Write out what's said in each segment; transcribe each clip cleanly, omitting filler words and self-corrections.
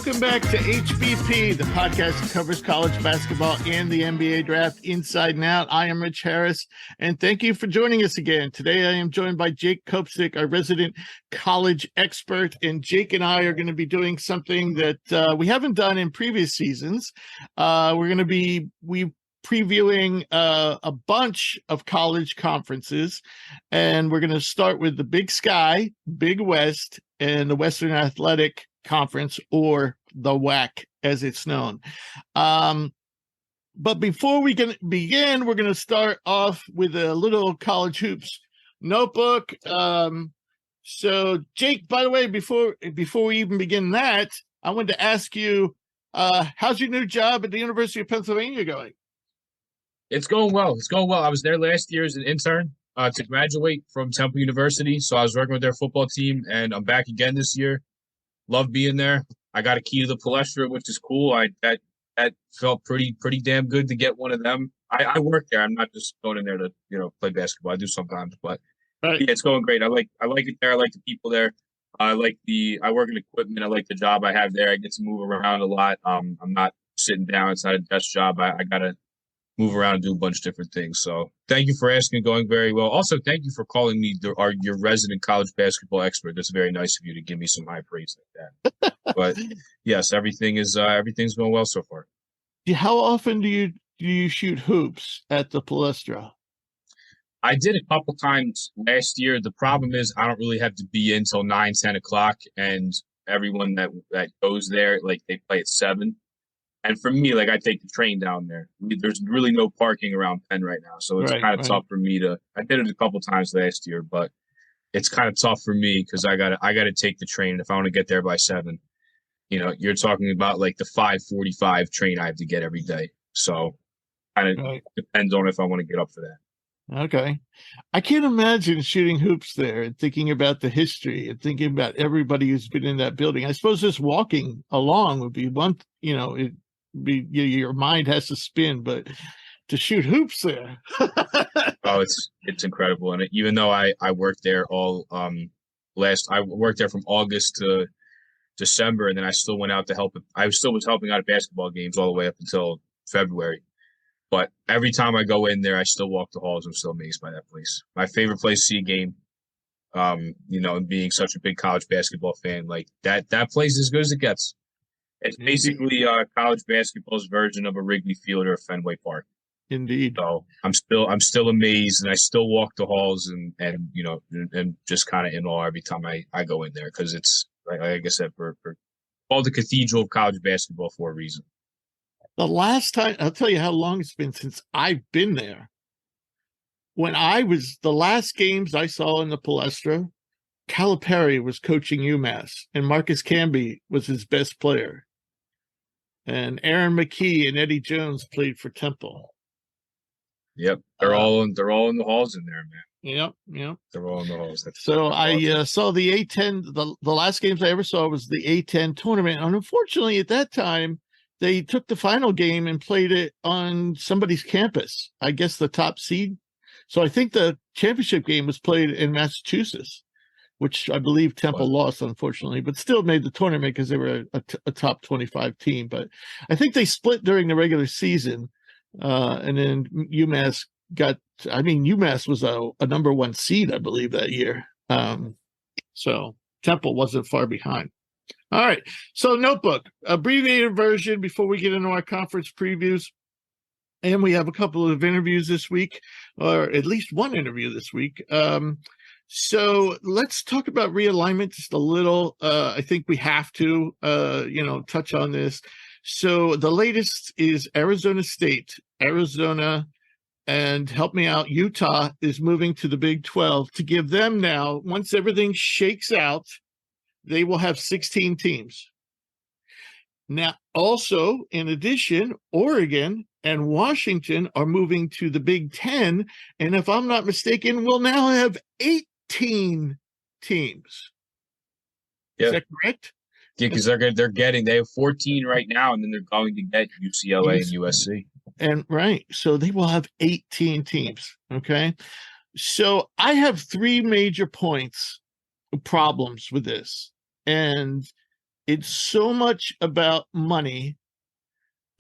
Welcome back to HPP, the podcast that covers college basketball and the NBA draft inside and out. I am Rich Harris, and thank you for joining us again. Today, I am joined by Jake Copestick, our resident college expert, and Jake and I are going to be doing something that we haven't done in previous seasons. We're going to be previewing a bunch of college conferences, and we're going to start with the Big Sky, Big West, and the Western Athletic Conference, or the WAC as it's known. But before we can begin, we're going to start off with a little college hoops notebook. So Jake, by the way, before we even begin that, I wanted to ask you, how's your new job at the University of Pennsylvania going? It's going well. I was there last year as an intern to graduate from Temple University. So I was working with their football team, and I'm back again this year. Love being there. I got a key to the Palestra, which is cool. That felt pretty damn good to get one of them. I work there. I'm not just going in there to play basketball. I do sometimes, but yeah, it's going great. I like it there. I like the people there. I work in equipment. I like the job I have there. I get to move around a lot. I'm not sitting down. It's not a desk job. I gotta move around and do a bunch of different things. So thank you for asking. Going very well. Also, thank you for calling me your resident college basketball expert. That's very nice of you to give me some high praise like that. But yes, everything's going well so far. How often do you shoot hoops at the Palestra? I did a couple times last year. The problem is I don't really have to be in until 9, 10 o'clock, and everyone that goes there, they play at 7. And for me, I take the train down there. There's really no parking around Penn right now. So it's kind of tough for me I did it a couple times last year, but it's kind of tough for me because I gotta take the train. If I want to get there by 7, you're talking about the 5:45 train I have to get every day. So kind of depends on if I want to get up for that. Okay. I can't imagine shooting hoops there and thinking about the history and thinking about everybody who's been in that building. I suppose just walking along would be one, your mind has to spin, but to shoot hoops there. Oh, it's incredible. And even though I worked there I worked there from August to December, and then I still went out to help. I still was helping out at basketball games all the way up until February. But every time I go in there, I still walk the halls. I'm still amazed by that place. My favorite place to see a game, and being such a big college basketball fan, that place is as good as it gets. It's basically college basketball's version of a Wrigley Field or a Fenway Park. Indeed. So I'm still amazed, and I still walk the halls and just kind of in awe every time I go in there, because it's like I said, for called the Cathedral of college basketball for a reason. The last time, I'll tell you how long it's been since I've been there. The last games I saw in the Palestra, Calipari was coaching UMass, and Marcus Camby was his best player. And Aaron McKee and Eddie Jones played for Temple. Yep, they're all in the halls in there, man. Yep. They're all in the halls. So I saw the A10. The last games I ever saw was the A10 tournament, and unfortunately, at that time, they took the final game and played it on somebody's campus. I guess the top seed. So I think the championship game was played in Massachusetts, which I believe Temple lost, unfortunately, but still made the tournament because they were a top 25 team. But I think they split during the regular season, and then UMass was a number 1 seed, I believe, that year. So Temple wasn't far behind. All right, so notebook, abbreviated version before we get into our conference previews. And we have a couple of interviews this week, or at least one interview this week. So let's talk about realignment just a little. I think we have to, touch on this. So the latest is Arizona State. Arizona, and help me out, Utah is moving to the Big 12 to give them now, once everything shakes out, they will have 16 teams. Now, also, in addition, Oregon and Washington are moving to the Big 10, and if I'm not mistaken, we'll now have 18 teams. Is that correct? Yeah, because they have 14 right now, and then they're going to get UCLA and USC. And right, so they will have 18 teams. Okay, so I have 3 major problems with this, and it's so much about money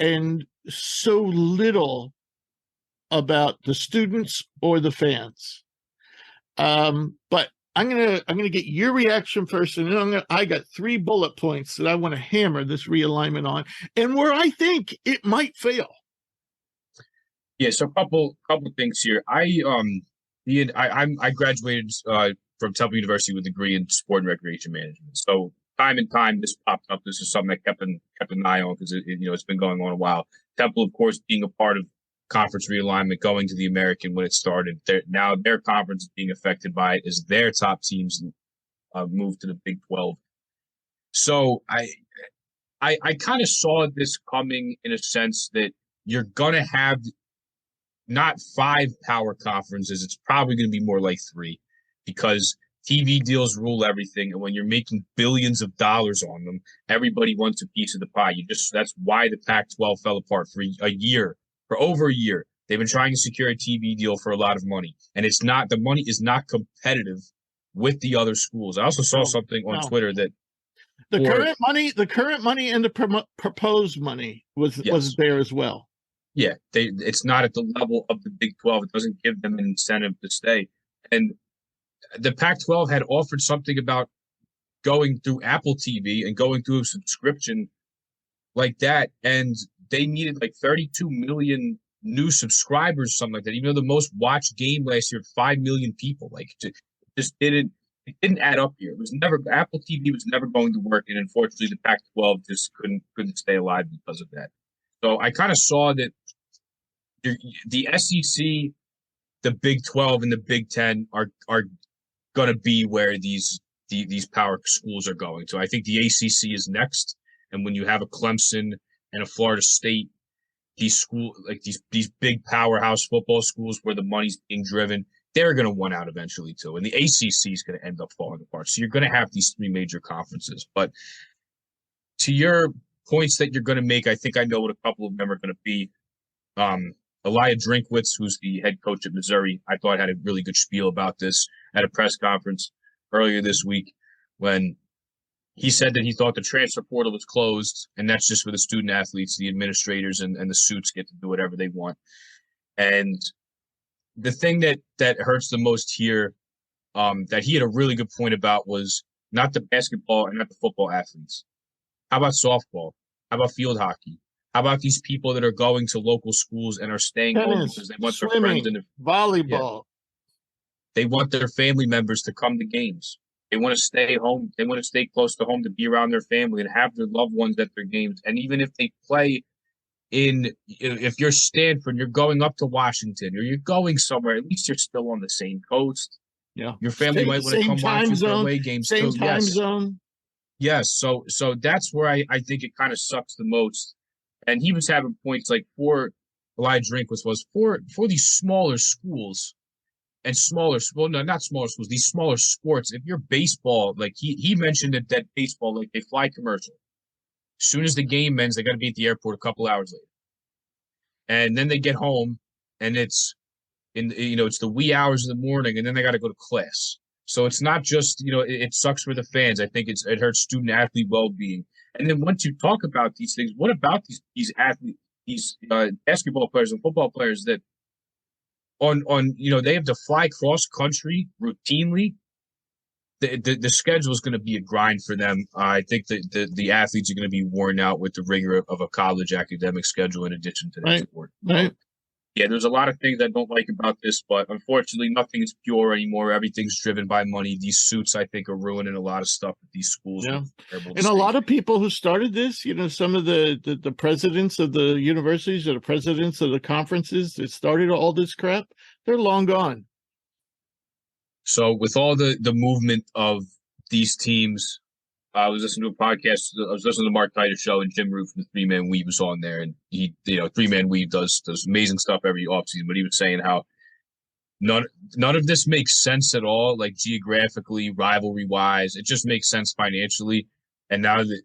and so little about the students or the fans. But I'm gonna get your reaction first, and then I got 3 bullet points that I want to hammer this realignment on, and where I think it might fail. Yeah, so a couple things here. I graduated from Temple University with a degree in sport and recreation management. So time and time this popped up. This is something I kept an eye on because it's been going on a while. Temple, of course, being a part of conference realignment, going to the American when it started. Now their conference is being affected by it as their top teams move to the Big 12. So I kind of saw this coming in a sense that you're gonna have not 5 power conferences. It's probably going to be more like 3 because TV deals rule everything. And when you're making billions of dollars on them, everybody wants a piece of the pie. That's why the Pac-12 fell apart for over a year. They've been trying to secure a TV deal for a lot of money, and the money is not competitive with the other schools. I also saw something on Twitter that the current money and the proposed money was there as well. Yeah, it's not at the level of the Big 12. It doesn't give them an incentive to stay. And the Pac-12 had offered something about going through Apple TV and going through a subscription like that. And they needed like 32 million new subscribers, something like that. Even though the most watched game last year, 5 million people. Like, it didn't add up here. Apple TV was never going to work. And unfortunately, the Pac-12 just couldn't stay alive because of that. So I kind of saw that the SEC, the Big 12, and the Big 10 are going to be where these power schools are going to. I think the ACC is next, and when you have a Clemson and a Florida State, these big powerhouse football schools where the money's being driven, they're going to win out eventually too, and the ACC is going to end up falling apart. So you're going to have these 3 major conferences. But to your points that you're going to make, I think I know what a couple of them are going to be. Elijah Drinkwitz, who's the head coach at Missouri, I thought had a really good spiel about this at a press conference earlier this week when he said that he thought the transfer portal was closed, and that's just for the student athletes. The administrators and the suits get to do whatever they want. And the thing that hurts the most here, that he had a really good point about, was not the basketball and not the football athletes. How about softball? How about field hockey? How about these people that are going to local schools and are staying home because they want their friends and volleyball? They want their family members to come to games. They want to stay home. They want to stay close to home to be around their family and have their loved ones at their games. And even if they play if you're Stanford, you're going up to Washington, or you're going somewhere, at least you're still on the same coast. Yeah. Your family might want to come watch you for away games too. Same time zone. Yes. So that's where I think it kind of sucks the most. And he was having points like for Elijah Drinkwitz was for these smaller schools and not smaller schools, these smaller sports. If you're baseball, like he mentioned that baseball, like they fly commercial. As soon as the game ends, they got to be at the airport a couple hours later. And then they get home and it's it's the wee hours of the morning, and then they got to go to class. So it's not just, it sucks for the fans. I think it hurts student athlete well-being. And then once you talk about these things, what about these athletes, these basketball players and football players that they have to fly cross country routinely? The schedule is going to be a grind for them. I think that the athletes are going to be worn out with the rigor of a college academic schedule in addition to that sport. Right. Yeah, there's a lot of things I don't like about this, but unfortunately, nothing is pure anymore. Everything's driven by money. These suits, I think, are ruining a lot of stuff at these schools. Yeah. And a lot of people who started this, some of the presidents of the universities or the presidents of the conferences that started all this crap, they're long gone. So with all the movement of these teams, I was listening to a podcast. I was listening to Mark Titus show, and Jim Root from the 3-Man Weave was on there. And he, 3-Man Weave does amazing stuff every offseason. But he was saying how none of this makes sense at all, like geographically, rivalry wise. It just makes sense financially. And now that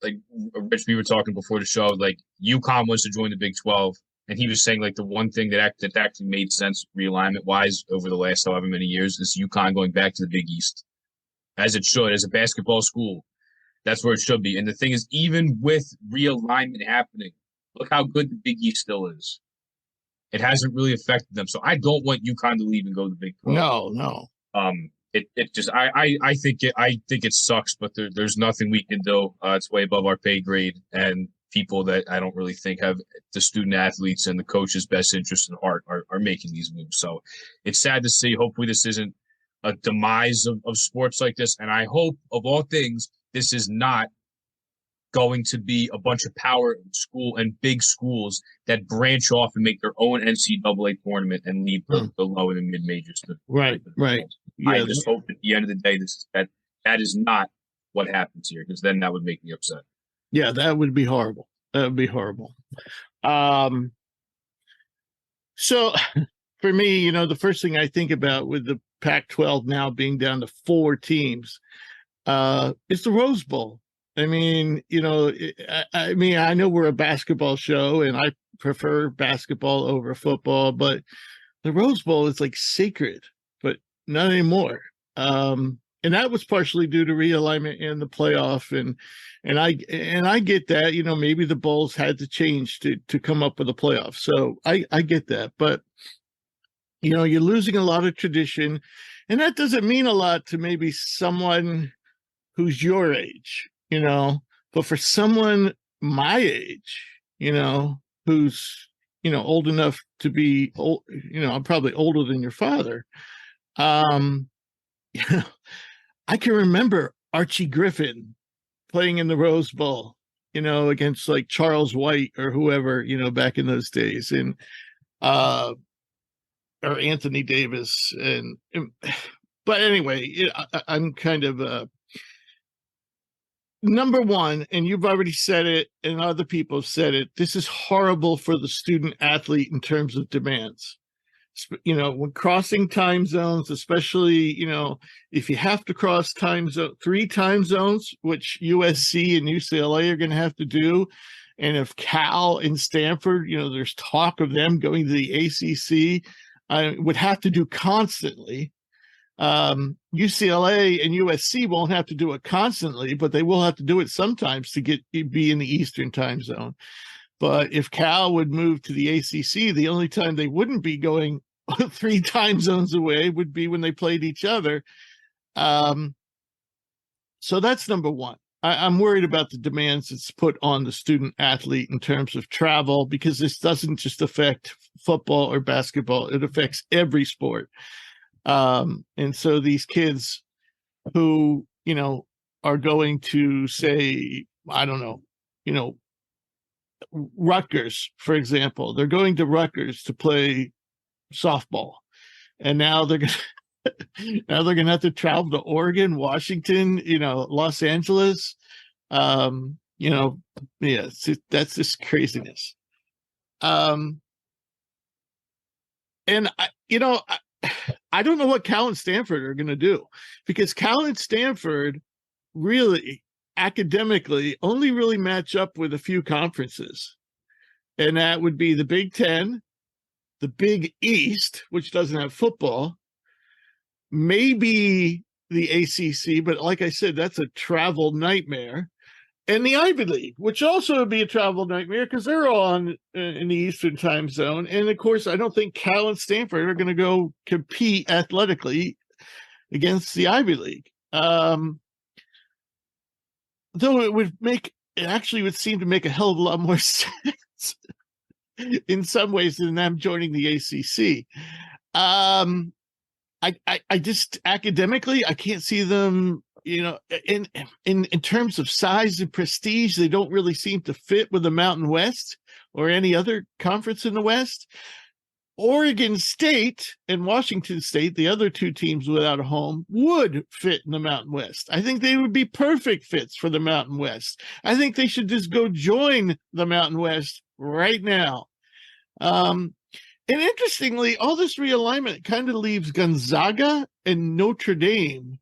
like Rich, we were talking before the show, like UConn wants to join the Big 12. And he was saying like the one thing that actually made sense realignment wise over the last however many years is UConn going back to the Big East. As it should, as a basketball school. That's where it should be. And the thing is, even with realignment happening, look how good the Big East still is. It hasn't really affected them. So I don't want UConn to leave and go to the Big 12. No. It just I think it sucks, but there's nothing we can do. It's way above our pay grade, and people that I don't really think have the student athletes and the coaches' best interest in heart are making these moves. So it's sad to see. Hopefully this isn't a demise of sports like this. And I hope, of all things, this is not going to be a bunch of power school and big schools that branch off and make their own NCAA tournament and leave the low and mid majors. Right. Yeah, I just hope at the end of the day, that is not what happens here, because then that would make me upset. Yeah, that would be horrible. So for me, the first thing I think about with the Pac-12 now being down to 4 teams is the Rose Bowl. I mean, I know we're a basketball show and I prefer basketball over football, but the Rose Bowl is like sacred, but not anymore. And that was partially due to realignment in the playoff. And I get that, maybe the bowls had to change to come up with a playoff. So I get that, but you're losing a lot of tradition, and that doesn't mean a lot to maybe someone who's your age, but for someone my age, who's, old enough to be old, I'm probably older than your father. I can remember Archie Griffin playing in the Rose Bowl, against like Charles White or whoever, back in those days, and or Anthony Davis, but anyway, I'm kind of number one, and you've already said it, and other people have said it. This is horrible for the student athlete in terms of demands. When crossing time zones, especially, if you have to cross 3 time zones, which USC and UCLA are going to have to do, and if Cal and Stanford, there's talk of them going to the ACC, would have to do constantly. UCLA and USC won't have to do it constantly, but they will have to do it sometimes to be in the Eastern time zone. But if Cal would move to the ACC, the only time they wouldn't be going 3 time zones away would be when they played each other. So that's number one. I'm worried about the demands that's put on the student athlete in terms of travel, because this doesn't just affect football or basketball. It affects every sport. And so these kids who, are going to say, I don't know, Rutgers, for example, they're going to Rutgers to play softball. And now they're going to have to travel to Oregon, Washington, Los Angeles. That's just craziness. And I don't know what Cal and Stanford are going to do, because Cal and Stanford really academically only really match up with a few conferences. And that would be the Big Ten, the Big East, which doesn't have football, maybe the ACC, but like I said, that's a travel nightmare, and the Ivy League, which also would be a travel nightmare because they're all in the Eastern time zone. And of course, I don't think Cal and Stanford are going to go compete athletically against the Ivy League. Though it actually would seem to make a hell of a lot more sense in some ways than them joining the ACC. I just academically, I can't see them, in terms of size and prestige, they don't really seem to fit with the Mountain West or any other conference in the West. Oregon State and Washington State, the other 2 teams without a home, would fit in the Mountain West. I think they would be perfect fits for the Mountain West. I think they should just go join the Mountain West right now. And interestingly, all this realignment kind of leaves Gonzaga and Notre Dame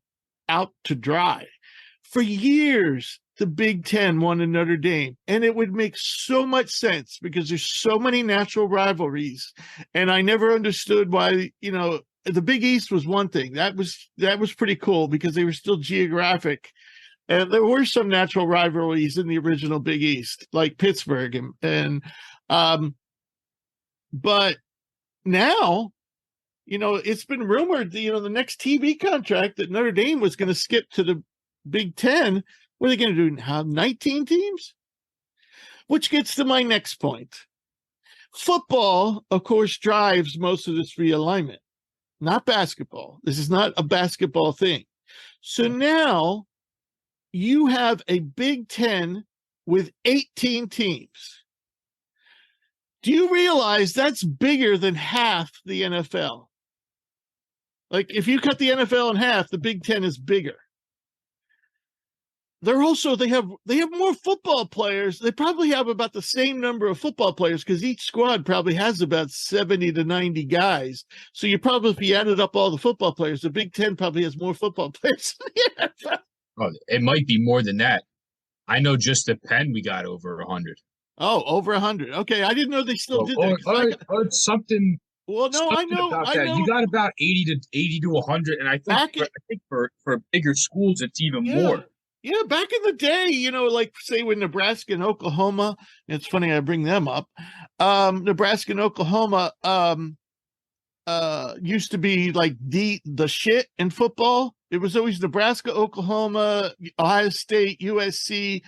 out to dry. For years, the Big Ten wanted Notre Dame, and it would make so much sense because there's so many natural rivalries. And I never understood why, the Big East was one thing. That was pretty cool because they were still geographic And there were some natural rivalries in the original Big East, like Pittsburgh, but now, it's been rumored, the next TV contract that Notre Dame was going to skip to the Big Ten. What are they going to do? Have 19 teams? Which gets to my next point. Football, of course, drives most of this realignment, not basketball. This is not a basketball thing. So now you have a Big Ten with 18 teams. Do you realize that's bigger than half the NFL? Like, if you cut the NFL in half, the Big Ten is bigger. They have more football players. They probably have about the same number of football players because each squad probably has about 70 to 90 guys. So if you added up all the football players, the Big Ten probably has more football players. Oh, it might be more than that. I know just the Penn we got over 100. Oh, over 100. Okay, I didn't know they still did that. Or something. Well, no, I know. You got about 80 to 100, and I think for bigger schools it's even more. Yeah, back in the day, like say when Nebraska and Oklahoma, it's funny I bring them up. Nebraska and Oklahoma used to be like the shit in football. It was always Nebraska, Oklahoma, Ohio State, USC.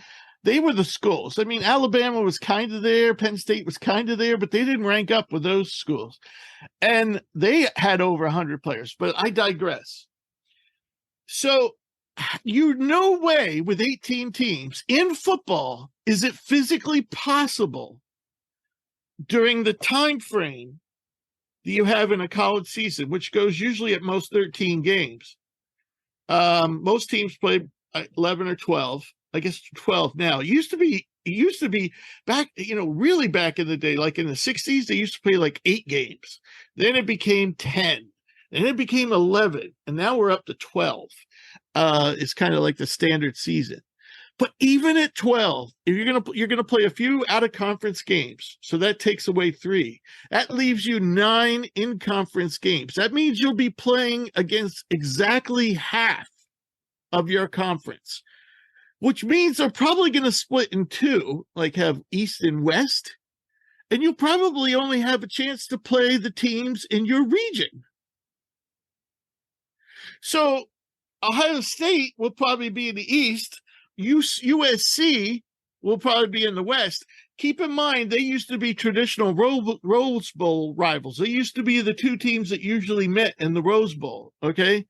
They were the schools. I mean, Alabama was kind of there, Penn State was kind of there, but they didn't rank up with those schools. And they had over 100 players, but I digress. So no way with 18 teams in football is it physically possible during the time frame that you have in a college season, which goes usually at most 13 games. Most teams play 11 or 12. I guess 12 now. It used to be back, really back in the day, like in the 60s, they used to play like 8 games. Then it became 10. Then it became 11. And now we're up to 12. It's kind of like the standard season. But even at 12, if you're gonna play a few out of conference games, so that takes away 3. That leaves you 9 in conference games. That means you'll be playing against exactly half of your conference, which means they're probably going to split in 2, like have East and West, and you'll probably only have a chance to play the teams in your region. So Ohio State will probably be in the East. USC will probably be in the West. Keep in mind, they used to be traditional Rose Bowl rivals. They used to be the 2 teams that usually met in the Rose Bowl, okay?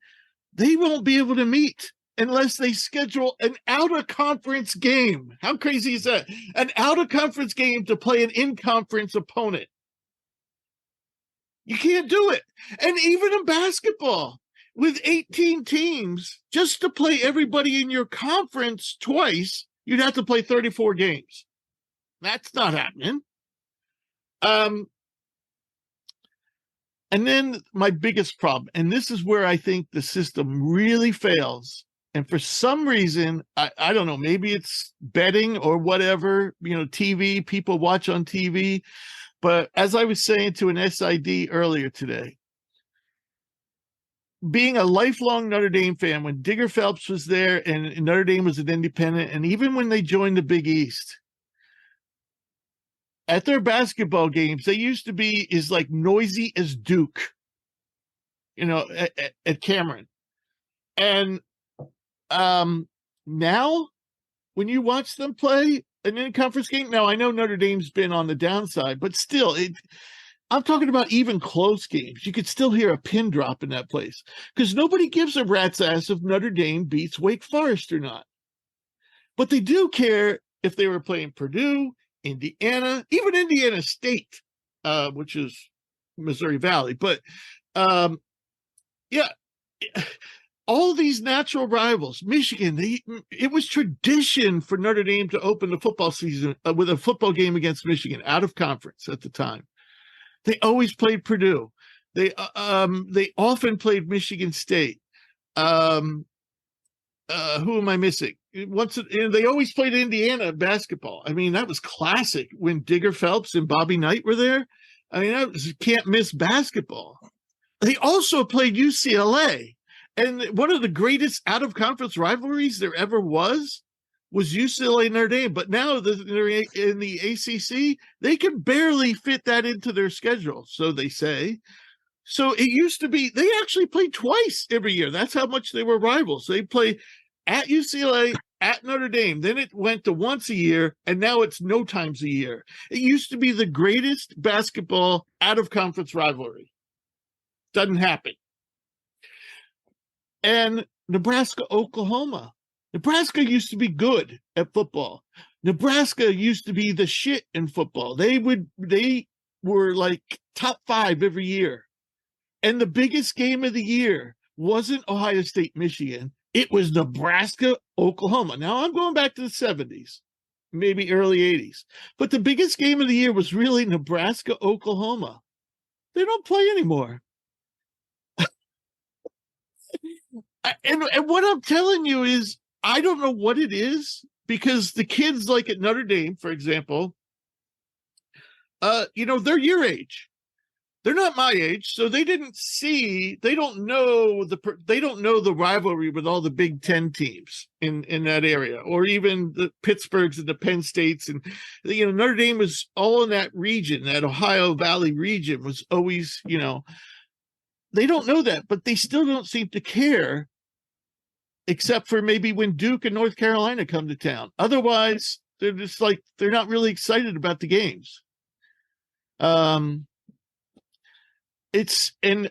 They won't be able to meet unless they schedule an out-of-conference game. How crazy is that? An out-of-conference game to play an in-conference opponent. You can't do it. And even in basketball, with 18 teams, just to play everybody in your conference twice, you'd have to play 34 games. That's not happening. And then my biggest problem, and this is where I think the system really fails. And for some reason, I don't know, maybe it's betting or whatever, TV, people watch on TV. But as I was saying to an SID earlier today, being a lifelong Notre Dame fan, when Digger Phelps was there and Notre Dame was an independent, and even when they joined the Big East, at their basketball games, they used to be as like noisy as Duke, at Cameron. And now when you watch them play an in-conference game, now I know Notre Dame's been on the downside, but still, I'm talking about even close games. You could still hear a pin drop in that place because nobody gives a rat's ass if Notre Dame beats Wake Forest or not. But they do care if they were playing Purdue, Indiana, even Indiana State, which is Missouri Valley. But yeah, all these natural rivals, Michigan, it was tradition for Notre Dame to open the football season with a football game against Michigan out of conference at the time. They always played Purdue. They often played Michigan State. Who am I missing? They always played Indiana basketball. I mean, that was classic when Digger Phelps and Bobby Knight were there. I mean, that was can't miss basketball. They also played UCLA. And one of the greatest out-of-conference rivalries there ever was UCLA Notre Dame. But now they're in the ACC, they can barely fit that into their schedule, so they say. So it used to be they actually played twice every year. That's how much they were rivals. They play at UCLA, at Notre Dame. Then it went to once a year, and now it's no times a year. It used to be the greatest basketball out-of-conference rivalry. Doesn't happen. And Nebraska, Oklahoma. Nebraska used to be good at football. Nebraska used to be the shit in football. They were like top 5 every year. And the biggest game of the year wasn't Ohio State, Michigan. It was Nebraska, Oklahoma. Now I'm going back to the 70s, maybe early 80s. But the biggest game of the year was really Nebraska, Oklahoma. They don't play anymore. And what I'm telling you is, I don't know what it is, because the kids like at Notre Dame, for example, they're your age. They're not my age, so they don't know the rivalry with all the Big Ten teams in that area, or even the Pittsburghs and the Penn States. And, Notre Dame was all in that region, that Ohio Valley region was always, they don't know that, but they still don't seem to care, except for maybe when Duke and North Carolina come to town. Otherwise, they're just like, they're not really excited about the games. And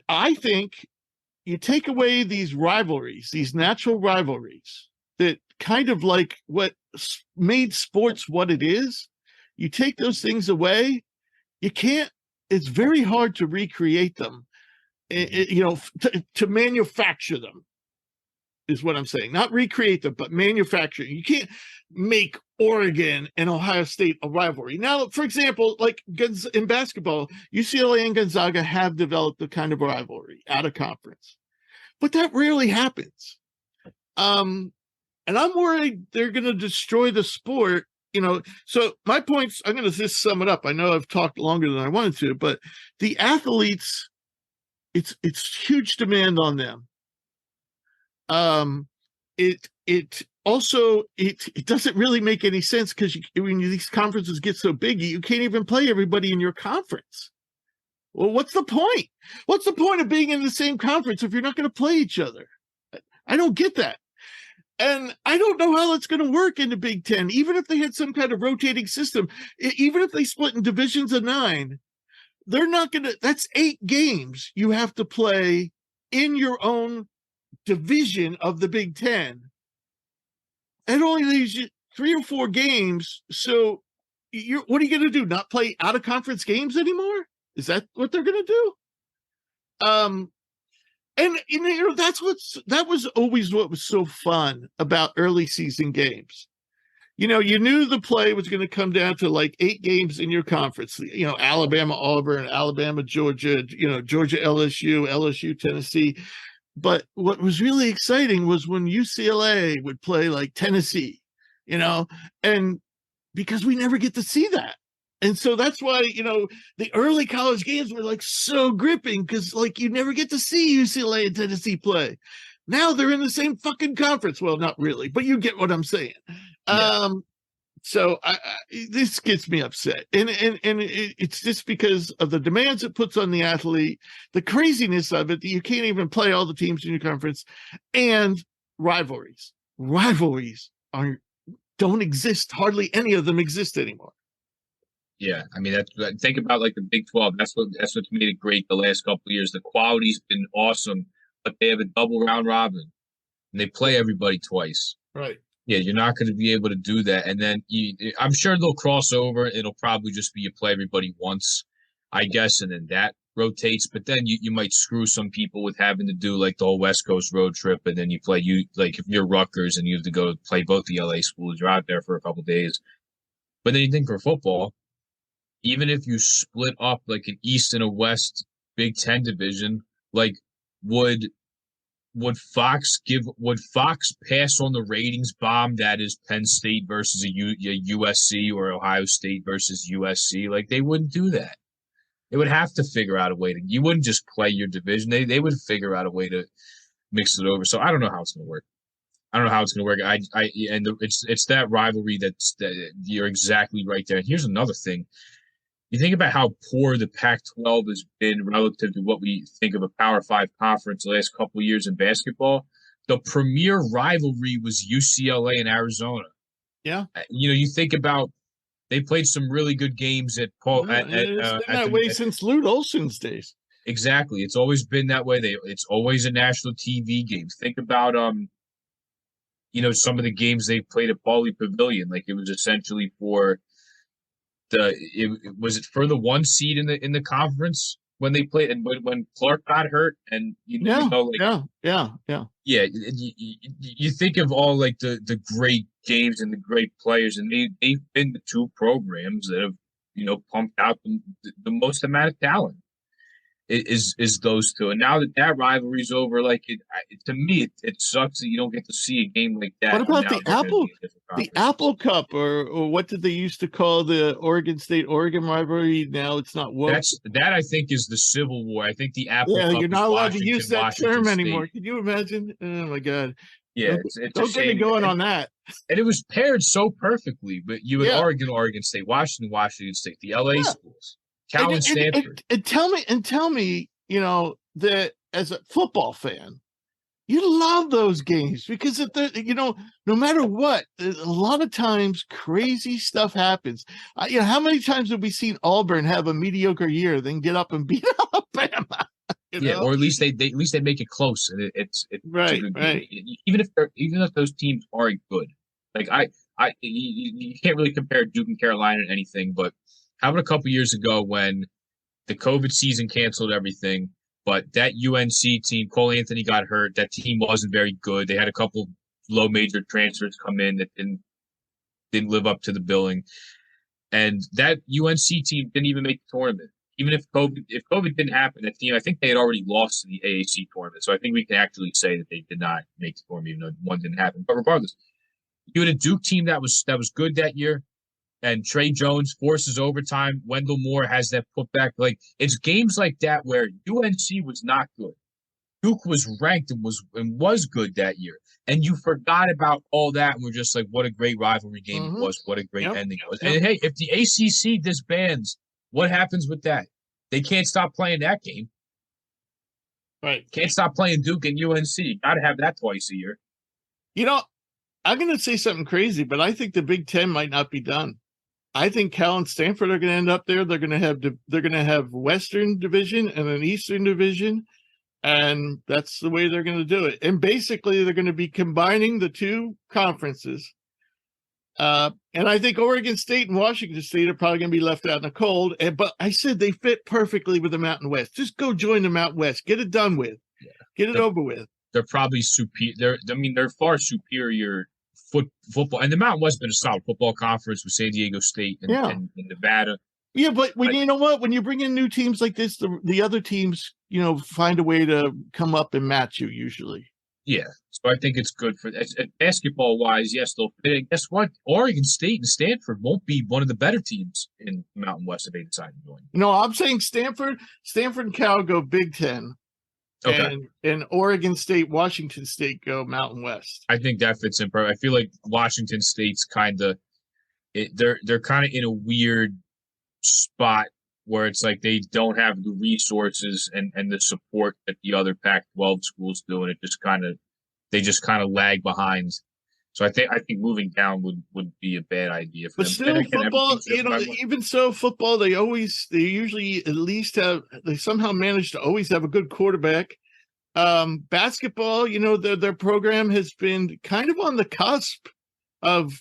I think you take away these rivalries, these natural rivalries that kind of like what made sports what it is. You take those things away, it's very hard to recreate them, to manufacture them. Is what I'm saying. Not recreate them, but manufacture. You can't make Oregon and Ohio State a rivalry. Now, for example, like in basketball, UCLA and Gonzaga have developed a kind of rivalry out of conference, but that rarely happens. And I'm worried they're going to destroy the sport. So my points, I'm going to just sum it up. I know I've talked longer than I wanted to, but the athletes, it's huge demand on them. It also doesn't really make any sense, because when these conferences get so big, you can't even play everybody in your conference. Well, what's the point? What's the point of being in the same conference if you're not going to play each other? I don't get that. And I don't know how it's going to work in the Big Ten, even if they had some kind of rotating system, even if they split in divisions of 9, they're not going to, that's 8 games you have to play in your own division of the Big Ten. It only leaves you 3 or 4 games. So what are you going to do? Not play out of conference games anymore? Is that what they're going to do? And that was always what was so fun about early season games. You knew the play was going to come down to like 8 games in your conference. Alabama, Auburn, Alabama, Georgia, Georgia, LSU, Tennessee. But what was really exciting was when UCLA would play like Tennessee, and because we never get to see that. And so that's why, the early college games were like so gripping, because like you never get to see UCLA and Tennessee play. Now they're in the same fucking conference. Well, not really, but you get what I'm saying. Yeah. So this gets me upset, and it's just because of the demands it puts on the athlete, the craziness of it, that you can't even play all the teams in your conference, and rivalries. Rivalries don't exist. Hardly any of them exist anymore. Yeah, I mean, think about like the Big 12. That's what's made it great the last couple of years. The quality's been awesome, but they have a double round robin, and they play everybody twice. Right. Yeah, you're not going to be able to do that. And then I'm sure they'll cross over. It'll probably just be you play everybody once, I guess, and then that rotates. But then you might screw some people with having to do like the whole West Coast road trip, and then like if you're Rutgers and you have to go play both the LA schools, you're out there for a couple of days. But then you think for football, even if you split up like an East and a West Big Ten division, like would Fox pass on the ratings bomb that is Penn State versus a USC or Ohio State versus USC? Like, they wouldn't do that. They would have to figure out a way to. You wouldn't just play your division. They would figure out a way to mix it over. So I don't know how it's going to work. I don't know how it's going to work. It's that rivalry that you're exactly right there. And here's another thing. You think about how poor the Pac-12 has been relative to what we think of a Power Five conference the last couple of years in basketball. The premier rivalry was UCLA and Arizona. Yeah. You think about they played some really good games at Paul. It's been that way since Lute Olson's days. Exactly, it's always been that way. It's always a national TV game. Think about some of the games they played at Pauley Pavilion. Like it was essentially for was it for the one seed in the conference when they played, and when Clark got hurt, and yeah. You think of all like the great games and the great players, and they've been the two programs that have pumped out the most amount of talent. Is those two, and now that rivalry's over, like to me, it sucks that you don't get to see a game like that. What about the Apple Cup, or what did they used to call the Oregon State-Oregon rivalry? Now it's not woke. That I think is the Civil War. I think the Apple Cup. You're not allowed to use that term anymore. Can you imagine? Oh my God! Yeah, don't get me going on that. And it was paired so perfectly, but you had Oregon State, Washington State, the LA schools. Cal and Stanford. And tell me, that as a football fan, you love those games because no matter what, a lot of times crazy stuff happens. How many times have we seen Auburn have a mediocre year, then get up and beat Alabama? Or at least they make it close, and it's right. Even if those teams aren't good, like you can't really compare Duke and Carolina to anything, but. How about a couple years ago when the COVID season canceled everything, but that UNC team, Cole Anthony got hurt. That team wasn't very good. They had a couple low major transfers come in that didn't live up to the billing. And that UNC team didn't even make the tournament. Even if COVID didn't happen, that team, I think they had already lost to the AAC tournament. So I think we can actually say that they did not make the tournament, even though one didn't happen. But regardless, you had a Duke team that was good that year. And Trey Jones forces overtime. Wendell Moore has that putback. Like it's games like that where UNC was not good. Duke was ranked and was good that year. And you forgot about all that and we're just like, what a great rivalry game it was. What a great ending it was. And hey, if the ACC disbands, what happens with that? They can't stop playing that game. Right. Can't stop playing Duke and UNC. Got to have that twice a year. I'm going to say something crazy, but I think the Big Ten might not be done. I think Cal and Stanford are going to end up there. They're going to have Western Division and an Eastern Division, and that's the way they're going to do it. And basically, they're going to be combining the two conferences. And I think Oregon State and Washington State are probably going to be left out in the cold. But I said they fit perfectly with the Mountain West. Just go join the Mountain West. Get it done with. Yeah. Get it over with. They're probably superior. They're far superior. Football, and the Mountain West has been a solid football conference with San Diego State and Nevada. Yeah, but you know what? When you bring in new teams like this, the other teams, find a way to come up and match you usually. Yeah, so I think it's good for basketball wise. Yes, they'll fit. Guess what? Oregon State and Stanford won't be one of the better teams in the Mountain West if they decide to join. No, I'm saying Stanford and Cal go Big Ten. Okay. And Oregon State, Washington State go Mountain West. I think that fits in. I feel like Washington State's kind of they're kind of in a weird spot where it's like they don't have the resources and the support that the other Pac-12 schools do, and they just kind of lag behind. So I think moving down would be a bad idea for them. But still, football, even so, football, they usually at least they somehow manage to always have a good quarterback. Basketball, their program has been kind of on the cusp of,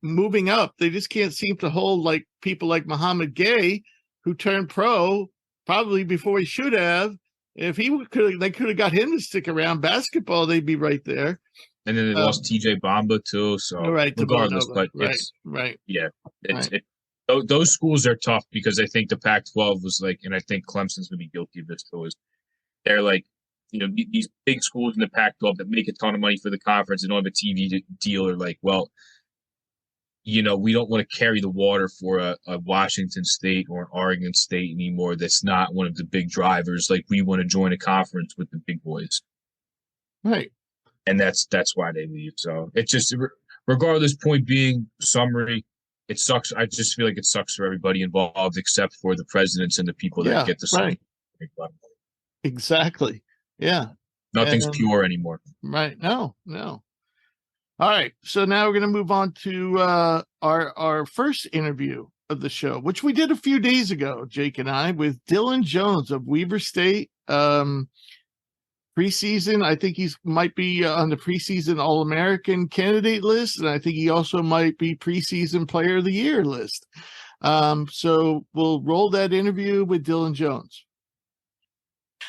moving up. They just can't seem to hold like people like Muhammad Gay, who turned pro probably before he should have. If they could have got him to stick around basketball, they'd be right there. And then they lost TJ Bamba too. So regardless, but right. Yeah, those schools are tough because I think the Pac-12 was like, and I think Clemson's gonna be guilty of this too. Is they're like, these big schools in the Pac-12 that make a ton of money for the conference and don't have a TV deal are like, well, we don't want to carry the water for a Washington State or an Oregon State anymore. That's not one of the big drivers. Like we want to join a conference with the big boys. Right. And that's why they leave. So it's just, regardless, point being, summary, it sucks. I just feel like it sucks for everybody involved, except for the presidents and the people that Yeah. get the Right. Exactly. Yeah. Nothing's And, pure anymore. right. No. All right. So now we're going to move on to our first interview of the show, which we did a few days ago, Jake and I, with Dillon Jones of Weber State. Preseason, I think he's might be on the preseason All-American candidate list, and I think he also might be preseason Player of the Year list. So we'll roll that interview with Dillon Jones.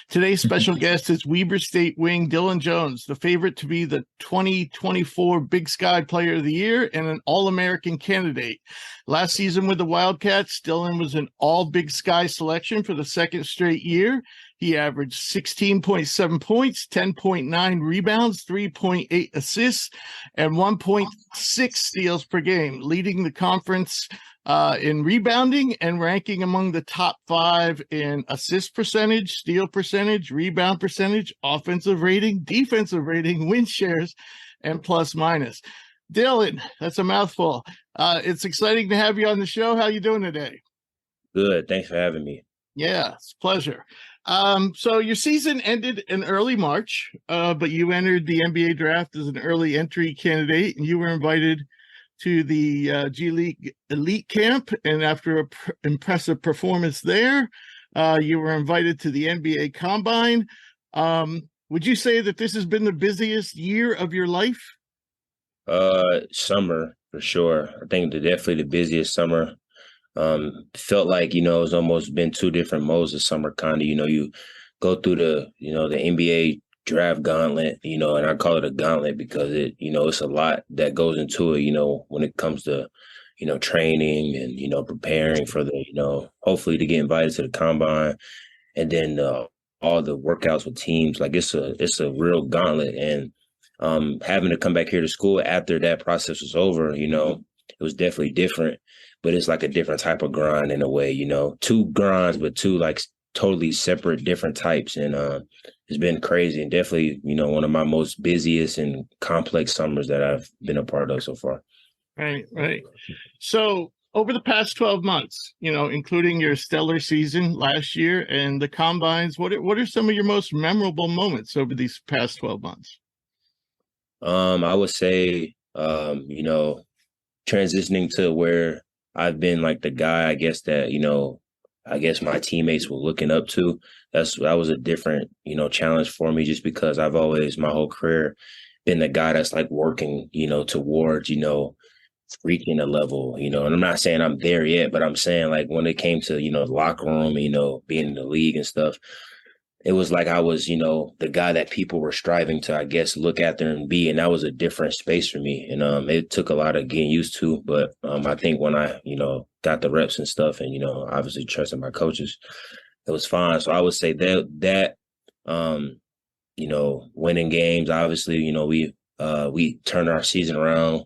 Today's special guest is Weber State wing Dillon Jones, the favorite to be the 2024 Big Sky Player of the Year and an All-American candidate. Last season with the Wildcats, Dillon was an All-Big Sky selection for the second straight year. He averaged 16.7 points, 10.9 rebounds, 3.8 assists, and 1.6 steals per game, leading the conference in rebounding and ranking among the top 5 in assist percentage, steal percentage, rebound percentage, offensive rating, defensive rating, win shares, and plus minus. Dillon, that's a mouthful. It's exciting to have you on the show. How you doing today? Good. Thanks for having me. Yeah, it's a pleasure. So your season ended in early March, but you entered the NBA draft as an early entry candidate, and you were invited to the G League Elite Camp. And after an impressive performance there, you were invited to the NBA Combine. Would you say that this has been the busiest year of your life? Summer for sure. I think definitely the busiest summer. Felt like, it's almost been 2 different modes of summer, kind of. You go through the NBA draft gauntlet, and I call it a gauntlet because it's a lot that goes into it, when it comes to, training and, preparing for the, hopefully to get invited to the combine, and then all the workouts with teams. Like it's a real gauntlet. And having to come back here to school after that process was over, it was definitely different. But it's like a different type of grind in a way, 2 grinds, but 2 like totally separate, different types. And it's been crazy, and definitely, one of my most busiest and complex summers that I've been a part of so far. Right. So over the past 12 months, including your stellar season last year and the combines, what are some of your most memorable moments over these past 12 months? I would say, transitioning to where I've been like the guy, I guess, that, I guess my teammates were looking up to. That was a different, challenge for me, just because I've always, my whole career, been the guy that's like working, towards, reaching a level, and I'm not saying I'm there yet, but I'm saying like when it came to, the locker room, being in the league and stuff, it was like I was, the guy that people were striving to, I guess, look at there and be. And that was a different space for me. And it took a lot of getting used to. But I think when I, got the reps and stuff and, obviously trusting my coaches, it was fine. So I would say that winning games, obviously, we turned our season around,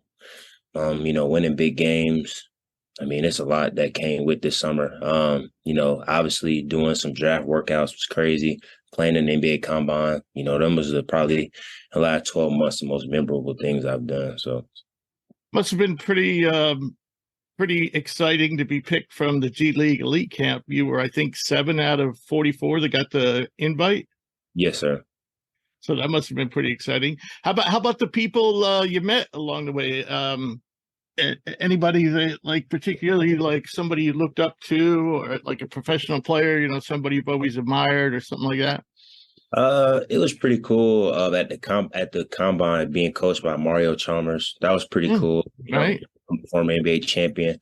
winning big games. I mean, it's a lot that came with this summer. Obviously doing some draft workouts was crazy. Playing in the NBA Combine, them was probably the last 12 months the most memorable things I've done. So, must have been pretty exciting to be picked from the G League Elite Camp. You were, I think, 7 out of 44 that got the invite. Yes, sir. So that must have been pretty exciting. How about the people you met along the way? Anybody that like particularly like somebody you looked up to, or like a professional player, somebody you've always admired or something like that? It was pretty cool at the combine being coached by Mario Chalmers. That was pretty cool. Right. Former NBA champion.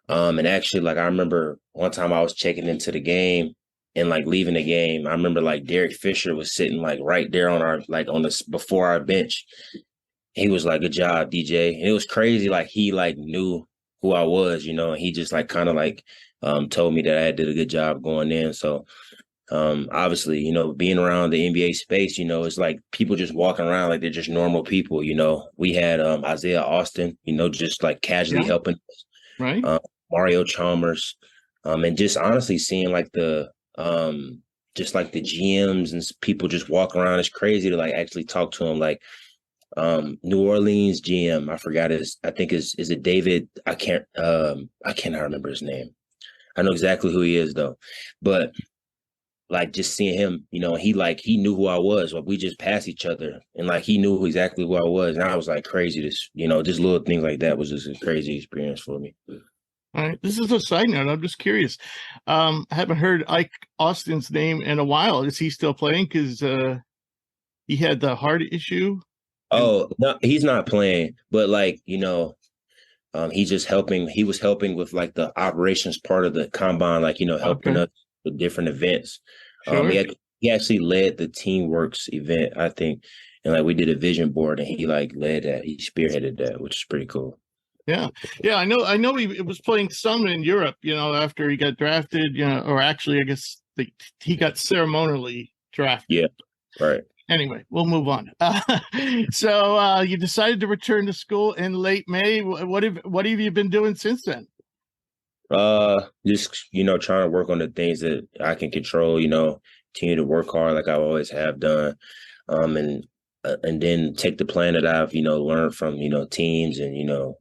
And actually, like I remember one time I was checking into the game and like leaving the game. I remember like Derek Fisher was sitting like right there on our before our bench. He was like, "Good job, DJ." And it was crazy. Like he like knew who I was, and he just like kind of like told me that I did a good job going in. So obviously, being around the NBA space, it's like people just walking around like they're just normal people. We had Isaiah Austin, just like casually helping us. Right. Mario Chalmers, and just honestly seeing like the just like the GMs and people just walk around. It's crazy to like actually talk to them. Like New Orleans GM, I forgot I think is it David? I cannot remember his name. I know exactly who he is though. But like just seeing him, he knew who I was. Like we just passed each other, and like he knew exactly who I was, and I was like crazy. Just little things like that was just a crazy experience for me. All right, this is a side note. I'm just curious. I haven't heard Ike Austin's name in a while. Is he still playing? Because he had the heart issue. Oh no, he's not playing, but like he's just helping. He was helping with like the operations part of the combine, like helping us with different events. Sure. He actually led the Teamworks event, I think, and like we did a vision board, and he like led that. He spearheaded that, which is pretty cool. Yeah. I know he was playing some in Europe, after he got drafted, or actually I guess he got ceremonially drafted. Yeah, right. Anyway, we'll move on. So you decided to return to school in late May. What have you been doing since then? Just trying to work on the things that I can control, continue to work hard like I always have done. And then take the plan that I've learned from teams and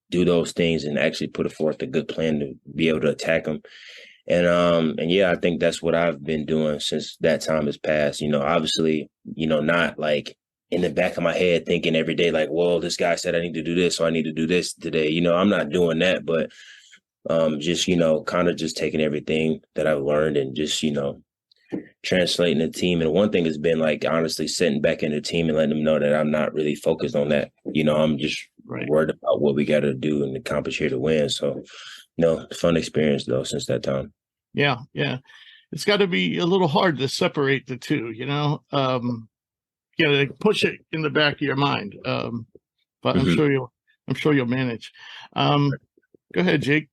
do those things and actually put forth a good plan to be able to attack them. And yeah, I think that's what I've been doing since that time has passed. Obviously, not like in the back of my head thinking every day like, well, this guy said I need to do this, so I need to do this today. I'm not doing that, but just kind of just taking everything that I've learned and just translating the team. And one thing has been like honestly sitting back in the team and letting them know that I'm not really focused on that. I'm just worried about what we got to do and accomplish here to win. So fun experience though since that time. Yeah. It's got to be a little hard to separate the two, push it in the back of your mind. But I'm sure you'll manage. Go ahead, Jake.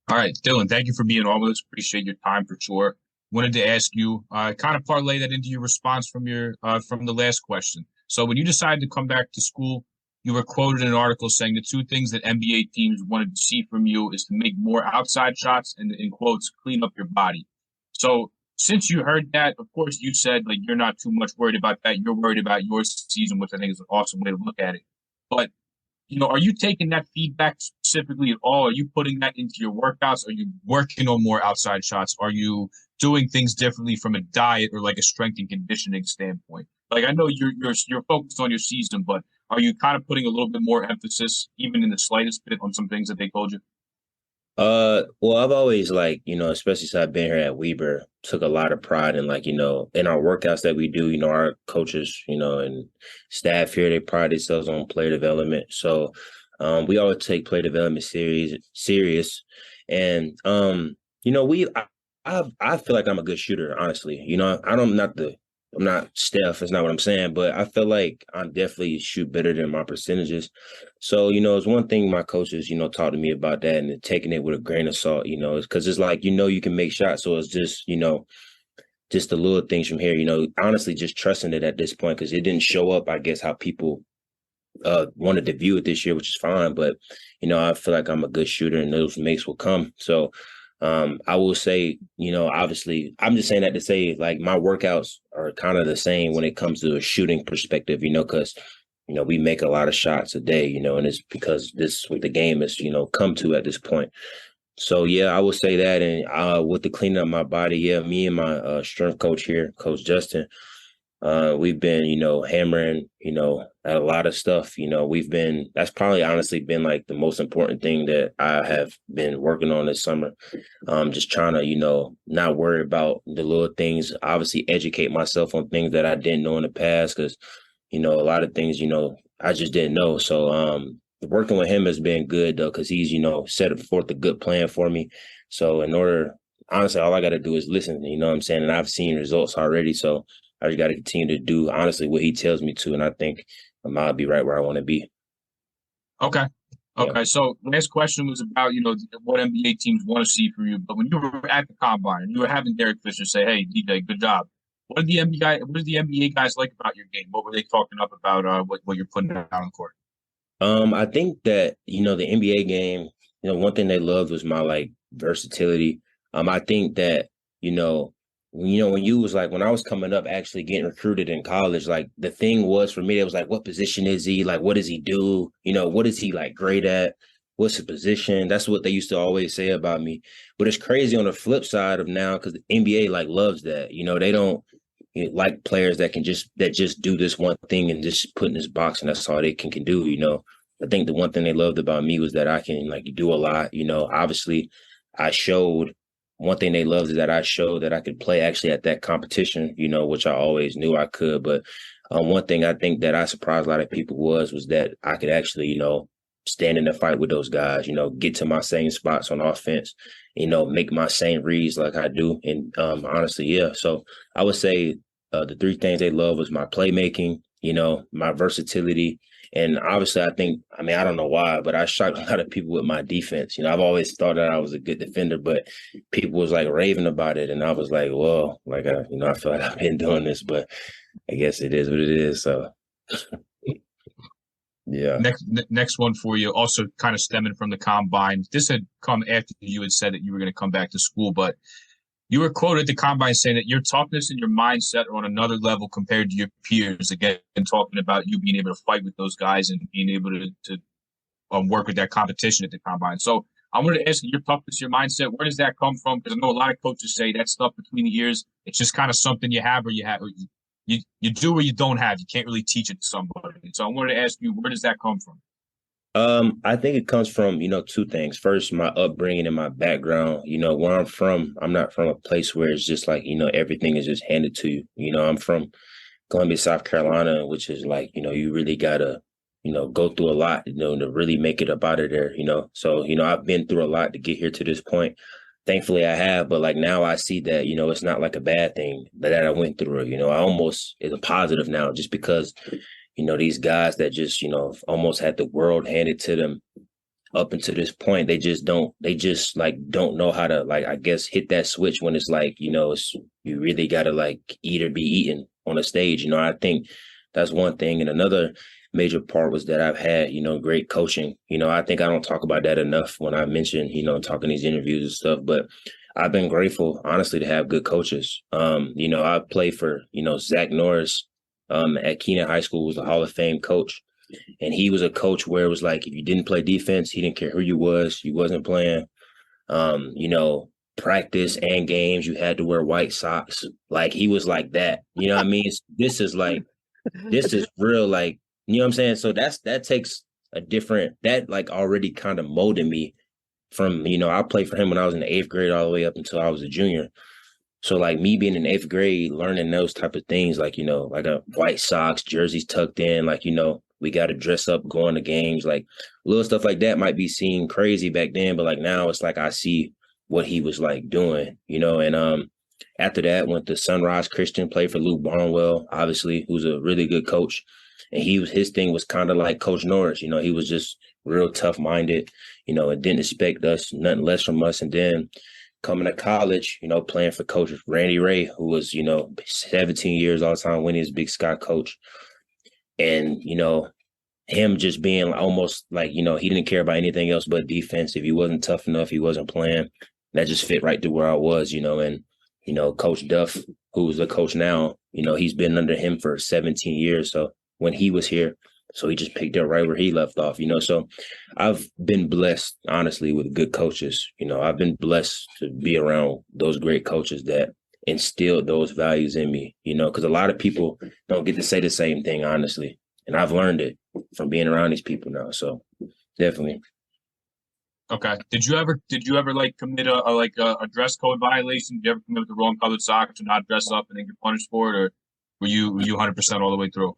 All right, Dillon, thank you for being on with us. Appreciate your time for sure. Wanted to ask you, kind of parlay that into your response from the last question. So when you decided to come back to school, you were quoted in an article saying the two things that NBA teams wanted to see from you is to make more outside shots and, in quotes, clean up your body. So since you heard that, of course, you said like you're not too much worried about that. You're worried about your season, which I think is an awesome way to look at it. But are you taking that feedback specifically at all? Are you putting that into your workouts? Are you working on more outside shots? Are you doing things differently from a diet or like a strength and conditioning standpoint? Like I know you're focused on your season, but are you kind of putting a little bit more emphasis, even in the slightest bit, on some things that they told you? Well, I've always especially since I've been here at Weber, took a lot of pride in in our workouts that we do, our coaches, and staff here, they pride themselves on player development. So, we always take player development serious. And, I feel like I'm a good shooter, honestly. I'm not Steph, that's not what I'm saying, but I feel like I definitely shoot better than my percentages. So, it's one thing my coaches, taught to me about that and taking it with a grain of salt, because it's like, you can make shots. So it's just, just the little things from here, honestly, just trusting it at this point, because it didn't show up, I guess, how people wanted to view it this year, which is fine. But, I feel like I'm a good shooter and those makes will come. So, I will say, obviously, I'm just saying that to say like my workouts are kind of the same when it comes to a shooting perspective, because, we make a lot of shots a day, and it's because this what the game is, come to at this point. So, yeah, I would say that. And with the cleaning up my body, yeah, me and my strength coach here, Coach Justin, we've been, hammering, at a lot of stuff. That's probably honestly been like the most important thing that I have been working on this summer. Just trying to, not worry about the little things, obviously educate myself on things that I didn't know in the past. Cause, a lot of things, I just didn't know. So, working with him has been good though. Cause he's, set forth a good plan for me. So honestly, all I got to do is listen, what I'm saying? And I've seen results already. So, I just got to continue to do, honestly, what he tells me to. And I think I'll be right where I want to be. Okay. Yeah. So last question was about, what NBA teams want to see from you. But when you were at the combine and you were having Derek Fisher say, hey, DJ, good job. What did the NBA guys like about your game? What were they talking up about what you're putting out on court? I think that, the NBA game, one thing they loved was my versatility. I think that, when you was like, when I was coming up, actually getting recruited in college, like the thing was for me, it was like, what position is he? Like, what does he do? What is he like great at? What's his position? That's what they used to always say about me. But it's crazy on the flip side of now, because the NBA like loves that. They don't like players that just do this one thing and just put in this box and that's all they can do. I think the one thing they loved about me was that I can like do a lot. Obviously I showed. One thing they loved is that I showed that I could play actually at that competition, which I always knew I could. But one thing I think that I surprised a lot of people was that I could actually, stand in the fight with those guys, get to my same spots on offense, make my same reads like I do. And honestly, yeah. So I would say the three things they love was my playmaking, my versatility. And obviously, I don't know why, but I shocked a lot of people with my defense. I've always thought that I was a good defender, but people was like raving about it. And I was like, well, like, I feel like I've been doing this, but I guess it is what it is. So, yeah. Next one for you, also kind of stemming from the combine. This had come after you had said that you were going to come back to school, but you were quoted at the combine saying that your toughness and your mindset are on another level compared to your peers. Again, talking about you being able to fight with those guys and being able to work with that competition at the combine. So I wanted to ask you, your toughness, your mindset, where does that come from? Because I know a lot of coaches say that stuff between the ears, it's just kind of something you have or you do or you don't have. You can't really teach it to somebody. So I wanted to ask you, where does that come from? I think it comes from, two things. First, my upbringing and my background. Where I'm from, I'm not from a place where it's just like, everything is just handed to you. I'm from Columbia, South Carolina, which is like, you really gotta, go through a lot, to really make it up out of there, So, I've been through a lot to get here to this point. Thankfully I have, but like now I see that, it's not like a bad thing that I went through. I almost is a positive now just because these guys that just, almost had the world handed to them up until this point, they just don't know how to, like, I guess, hit that switch when it's like, you really got to like eat or be eaten on a stage. I think that's one thing. And another major part was that I've had, great coaching. I think I don't talk about that enough when I mention, talking these interviews and stuff, but I've been grateful, honestly, to have good coaches. I played for, Zach Norris, at Kenan High School, was a Hall of Fame coach. And he was a coach where it was like, if you didn't play defense, he didn't care who you wasn't playing. Practice and games, you had to wear white socks. Like he was like that. You know what I mean? This is real, like, you know what I'm saying? So that takes a different, that like already kind of molded me from, I played for him when I was in the 8th grade all the way up until I was a junior. So like me being in 8th grade, learning those type of things, like, like a white socks, jerseys tucked in, like, we got to dress up, going to games, like little stuff like that might be seen crazy back then. But like now it's like I see what he was like doing, and after that went to Sunrise Christian, played for Luke Barnwell, obviously, who's a really good coach. And his thing was kind of like Coach Norris, he was just real tough minded, and didn't expect nothing less from us. And then coming to college, playing for Coach Randy Ray, who was, 17 years all the time, winning his Big Sky coach. And, him just being almost like, he didn't care about anything else but defense. If he wasn't tough enough, he wasn't playing. That just fit right to where I was, and, Coach Duff, who's the coach now, he's been under him for 17 years. So when he was here, so he just picked up right where he left off, So I've been blessed, honestly, with good coaches. I've been blessed to be around those great coaches that instilled those values in me, because a lot of people don't get to say the same thing, honestly. And I've learned it from being around these people now. So definitely. Okay. Did you ever like commit a dress code violation? Did you ever commit with the wrong colored socks or not dress up and then get punished for it? Or were you 100% all the way through?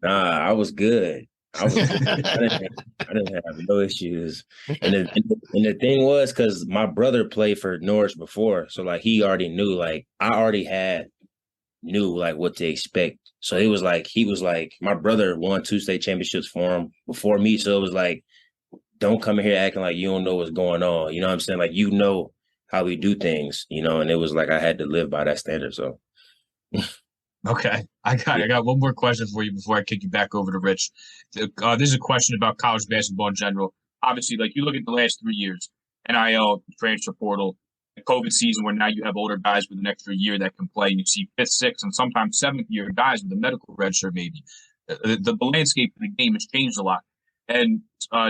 Nah, I was good. I didn't have no issues. And the thing was, because my brother played for Norris before, so like he already knew, like I already knew like what to expect. So it was like he was like, my brother won 2 state championships for him before me. So it was like, don't come in here acting like you don't know what's going on. You know what I'm saying? Like, how we do things, and it was like I had to live by that standard. So Okay. I got one more question for you before I kick you back over to Rich. This is a question about college basketball in general. Obviously, like you look at the last 3 years, NIL, transfer portal, COVID season where now you have older guys with an extra year that can play, and you see fifth, sixth, and sometimes seventh year guys with a medical redshirt maybe. The landscape of the game has changed a lot. And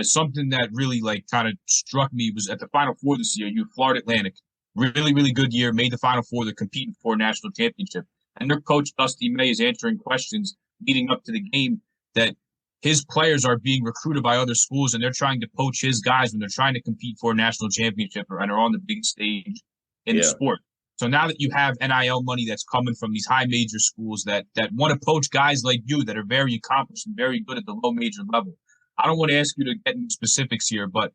something that really like kind of struck me was at the Final Four this year, you Florida Atlantic, really, really good year, made the Final Four, they're competing for a national championship. And their coach, Dusty May, is answering questions leading up to the game that his players are being recruited by other schools and they're trying to poach his guys when they're trying to compete for a national championship and are on the big stage in the sport. So now that you have NIL money that's coming from these high major schools that want to poach guys like you that are very accomplished and very good at the low major level, I don't want to ask you to get into specifics here, but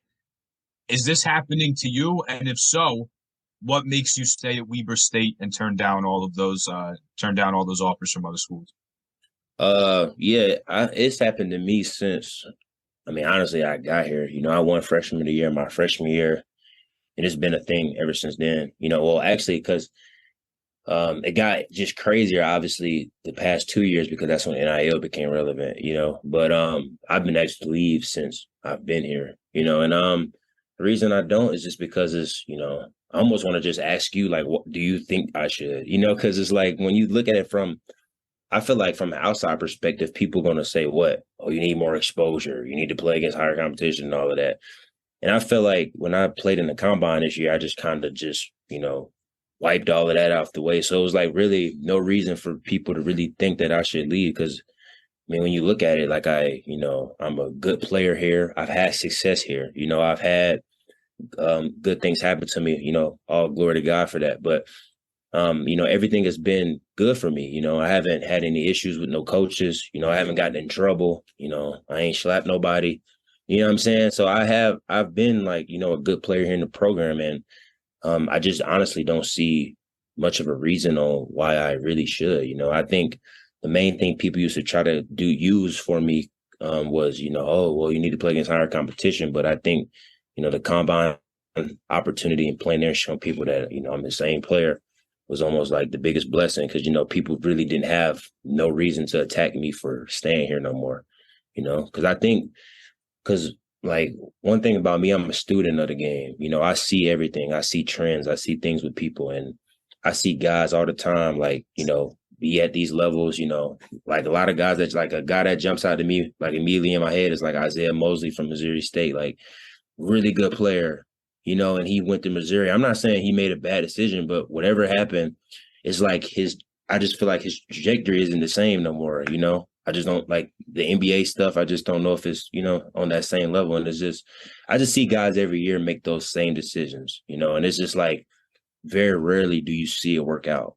is this happening to you? And if so, what makes you stay at Weber State and turn down all those offers from other schools? It's happened to me since, honestly, I got here. I won freshman of the year, my freshman year, and it's been a thing ever since then. Because it got just crazier, obviously, the past 2 years because that's when NIL became relevant, But I've been asked to leave since I've been here, and the reason I don't is just because it's, I almost want to just ask you, like, what do you think I should, because it's like when you look at it I feel like from an outside perspective, people are going to say, what? Oh, you need more exposure. You need to play against higher competition and all of that. And I feel like when I played in the combine this year, I just kind of wiped all of that off the way. So it was like really no reason for people to really think that I should leave. Because, when you look at it, like I'm a good player here. I've had success here. I've had good things happen to me, all glory to God for that. But everything has been good for me. I haven't had any issues with no coaches. I haven't gotten in trouble. I ain't slapped nobody. You know what I'm saying? So I've been like, a good player here in the program. And I just honestly don't see much of a reason on why I really should. I think the main thing people used to try to use for me was, oh, well, you need to play against higher competition. But I think, the combine opportunity and playing there and showing people that, I'm the same player was almost like the biggest blessing because, people really didn't have no reason to attack me for staying here no more, because like one thing about me, I'm a student of the game. I see everything. I see trends. I see things with people and I see guys all the time, like, be at these levels, like a lot of guys that's like a guy that jumps out to me, like immediately in my head is like Isaiah Mosley from Missouri State, like really good player. And he went to Missouri. I'm not saying he made a bad decision, but whatever happened, it's like I just feel like his trajectory isn't the same no more, I just don't like the NBA stuff. I just don't know if it's, on that same level. And I just see guys every year make those same decisions, and it's just like very rarely do you see it work out,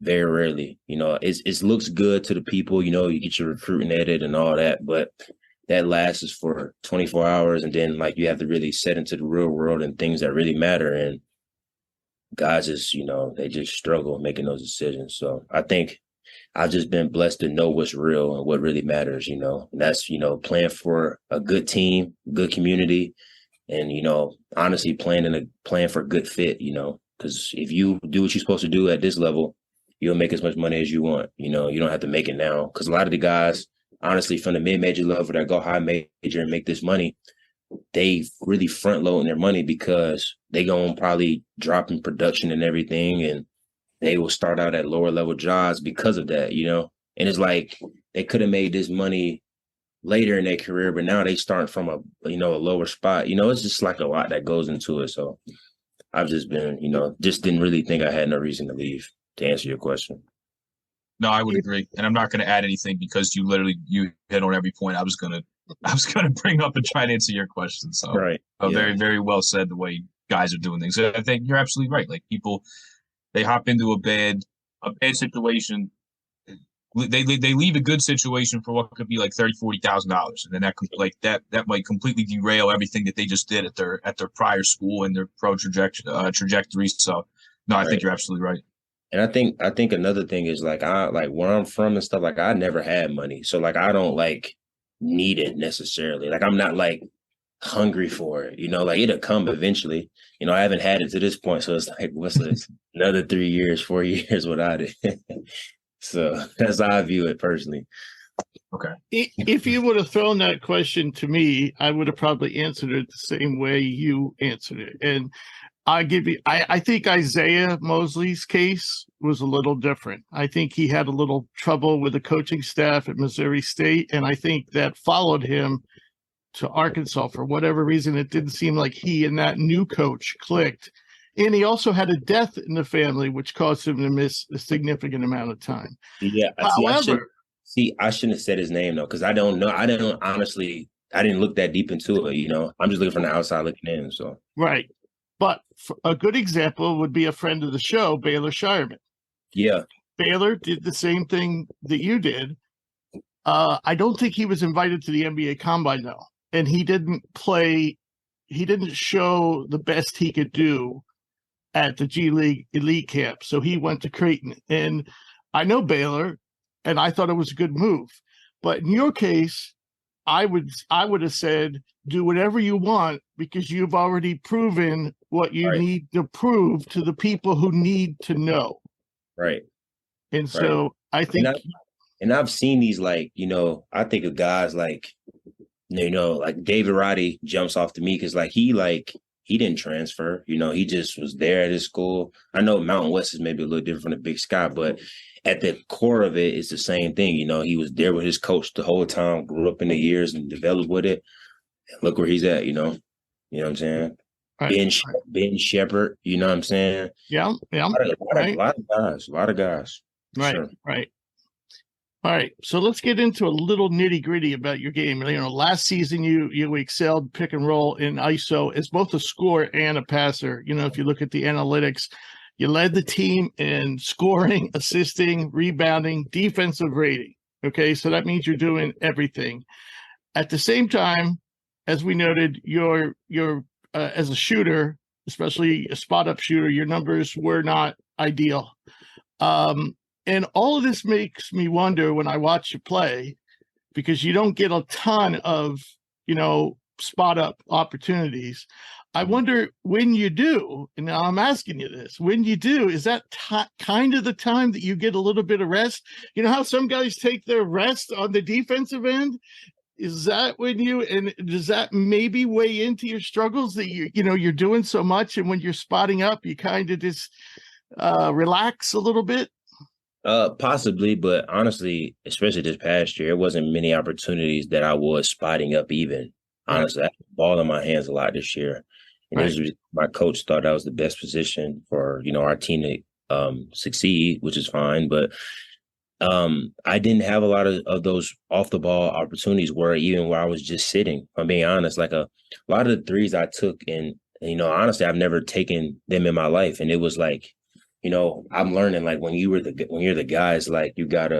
very rarely, it looks good to the people, you get your recruiting edit and all that, but that lasts for 24 hours. And then like you have to really set into the real world and things that really matter. And guys just, they just struggle making those decisions. So I think I've just been blessed to know what's real and what really matters, and that's, playing for a good team, good community, and, honestly playing for a good fit, because if you do what you're supposed to do at this level, you'll make as much money as you want. You don't have to make it now because a lot of the guys, honestly, from the mid-major level that go high major and make this money, they really front loading their money because they going to probably drop in production and everything. And they will start out at lower level jobs because of that, and it's like they could have made this money later in their career, but now they start from a lower spot. It's just like a lot that goes into it. So I've just been, just didn't really think I had no reason to leave, to answer your question. No, I would agree. And I'm not going to add anything because you hit on every point I was going to bring up and try to answer your question. So right. Very, very well said the way guys are doing things. I think you're absolutely right. Like people, they hop into a bad situation. They leave a good situation for what could be like $30,000-$40,000, and then that might completely derail everything that they just did at their prior school and their pro trajectory. So, no, I think you're absolutely right. And I think another thing is like where I'm from and stuff, like I never had money, so like I don't like need it necessarily. Like I'm not like hungry for it, like it'll come eventually. I haven't had it to this point, so it's like what's this, another 3 years, 4 years without it. So that's how I view it personally. Okay. If you would have thrown that question to me, I would have probably answered it the same way you answered it. And I think Isaiah Mosley's case was a little different. I think he had a little trouble with the coaching staff at Missouri State, and I think that followed him to Arkansas for whatever reason. It didn't seem like he and that new coach clicked. And he also had a death in the family, which caused him to miss a significant amount of time. Yeah, However, I shouldn't have said his name though, because I don't know. I didn't look that deep into it. I'm just looking from the outside looking in. So right. But a good example would be a friend of the show, Baylor Shireman. yeah, Baylor did the same thing that you did. I don't think he was invited to the NBA Combine, though. And he didn't show the best he could do at the G League Elite Camp. So he went to Creighton. And I know Baylor, and I thought it was a good move. But in your case, I would have said, do whatever you want because you've already proven what you need to prove to the people who need to know. Right. And so I think, and I've seen these, like, I think of guys like, like David Roddy jumps off to me because he didn't transfer, he just was there at his school. I know Mountain West is maybe a little different from the Big Sky, but at the core of it, it's the same thing. He was there with his coach the whole time, grew up in the years and developed with it. And look where he's at, you know what I'm saying? Right. Ben Shepherd, you know what I'm saying? Yeah. A lot of guys. Right, sure. Right. All right, so let's get into a little nitty gritty about your game. Last season you excelled pick and roll in ISO as both a scorer and a passer. If you look at the analytics, you led the team in scoring, assisting, rebounding, defensive rating. Okay, so that means you're doing everything. At the same time, as we noted, you're as a shooter, especially a spot-up shooter, your numbers were not ideal. And all of this makes me wonder when I watch you play, because you don't get a ton of, spot-up opportunities. I wonder when you do, and now I'm asking you this, when you do, is that kind of the time that you get a little bit of rest? You know how some guys take their rest on the defensive end? Is that when and does that maybe weigh into your struggles that you're doing so much, and when you're spotting up, you kind of just relax a little bit? Possibly, but honestly, especially this past year, it wasn't many opportunities that I was spotting up even. Honestly, I had the ball in my hands a lot this year. And my coach thought that was the best position for, our team to succeed, which is fine. But I didn't have a lot of those off the ball opportunities where I was just sitting. If I'm being honest, like a lot of the threes I took, and honestly, I've never taken them in my life. And it was like, I'm learning, like, when you're the guys, like, you got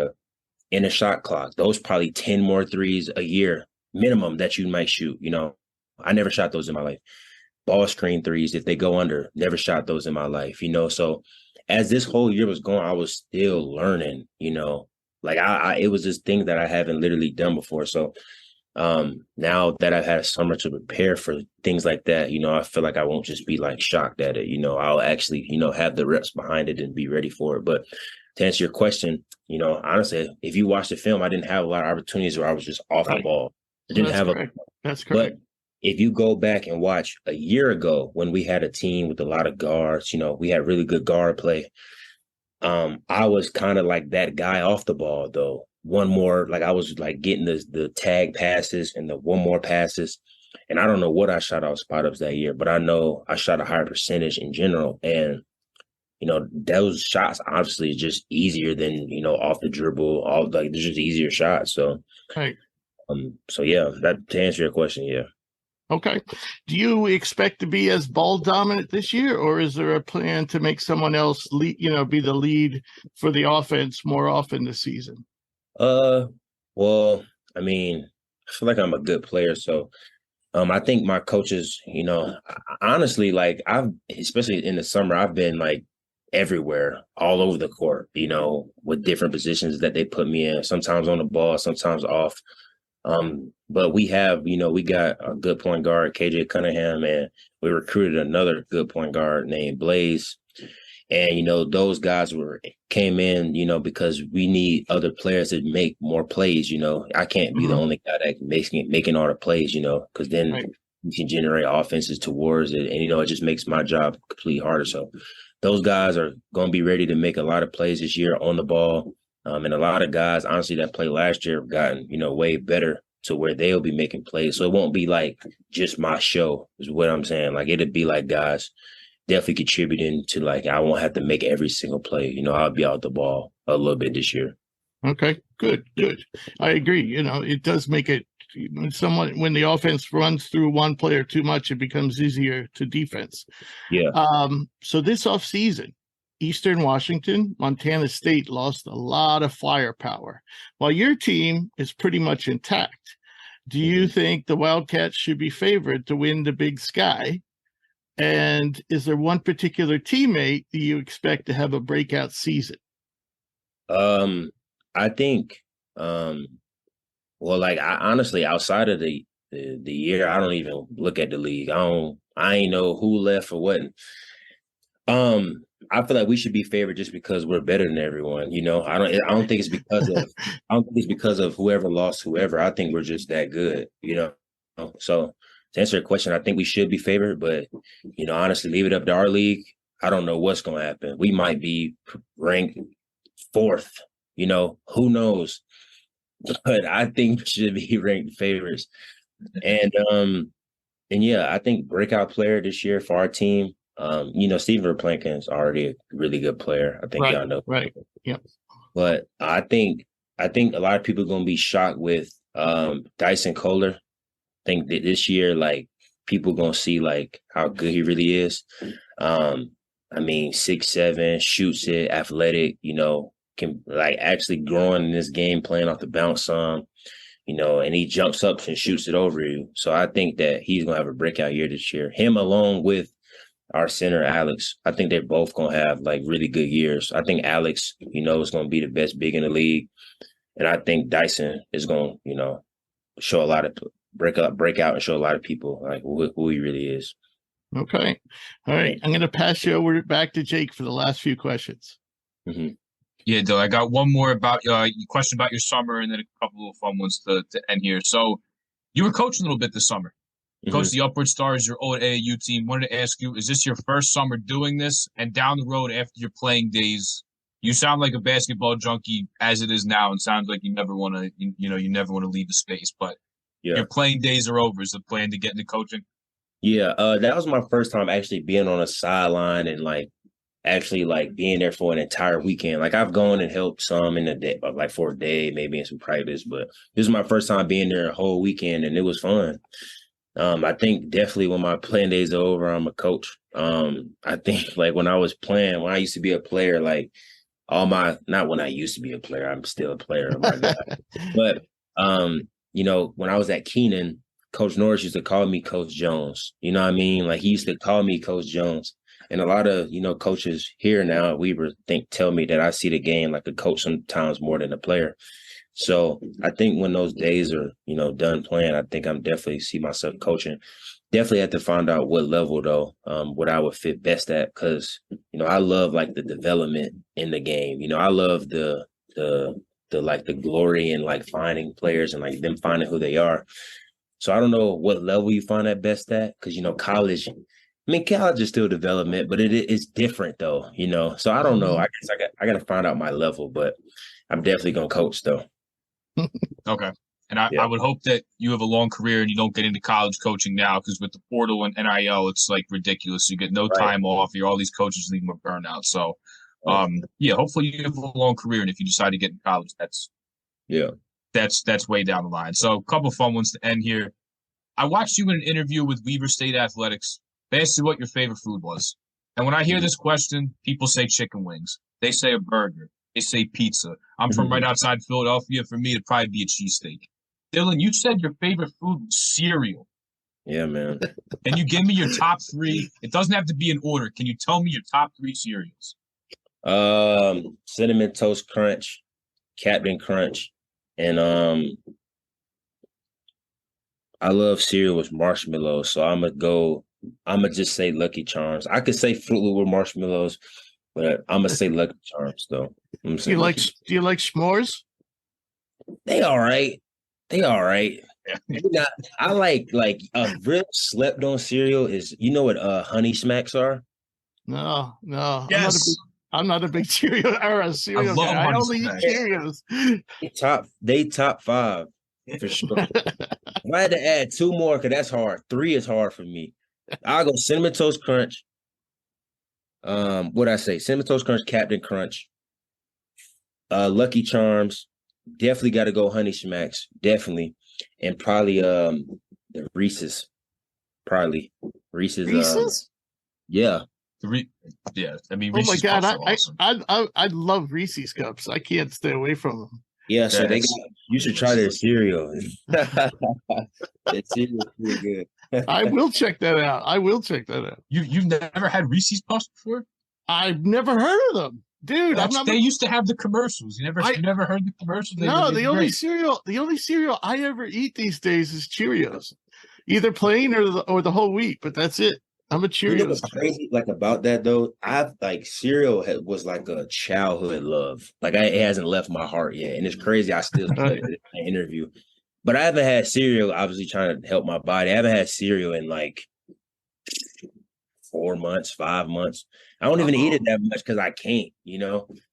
in a shot clock, those probably 10 more threes a year minimum that you might shoot. I never shot those in my life. Ball screen threes, if they go under, never shot those in my life. So as this whole year was going, I was still learning, like it was this thing that I haven't literally done before. So now that I've had a summer to prepare for things like that, I feel like I won't just be like shocked at it. I'll actually, have the reps behind it and be ready for it. But to answer your question, honestly, if you watch the film, I didn't have a lot of opportunities where I was just off the ball. I didn't have That's correct. But if you go back and watch a year ago when we had a team with a lot of guards, we had really good guard play. I was kind of like that guy off the ball, though. One more, like, I was like getting the tag passes and the one more passes. And I don't know what I shot out spot ups that year, but I know I shot a higher percentage in general. And, those shots obviously is just easier than, off the dribble, they're just easier shots. So, right. So yeah, that to answer your question, yeah. Okay. Do you expect to be as ball dominant this year, or is there a plan to make someone else lead, be the lead for the offense more often this season? Well, I mean, I feel like I'm a good player, so I think my coaches, honestly, like especially in the summer, I've been like everywhere, all over the court, with different positions that they put me in, sometimes on the ball, sometimes off. But we have, we got a good point guard, KJ Cunningham, and we recruited another good point guard named Blaze. And, those guys came in, because we need other players to make more plays. I can't be the only guy that making all the plays, because then we can generate offenses towards it. And, it just makes my job completely harder. So those guys are going to be ready to make a lot of plays this year on the ball. And a lot of guys, honestly, that played last year have gotten, way better to where they'll be making plays. So it won't be like just my show is what I'm saying. Like, it'll be like guys definitely contributing to, like, I won't have to make every single play. I'll be out the ball a little bit this year. Okay, good. I agree. It does make it when the offense runs through one player too much, it becomes easier to defense. Yeah. So this offseason, Eastern Washington, Montana State lost a lot of firepower, while your team is pretty much intact. Do you think the Wildcats should be favored to win the Big Sky? And is there one particular teammate that you expect to have a breakout season? I think, I honestly, outside of the year, I don't even look at the league. I ain't know who left or what. I feel like we should be favored just because we're better than everyone. I don't think it's because of whoever lost whoever. I think we're just that good. So to answer your question, I think we should be favored, but honestly, leave it up to our league. I don't know what's going to happen. We might be ranked 4th. Who knows? But I think we should be ranked favorites. And yeah, I think breakout player this year for our team. Steven Verplanken's already a really good player. I think y'all know. Right. Yeah. But I think a lot of people are going to be shocked with Dyson Kohler. I think that this year, like, people going to see, like, how good he really is. 6'7", shoots it, athletic, can, like, actually growing in this game, playing off the bounce some, and he jumps up and shoots it over you. So I think that he's going to have a breakout year this year. Him along with our center, Alex, I think they're both going to have, like, really good years. I think Alex, is going to be the best big in the league. And I think Dyson is going to, show a lot of breakout and show a lot of people, like, who he really is. Okay. All right. I'm going to pass you over back to Jake for the last few questions. Mm-hmm. Yeah, Dill, I got one more about your question about your summer and then a couple of fun ones to end here. So you were coaching a little bit this summer. Mm-hmm. Coach the Upward Stars, your old AAU team. Wanted to ask you, is this your first summer doing this? And down the road after your playing days, you sound like a basketball junkie as it is now, and sounds like you never want to, you never want to leave the space. But your playing days are over. Is the plan to get into coaching? Yeah, that was my first time actually being on a sideline and, like, actually, like, being there for an entire weekend. Like, I've gone and helped some in the day, like, for a day, maybe in some practice, but this is my first time being there a whole weekend, and it was fun. I think definitely when my playing days are over, I'm a coach. I think, like, when I used to be a player, like, not when I used to be a player, I'm still a player, oh my God. But, when I was at Keenan, Coach Norris used to call me Coach Jones. You know what I mean? Like, he used to call me Coach Jones. And a lot of, coaches here now at Weber tell me that I see the game like a coach sometimes more than a player. So I think when those days are, done playing, I think I'm definitely see myself coaching. Definitely have to find out what level, though, what I would fit best at. Because, I love, like, the development in the game. I love the glory and, like, finding players and, like, them finding who they are. So I don't know what level you find that best at, because, college is still development, but it's different, though, So I don't know. I guess I got to find out my level, but I'm definitely going to coach, though. Okay. And I would hope that you have a long career and you don't get into college coaching now, because with the portal and NIL, it's, like, ridiculous. You get no time off. All these coaches leave them a burnout. So, hopefully you have a long career, and if you decide to get in college, that's way down the line. So a couple fun ones to end here. I watched you in an interview with Weber State Athletics. They asked you what your favorite food was. And when I hear this question, people say chicken wings. They say a burger. They say pizza. I'm from right outside Philadelphia. For me, it'd probably be a cheesesteak. Dillon, you said your favorite food was cereal. Yeah, man. Can you give me your top 3? It doesn't have to be in order. Can you tell me your top 3 cereals? Cinnamon Toast Crunch, Captain Crunch, and I love cereal with marshmallows, so I'm gonna just say Lucky Charms. I could say Fruit Loop with marshmallows, but I'm gonna say Lucky Charms though. Do you like s'mores? They all right. I like a real slept on cereal is, you know what Honey Smacks are? No. Yes. I'm not a big cereal or a cereal love guy. I Honey only eat Smacks. Cheerios. They top 5 for sure. If I had to add 2 more, because that's hard. 3 is hard for me. I'll go Cinnamon Toast Crunch. What I say? Cinnamon Toast Crunch, Captain Crunch, Lucky Charms. Definitely got to go Honey Smacks. Definitely, and probably the Reese's. Probably Reese's. Reese's? Yeah. Yeah, I mean, Oh my Reese's God, Puffs are awesome. I love Reese's cups. I can't stay away from them. Yeah, so That's- you should try their cereal. That cereal is pretty good. I will check that out. You've never had Reese's Puffs before? I've never heard of them, dude. They used to have the commercials. You never heard the commercials? No, They the were only great. cereal I ever eat these days is Cheerios, either plain or the whole wheat. But that's it. I'm a You know Cheerios what's guy. crazy about that though? I've cereal was like a childhood love. It hasn't left my heart yet, and it's crazy. I still said it in an interview, but I haven't had cereal. Obviously, trying to help my body. I haven't had cereal in 4 months, 5 months. I don't even eat it that much because I can't.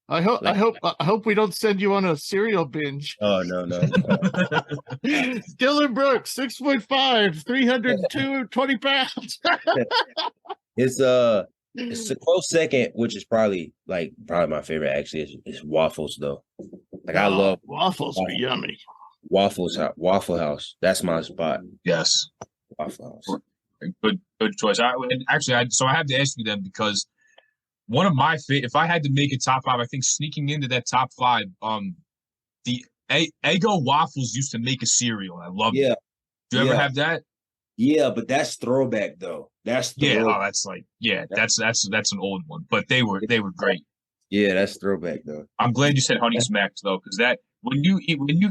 I hope we don't send you on a cereal binge. Oh no. Dillon Brooks, 6'5", 302, 20 pounds. It's a close second, which is probably my favorite. Actually, is waffles though. I love waffles. Are yummy. Waffle House. That's my spot. Yes. Waffle House. Good choice. I have to ask you then, because one of my if I had to make a top 5, I think sneaking into that top 5, the Eggo waffles used to make a cereal. I love it. Do you ever have that? Yeah, but that's throwback though. That's throwback. That's an old one, but they were great. Yeah, that's throwback though. I'm glad you said Honey Smacks though, because that when you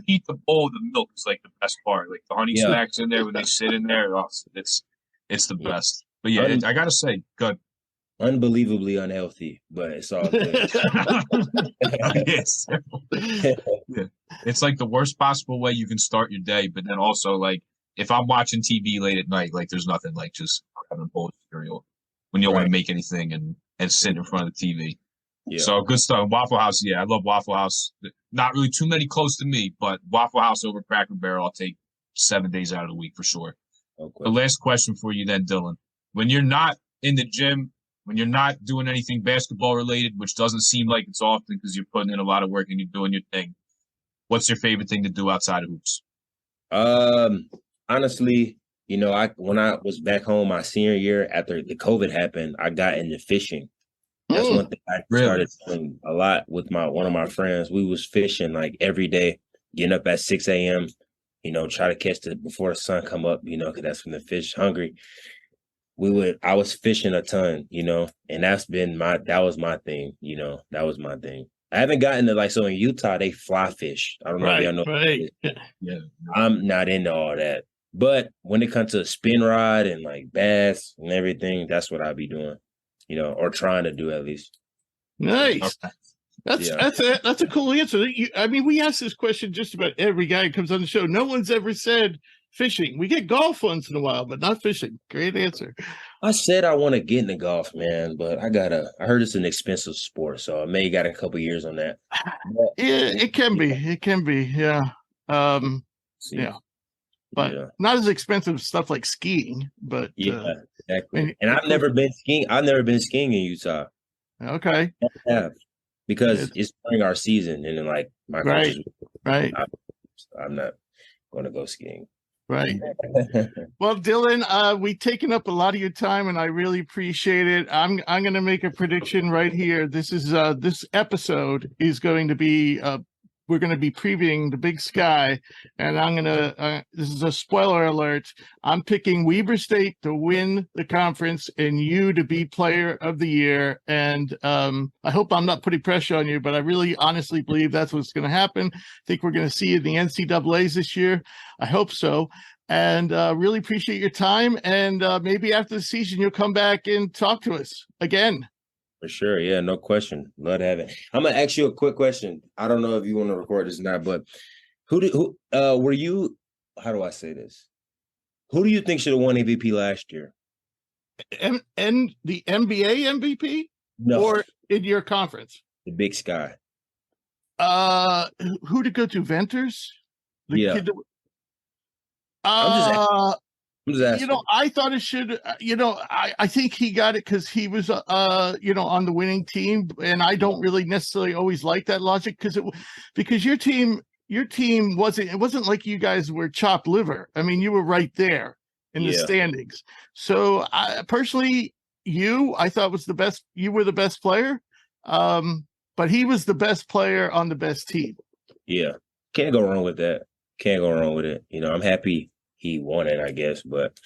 eat the bowl of the milk is the best part. The Honey Smacks in there when they sit in there, it's the best. But yeah, I gotta say, good. Unbelievably unhealthy, but it's all good. Yes. Yeah. It's the worst possible way you can start your day, but then also if I'm watching TV late at night, there's nothing just having a bowl of cereal when you don't want to make anything and sit in front of the TV. Yeah. So good stuff. Waffle House, I love Waffle House. Not really too many close to me, but Waffle House over Cracker Barrel, I'll take 7 days out of the week for sure. Okay. The last question for you then, Dillon. When you're not in the gym, when you're not doing anything basketball related, which doesn't seem like it's often because you're putting in a lot of work and you're doing your thing, what's your favorite thing to do outside of hoops? Honestly, when I was back home my senior year after the COVID happened, I got into fishing. That's one thing I started doing a lot with one of my friends. We was fishing every day, getting up at 6 a.m., try to catch before the sun come up, because that's when the fish hungry. I was fishing a ton, and that was my thing, that was my thing. I haven't gotten to so in Utah, they fly fish. I don't know if y'all know. Right. Yeah. I'm not into all that. But when it comes to spin rod and bass and everything, that's what I'll be doing, or trying to do at least. Nice. Okay. That's a cool answer. We ask this question just about every guy who comes on the show. No one's ever said fishing. We get golf once in a while, but not fishing. Great answer. I said I want to get into golf, man, but I heard it's an expensive sport, so I may got a couple years on that. But, yeah, it can be. Yeah. But not as expensive stuff like skiing, but exactly. And I've never been skiing. I've never been skiing in Utah. Okay. I have, because it's during our season, and then my coaches, I'm not going to go skiing. Right. Well, Dillon, we've taken up a lot of your time, and I really appreciate it. I'm going to make a prediction right here. This episode is going to be we're going to be previewing the Big Sky, and I'm going to this is a spoiler alert. I'm picking Weber State to win the conference and you to be player of the year. And I hope I'm not putting pressure on you, but I really honestly believe that's what's going to happen. I think we're going to see you in the NCAAs this year. I hope so. And really appreciate your time. And maybe after the season, you'll come back and talk to us again. For sure. Yeah, no question. Love to have it. I'm going to ask you a quick question. I don't know if you want to record this or not, but who were you how do I say this? Who do you think should have won MVP last year? And the NBA MVP No, or in your conference? the Big Sky. Who to go to? Venters? The Yeah. kid that, I'm just asking. I thought it should, I think he got it because he was, on the winning team. And I don't really necessarily always like that logic because your team it wasn't like you guys were chopped liver. I mean, you were right there in the standings. So I personally, I thought was the best. You were the best player. But he was the best player on the best team. Yeah. Can't go wrong with that. Can't go wrong with it. I'm happy he won it, I guess. But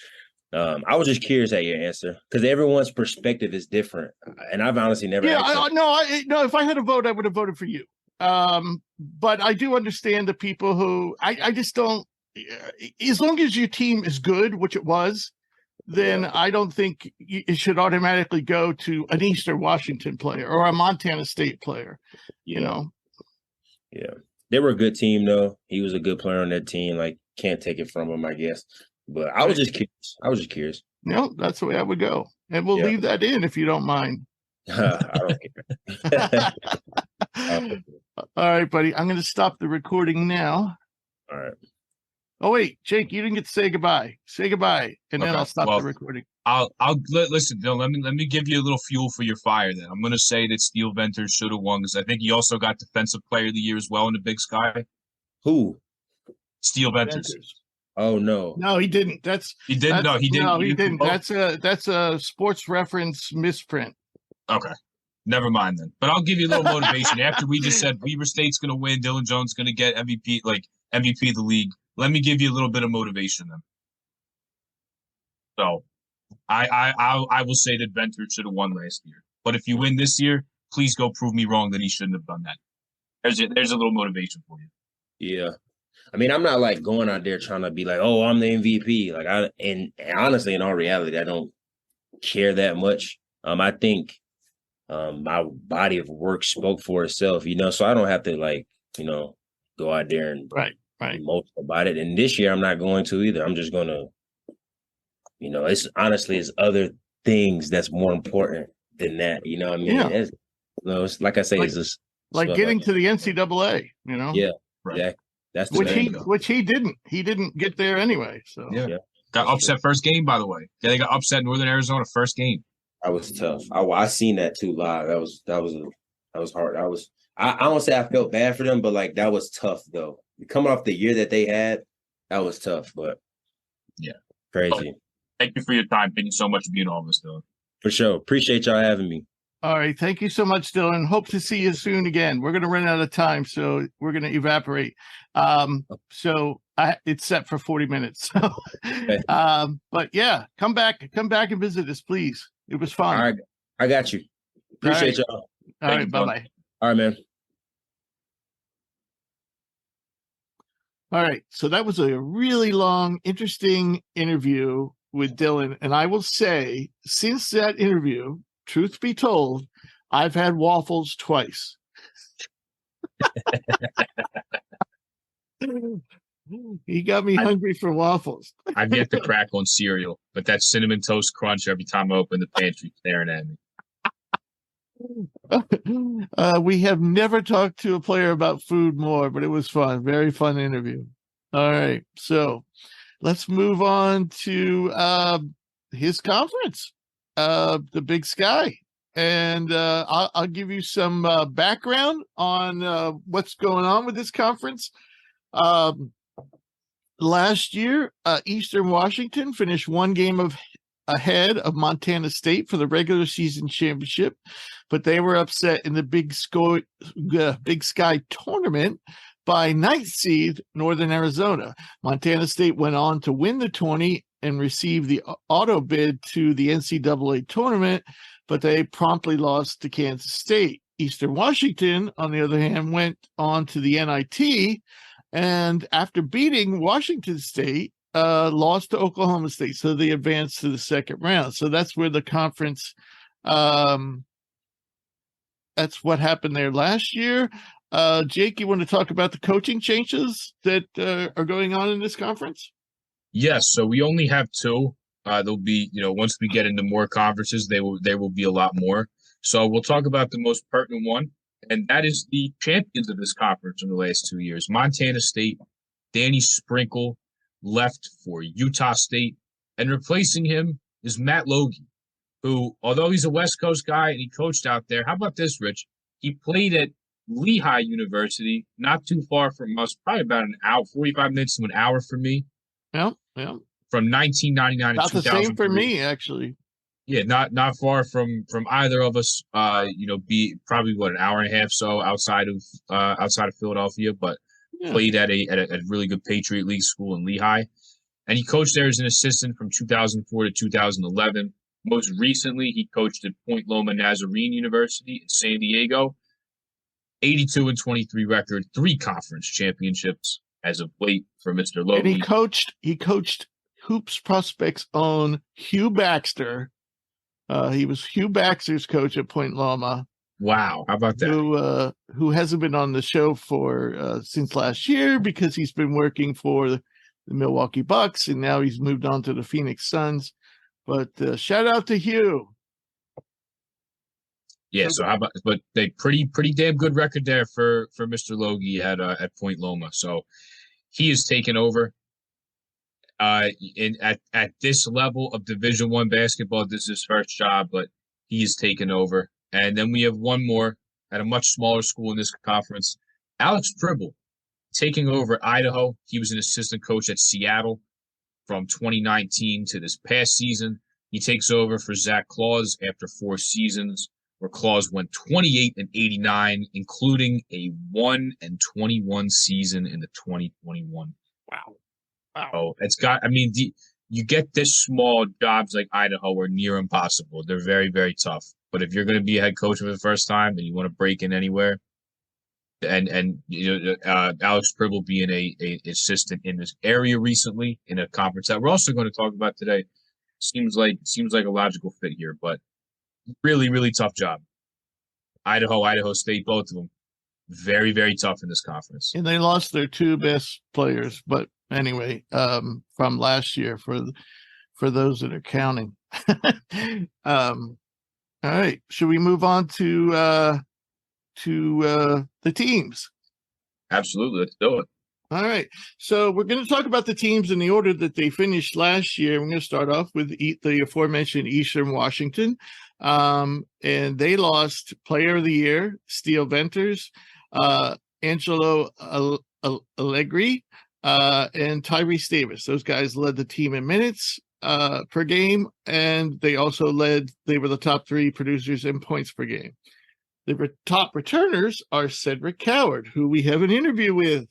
I was just curious at your answer because everyone's perspective is different. And I've honestly never. Yeah, no, if I had a vote, I would have voted for you. But I do understand the people who I just don't, as long as your team is good, which it was, then I don't think it should automatically go to an Eastern Washington player or a Montana State player, Yeah. They were a good team, though. He was a good player on that team. Like, can't take it from him, I guess. But I was just curious. No, that's the way I would go. And we'll leave that in if you don't mind. I don't care. All right, buddy. I'm going to stop the recording now. All right. Oh, wait, Jake, you didn't get to say goodbye. Say goodbye, and then I'll stop the recording. Listen, Dylan, let me give you a little fuel for your fire then. I'm going to say that Steel Venters should have won because I think he also got Defensive Player of the Year as well in the Big Sky. Who? Steel Venters. Oh, no. No, he didn't. He didn't. No, he didn't. That's a Sports Reference misprint. Okay. Never mind then. But I'll give you a little motivation. After we just said Weber State's going to win, Dillon Jones going to get MVP of the league. Let me give you a little bit of motivation then. So, I will say that Venters should have won last year. But if you win this year, please go prove me wrong that he shouldn't have done that. There's a little motivation for you. Yeah. I mean, I'm not like going out there trying to be like, oh, I'm the MVP. Like and honestly, in all reality, I don't care that much. I think my body of work spoke for itself, so I don't have to go out there and right. emote about it. And this year I'm not going to either. I'm just gonna, it's other things that's more important than that. You know what I mean? Yeah. It's like I say, it's just like getting to the NCAA, Yeah. Right. Yeah. That's which he didn't. He didn't get there anyway. So got upset first game, by the way. Yeah, they got upset Northern Arizona first game. That was tough. I seen that too live. That was hard. I don't say I felt bad for them, but that was tough though. Coming off the year that they had, that was tough. But crazy. Oh, thank you for your time. Thank you so much for being on this, Dylan. For sure. Appreciate y'all having me. All right. Thank you so much, Dylan. Hope to see you soon again. We're going to run out of time, so we're going to evaporate. It's set for 40 minutes. So, okay. But yeah, come back and visit us, please. It was fun. All right. I got you. Appreciate y'all. All right. Bye-bye. All right, man. All right. So that was a really long, interesting interview with Dillon. And I will say, since that interview, truth be told, I've had waffles twice. He got me hungry for waffles. I've yet to crack on cereal, but that Cinnamon Toast Crunch every time I open the pantry staring at me. We have never talked to a player about food more, but it was fun. Very fun interview. All right. So let's move on to his conference, the Big Sky. And I'll give you some background on what's going on with this conference. Last year, Eastern Washington finished one game ahead of Montana State for the regular season championship, but they were upset in the Big Sky tournament by ninth seed Northern Arizona. Montana State went on to win the tourney and receive the auto bid to the NCAA tournament, but they promptly lost to Kansas State. Eastern Washington, on the other hand, went on to the NIT, and after beating Washington State, lost to Oklahoma State, so they advanced to the second round. So that's where the conference, that's what happened there last year. Jake, you want to talk about the coaching changes that are going on in this conference? Yes, so we only have two. There'll be, once we get into more conferences, there will be a lot more. So we'll talk about the most pertinent one, and that is the champions of this conference in the last 2 years. Montana State, Danny Sprinkle left for Utah State, and replacing him is Matt Logie, who, although he's a West Coast guy and he coached out there, how about this, Rich? He played at Lehigh University, not too far from us, probably about an hour, 45 minutes to an hour from me. Yeah. From 1999 Not to the 2003. same for me, actually. Yeah, not far from either of us. Be probably an hour and a half so outside of Philadelphia, but played at a really good Patriot League school in Lehigh, and he coached there as an assistant from 2004 to 2011. Most recently, he coached at Point Loma Nazarene University in San Diego. 82-23 record, 3 conference championships as of late for Mr. Logie. And he coached Hoops Prospects own Hugh Baxter. He was Hugh Baxter's coach at Point Loma. Wow, how about that? Who hasn't been on the show for since last year because he's been working for the Milwaukee Bucks, and now he's moved on to the Phoenix Suns. But shout out to Hugh. Yeah, so how about, but they pretty damn good record there for Mr. Logie at Point Loma. So he has taken over. At this level of Division I basketball, this is his first job, but he's taken over. And then we have one more at a much smaller school in this conference, Alex Tribble, taking over Idaho. He was an assistant coach at Seattle from 2019 to this past season. He takes over for Zach Claus after 4 seasons, where Claus went 28-89, including a 1-21 season in the 2021. Wow. Oh, you get this small jobs like Idaho are near impossible. They're very, very tough. But if you're going to be a head coach for the first time and you want to break in anywhere, and Alex Tribble being a assistant in this area recently in a conference that we're also going to talk about today, seems like a logical fit here. But really, really tough job. Idaho State, both of them, very, very tough in this conference. And they lost their 2 best players, but anyway, from last year for those that are counting. All right, should we move on to the teams? Absolutely, let's do it. All right, so we're going to talk about the teams in the order that they finished last year. We're going to start off with the aforementioned Eastern Washington, and they lost Player of the Year, Steel Venters, Angelo Allegri, and Tyrese Davis. Those guys led the team in minutes per game, and they were the top 3 producers in points per game. The top returners are Cedric Coward, who we have an interview with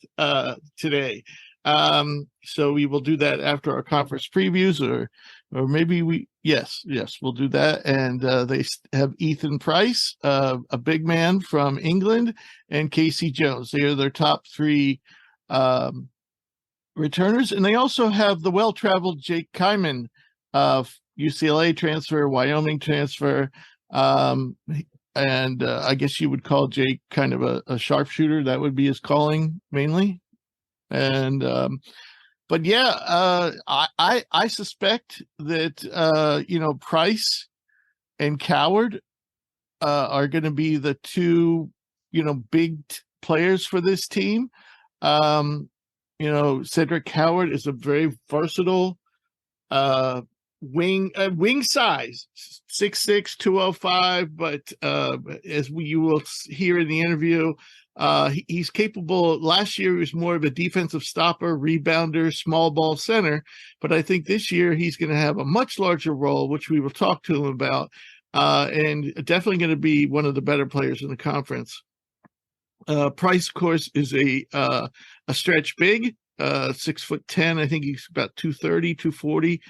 today. So we will do that after our conference previews, or maybe we'll do that. And they have Ethan Price, a big man from England, and Casey Jones. They are their top 3 returners. And they also have the well-traveled Jake Kyman, UCLA transfer, Wyoming transfer. And I guess you would call Jake kind of a sharpshooter. That would be his calling mainly. And but yeah, I suspect that Price and Coward are going to be the 2 big players for this team. Cedric Coward is a very versatile wing size, 6'6", 205, but as you will hear in the interview, he's capable. Last year he was more of a defensive stopper, rebounder, small ball center, but I think this year he's going to have a much larger role, which we will talk to him about, and definitely going to be one of the better players in the conference. Price, of course, is a stretch big, 6'10". I think he's about 230, 240.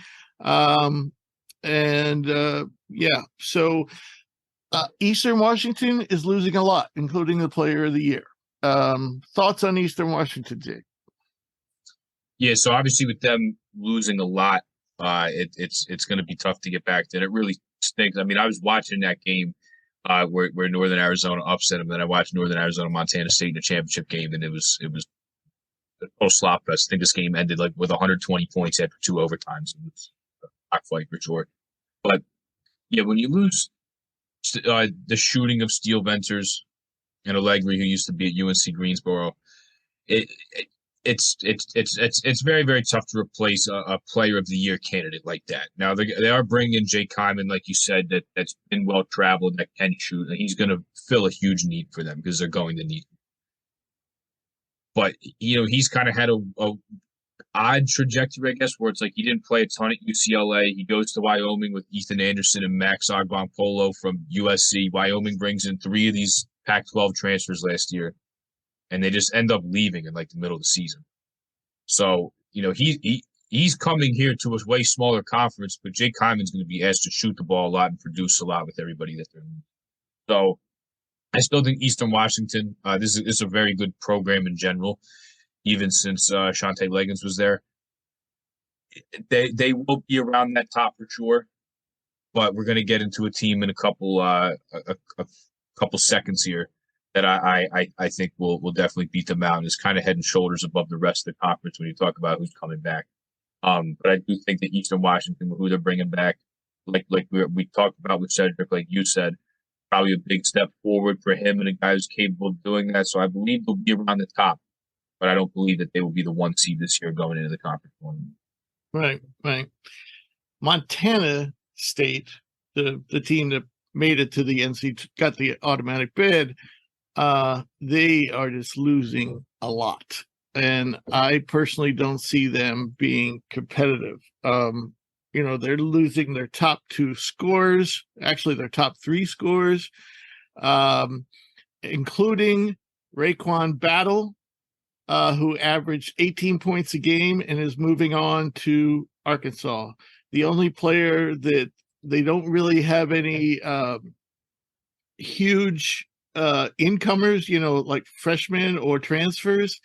So Eastern Washington is losing a lot, including the Player of the Year. Thoughts on Eastern Washington, Jake? Yeah, so obviously with them losing a lot, it's going to be tough to get back to. And it really stinks. I mean, I was watching that game where Northern Arizona upset them. Then I watched Northern Arizona Montana State in the championship game, and it was a total slop fest. I think this game ended like with 120 points after 2 overtimes. It was a cockfight for sure. But yeah, when you lose the shooting of Steel Venters and Allegri, who used to be at UNC Greensboro, it's very, very tough to replace a player of the year candidate like that. Now they are bringing in Jake Kyman, like you said, that's been well traveled, that can shoot, and he's going to fill a huge need for them because they're going to need him. But he's kind of had a odd trajectory, I guess, where it's like he didn't play a ton at UCLA. He goes to Wyoming with Ethan Anderson and Max Agbonkpolo from USC. Wyoming brings in 3 of these Pac-12 transfers last year, and they just end up leaving in like the middle of the season. So, he's coming here to a way smaller conference, but Jake Kyman's going to be asked to shoot the ball a lot and produce a lot with everybody that they're in. So I still think Eastern Washington, this is a very good program in general, even since Shante Leggins was there. They will be around that top for sure, but we're going to get into a team in a couple seconds here that I think will definitely beat them out and is kind of head and shoulders above the rest of the conference when you talk about who's coming back. But I do think that Eastern Washington, who they're bringing back, like we talked about with Cedric, like you said, probably a big step forward for him and a guy who's capable of doing that. So I believe they'll be around the top, but I don't believe that they will be the 1 seed this year going into the conference tournament. Right. Montana State, the team that made it to the NC, got the automatic bid, they are just losing a lot. And I personally don't see them being competitive. They're losing their top 2 scorers, actually their top 3 scorers, including Raekwon Battle, who averaged 18 points a game and is moving on to Arkansas. The only player that they don't really have any huge incomers, like freshmen or transfers.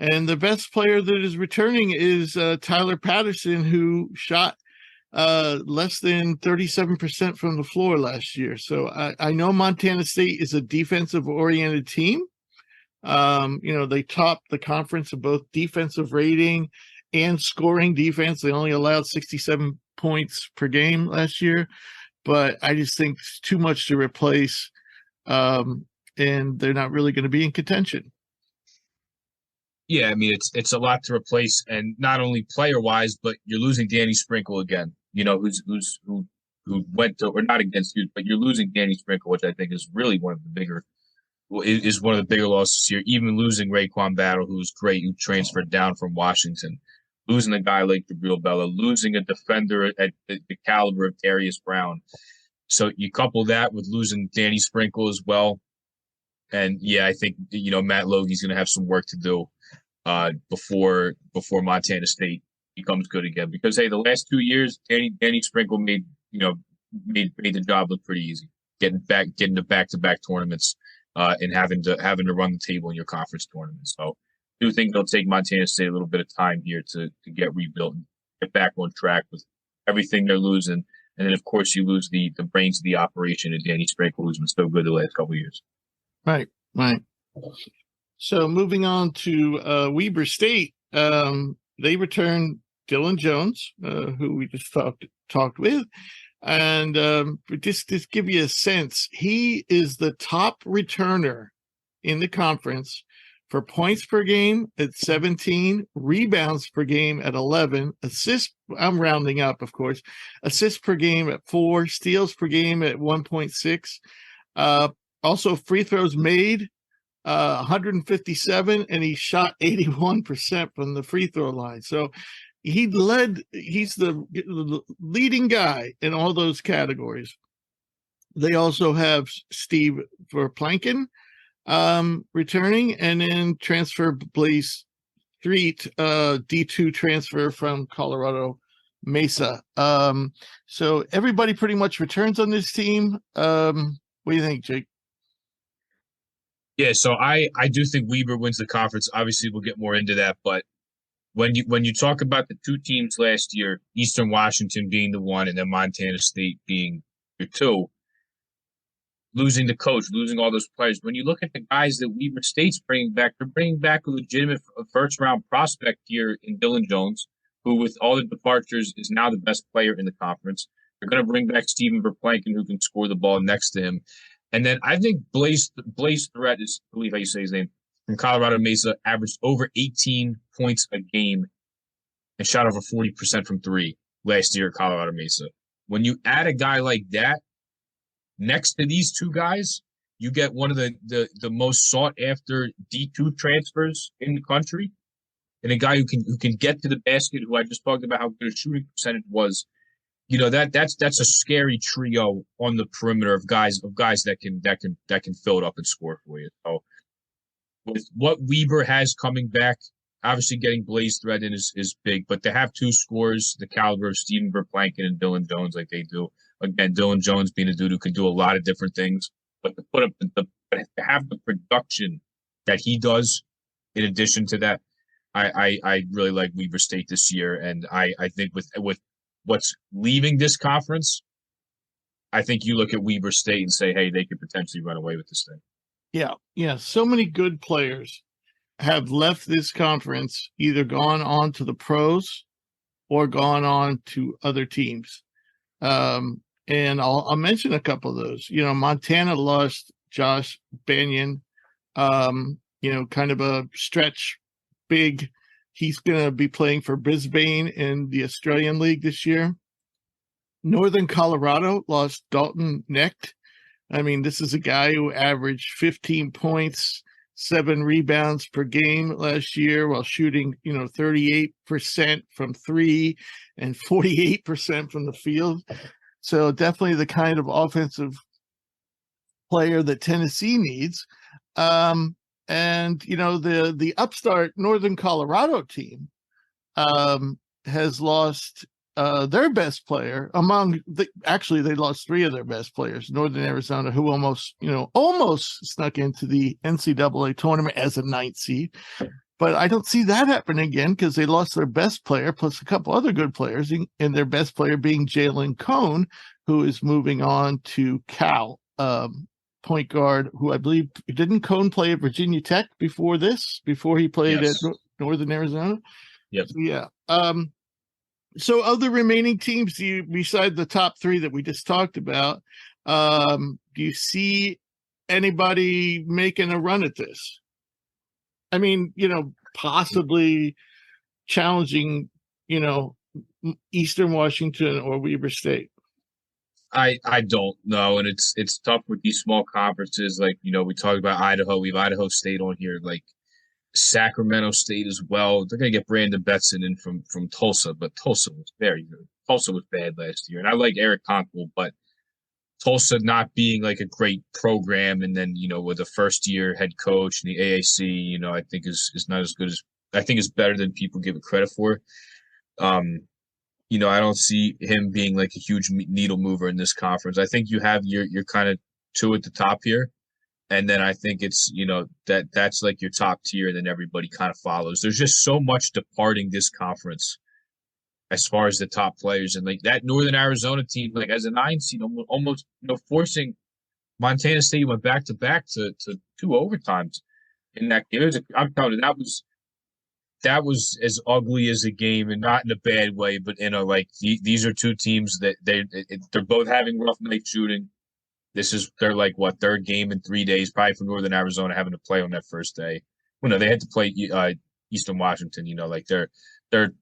And the best player that is returning is Tyler Patterson, who shot less than 37% from the floor last year. So I know Montana State is a defensive-oriented team. They topped the conference in both defensive rating and scoring defense. They only allowed 67 points per game last year, but I just think it's too much to replace, and they're not really going to be in contention. Yeah, I mean it's a lot to replace, and not only player wise, but you're losing Danny Sprinkle again. Who went to, or not against you, but you're losing Danny Sprinkle, which I think is really one of the bigger losses here. Even losing Raekwon Battle, who was great, who transferred down from Washington, losing a guy like Gabriel Bella, losing a defender at the caliber of Darius Brown. So you couple that with losing Danny Sprinkle as well, and yeah, I think Matt Logie's going to have some work to do before Montana State becomes good again. Because hey, the last 2 years, Danny Sprinkle made the job look pretty easy, getting to back-to-back tournaments and having to run the table in your conference tournament. So I do think it'll take Montana State a little bit of time here to get rebuilt and get back on track with everything they're losing. And then of course you lose the brains of the operation in Danny Sprinkle, who's been so good the last couple of years. Right. So moving on to Weber State, they returned Dillon Jones, who we just talked with, and just give you a sense, he is the top returner in the conference for points per game at 17, rebounds per game at 11, assists, I'm rounding up, of course, assists per game at 4, steals per game at 1.6. Also, free throws made, 157, and he shot 81% from the free throw line. So he's the leading guy in all those categories. They also have Steve Verplanken returning, and then transfer Blaze Street, D2 transfer from Colorado Mesa. So everybody pretty much returns on this team. What do you think, Jake? Yeah, so I do think Weber wins the conference. Obviously, we'll get more into that, but when you talk about the 2 teams last year, Eastern Washington being the 1 and then Montana State being the 2, losing the coach, losing all those players. When you look at the guys that Weber State's bringing back, they're bringing back a legitimate first-round prospect here in Dillon Jones, who, with all the departures, is now the best player in the conference. They're going to bring back Steven Verplanken, who can score the ball next to him. And then I think Blaze Threat is, I believe how you say his name, from Colorado Mesa, averaged over 18 points a game and shot over 40% from three last year at Colorado Mesa. When you add a guy like that next to these two guys, you get one of the most sought after D2 transfers in the country, and a guy who can get to the basket, who I just talked about how good his shooting percentage was. That's a scary trio on the perimeter of guys that can fill it up and score for you. So with what Weber has coming back, obviously getting Blaze Threat in is big, but to have two scorers, the caliber of Steven Verplanken and Dillon Jones like they do. Again, Dillon Jones being a dude who can do a lot of different things, but to put up to have the production that he does, in addition to that, I really like Weber State this year, and I think with what's leaving this conference, I think you look at Weber State and say, hey, they could potentially run away with this thing. Yeah. So many good players have left this conference, either gone on to the pros or gone on to other teams. And I'll mention a couple of those. Montana lost Josh Banyan, kind of a stretch big. He's going to be playing for Brisbane in the Australian League this year. Northern Colorado lost Dalton Knecht. I mean, this is a guy who averaged 15 points, 7 rebounds per game last year while shooting, 38% from three and 48% from the field. So definitely the kind of offensive player that Tennessee needs. And, the upstart Northern Colorado team has lost their best player actually they lost 3 of their best players. Northern Arizona, who almost snuck into the NCAA tournament as a 9th seed. But I don't see that happening again because they lost their best player plus a couple other good players, and their best player being Jalen Cone, who is moving on to Cal, point guard, who I believe didn't Cone play at Virginia Tech before he played at Northern Arizona? Yep. So, yeah. So of the remaining teams, beside the top 3 that we just talked about, do you see anybody making a run at this? I mean, possibly challenging, Eastern Washington or Weber State. I don't know, and it's tough with these small conferences. Like, we talked about Idaho. We have Idaho State on here, like Sacramento State as well. They're gonna get Brandon Betson in from Tulsa, but Tulsa was very good. Tulsa was bad last year, and I like Eric Conkle, but Tulsa not being like a great program, and then with a first-year head coach and the AAC, I think is not as good as I think is better than people give it credit for. I don't see him being like a huge needle mover in this conference. I think you have your kind of 2 at the top here, and then I think it's that's like your top tier, and then everybody kind of follows. There's just so much departing this conference as far as the top players, and like that Northern Arizona team, like as a 9 seed, almost forcing Montana State went back to 2 overtimes in that game. I'm telling you, that was as ugly as a game, and not in a bad way, but these are 2 teams that they're both having rough night shooting. They're like 3rd game in 3 days, probably for Northern Arizona having to play on that first day. Well, no, they had to play Eastern Washington. Their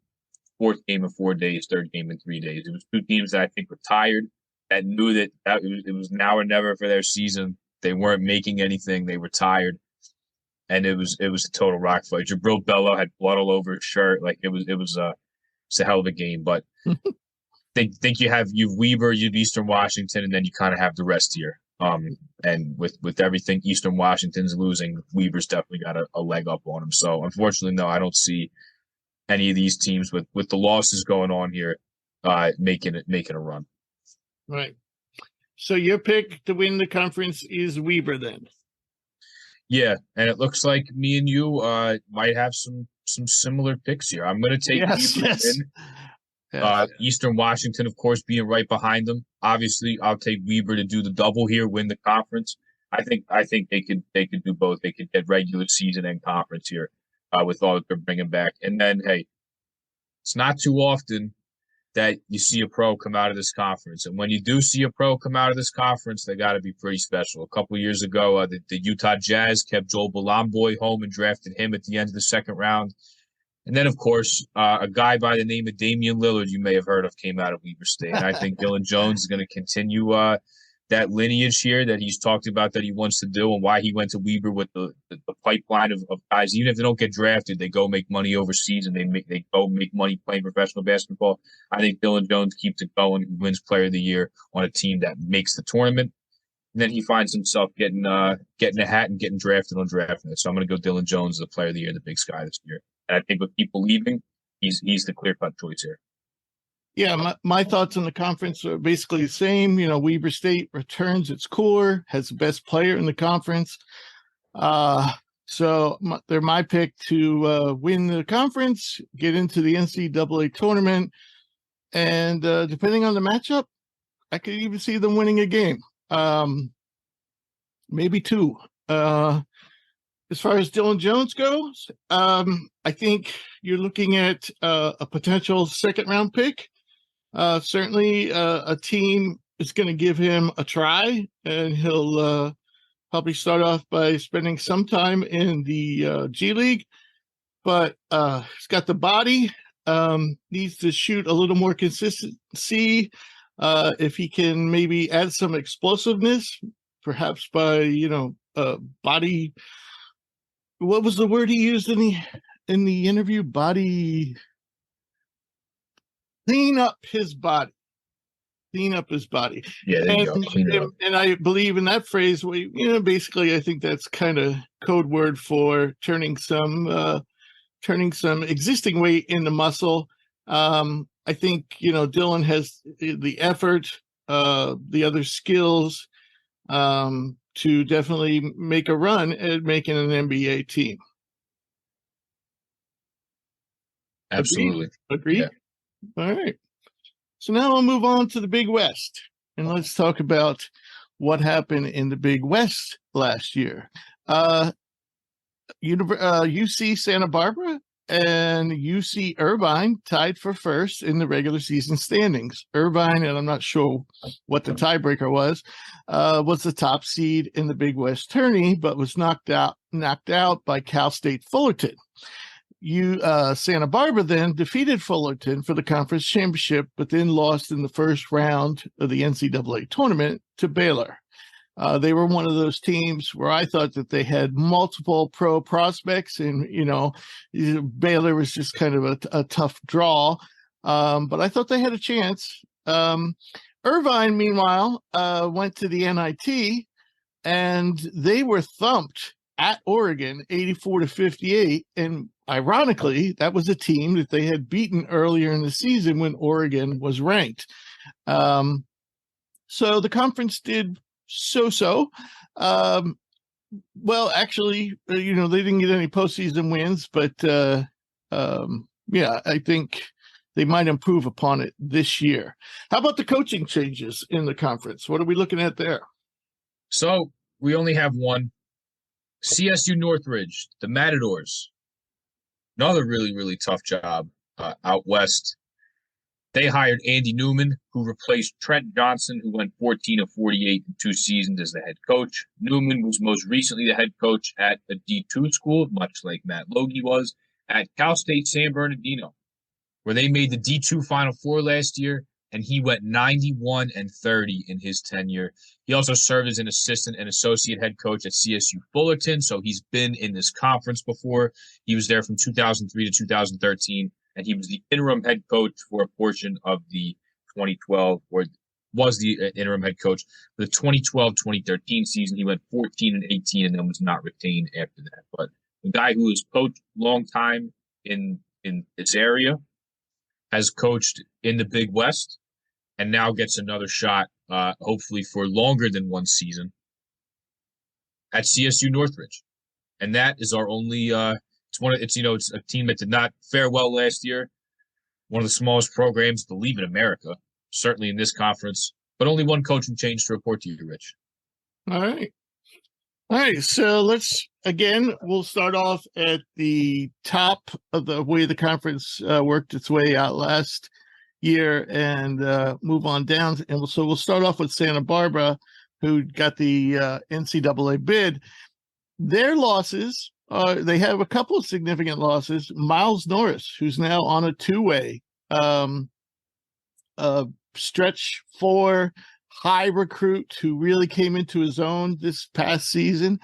4th game in 4 days, 3rd game in 3 days. It was 2 teams that I think were tired, that knew that it was now or never for their season. They weren't making anything. They were tired, and it was a total rock fight. Jabril Bello had blood all over his shirt. Like it was a hell of a game. But think you have Weber, you have Eastern Washington, and then you kind of have the rest here. And with everything Eastern Washington's losing, Weber's definitely got a leg up on them. So unfortunately, no, I don't see any of these teams with the losses going on here making a run. Right. So your pick to win the conference is Weber then? Yeah, and it looks like me and you might have some similar picks here. I'm going to take Weber in. Yes. Eastern Washington, of course, being right behind them. Obviously, I'll take Weber to do the double here, win the conference. I think they could do both. They could get regular season and conference here with all that they're bringing back. And then, hey, it's not too often that you see a pro come out of this conference. And when you do see a pro come out of this conference, they got to be pretty special. A couple of years ago, the Utah Jazz kept Joel Bolomboy home and drafted him at the end of the second round. And then, of course, a guy by the name of Damian Lillard, you may have heard of, came out of Weber State. And I think Dillon Jones is going to continue that lineage here that he's talked about that he wants to do, and why he went to Weber with the pipeline of guys. Even if they don't get drafted, they go make money overseas, and they go make money playing professional basketball. I think Dillon Jones keeps it going, wins Player of the Year on a team that makes the tournament. And then he finds himself getting a hat and getting drafted on draft night. So I'm going to go Dillon Jones, the Player of the Year in the Big Sky this year. And I think with people leaving, he's the clear-cut choice here. Yeah, my thoughts on the conference are basically the same. Weber State returns its core, has the best player in the conference. So they're my pick to win the conference, get into the NCAA tournament, and depending on the matchup, I could even see them winning a game, maybe two. As far as Dillon Jones goes, I think you're looking at a potential second-round pick. Certainly, a team is going to give him a try, and he'll probably start off by spending some time in the G League. But he's got the body, needs to shoot a little more consistency. If he can maybe add some explosiveness, perhaps by body. What was the word he used in the interview? Body. Clean up his body. Yeah, there you go. Clean it up. And I believe in that phrase. Basically, I think that's kind of code word for turning some existing weight into muscle. I think Dillon has the effort, the other skills, to definitely make a run at making an NBA team. Absolutely. Agreed? Yeah. All right. So now I'll move on to the Big West, and let's talk about what happened in the Big West last year. UC Santa Barbara and UC Irvine tied for first in the regular season standings. Irvine, and I'm not sure what the tiebreaker was the top seed in the Big West tourney, but was knocked out by Cal State Fullerton. Santa Barbara then defeated Fullerton for the conference championship, but then lost in the first round of the NCAA tournament to Baylor. They were one of those teams where I thought that they had multiple pro prospects, and Baylor was just kind of a tough draw. But I thought they had a chance. Irvine, meanwhile, went to the NIT, and they were thumped at Oregon, 84-58, and ironically, that was a team that they had beaten earlier in the season when Oregon was ranked. So the conference did so. Well, actually, they didn't get any postseason wins, but I think they might improve upon it this year. How about the coaching changes in the conference? What are we looking at there? So we only have one. CSU Northridge, the Matadors. Another really, really tough job out west. They hired Andy Newman, who replaced Trent Johnson, who went 14-48 in 2 seasons as the head coach. Newman was most recently the head coach at a D2 school, much like Matt Logie was, at Cal State San Bernardino, where they made the D2 Final Four last year, and he went 91-30 in his tenure. He also served as an assistant and associate head coach at CSU Fullerton, so he's been in this conference before. He was there from 2003 to 2013, and he was the interim head coach for a portion of the 2012, or was the interim head coach for the 2012-2013 season. He went 14-18 and then was not retained after that. But the guy who has coached a long time in this area, has coached in the Big West, and now gets another shot, hopefully for longer than one season, at CSU Northridge. And that is our only it's a team that did not fare well last year. one of the smallest programs, I believe, in America, certainly in this conference, but only one coaching change to report to you, Rich. All right. All right. So we'll start off at the top of the way the conference worked its way out last year and move on down. And we'll start off with Santa Barbara, who got the NCAA bid. Their losses, they have a couple of significant losses. Miles Norris, who's now on a two-way stretch 4 high recruit who really came into his own this past season.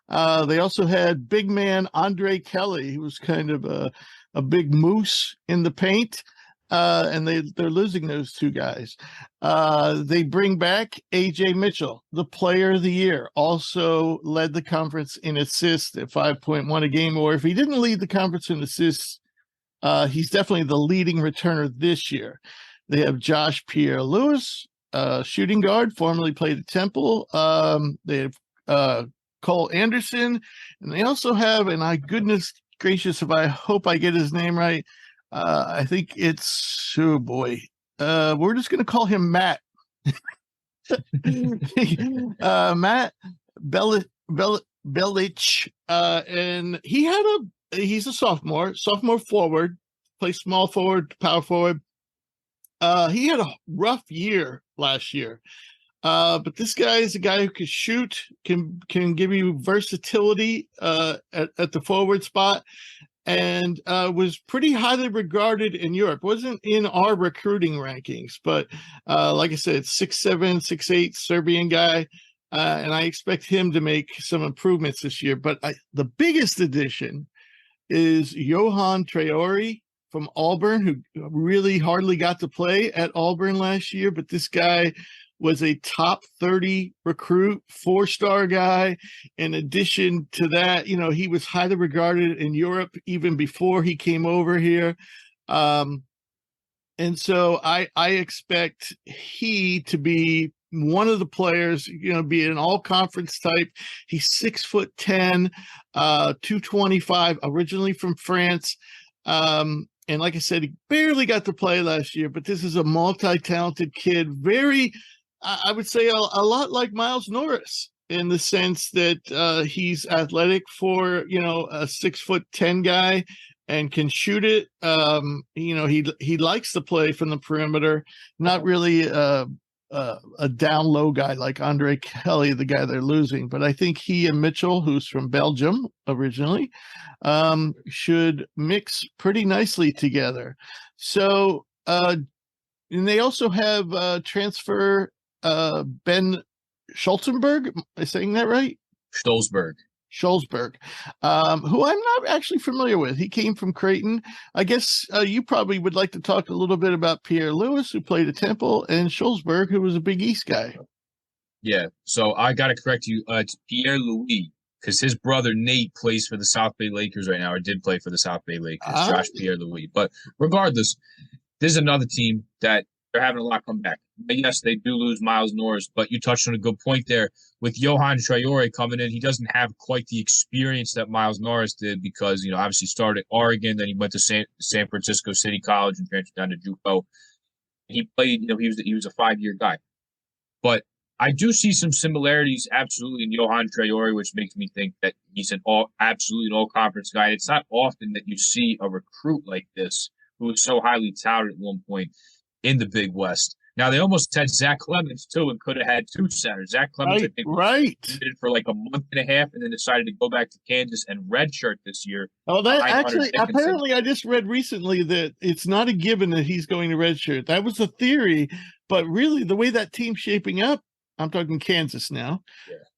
They also had big man Andre Kelly, who was kind of a big moose in the paint. And they're losing those two guys. They bring back AJ Mitchell, the player of the year, also led the conference in assists at 5.1 a game. Or if he didn't lead the conference in assists, he's definitely the leading returner this year. They have Josh Pierre-Louis, shooting guard, formerly played at Temple. They have Cole Anderson, and they also have, and goodness gracious, if I hope I get his name right, I think it's, oh boy, we're just going to call him Matt. Matt Belich, and he's a sophomore forward, plays small forward, power forward. He had a rough year last year, but this guy is a guy who can shoot, can give you versatility at the forward spot, and was pretty highly regarded in Europe. Wasn't in our recruiting rankings, but like I said, 6'7", 6'8", Serbian guy, and I expect him to make some improvements this year. But the biggest addition is Johan Traore from Auburn, who really hardly got to play at Auburn last year, but this guy was a top 30 recruit, 4-star guy. In addition to that, he was highly regarded in Europe even before he came over here. And so I expect he to be one of the players, be an all-conference type. He's 6'10", 225, originally from France. And like I said, he barely got to play last year, but this is a multi-talented kid, very, I would say a lot like Miles Norris in the sense that he's athletic for, a 6'10" guy and can shoot it. He likes to play from the perimeter, not really a down low guy like Andre Kelly, the guy they're losing. But I think he and Mitchell, who's from Belgium originally, should mix pretty nicely together. So, and they also have transfer Ben Schulzenberg. Am I saying that right? Stolzberg, who I'm not actually familiar with. He came from Creighton. I guess you probably would like to talk a little bit about Pierre-Louis, who played at Temple, and Schulzberg, who was a Big East guy. Yeah, so I got to correct you. It's Pierre-Louis, because his brother Nate plays for the South Bay Lakers right now, or did play for the South Bay Lakers, Josh Pierre-Louis. But regardless, this is another team that they're having a lot come back. Yes, they do lose Miles Norris, but you touched on a good point there. With Johan Traore coming in, he doesn't have quite the experience that Miles Norris did because, obviously started at Oregon, then he went to San Francisco City College and transferred down to JUCO. He played, he was a 5-year guy. But I do see some similarities absolutely in Johan Traore, which makes me think that he's absolutely an all-conference guy. It's not often that you see a recruit like this who was so highly touted at one point in the Big West. Now, they almost had Zach Clemens, too, and could have had 2 centers. Zach Clemens, I think, did for like a month and a half and then decided to go back to Kansas and redshirt this year. Oh, that actually, apparently I just read recently that it's not a given that he's going to redshirt. That was a theory, but really the way that team's shaping up, I'm talking Kansas now,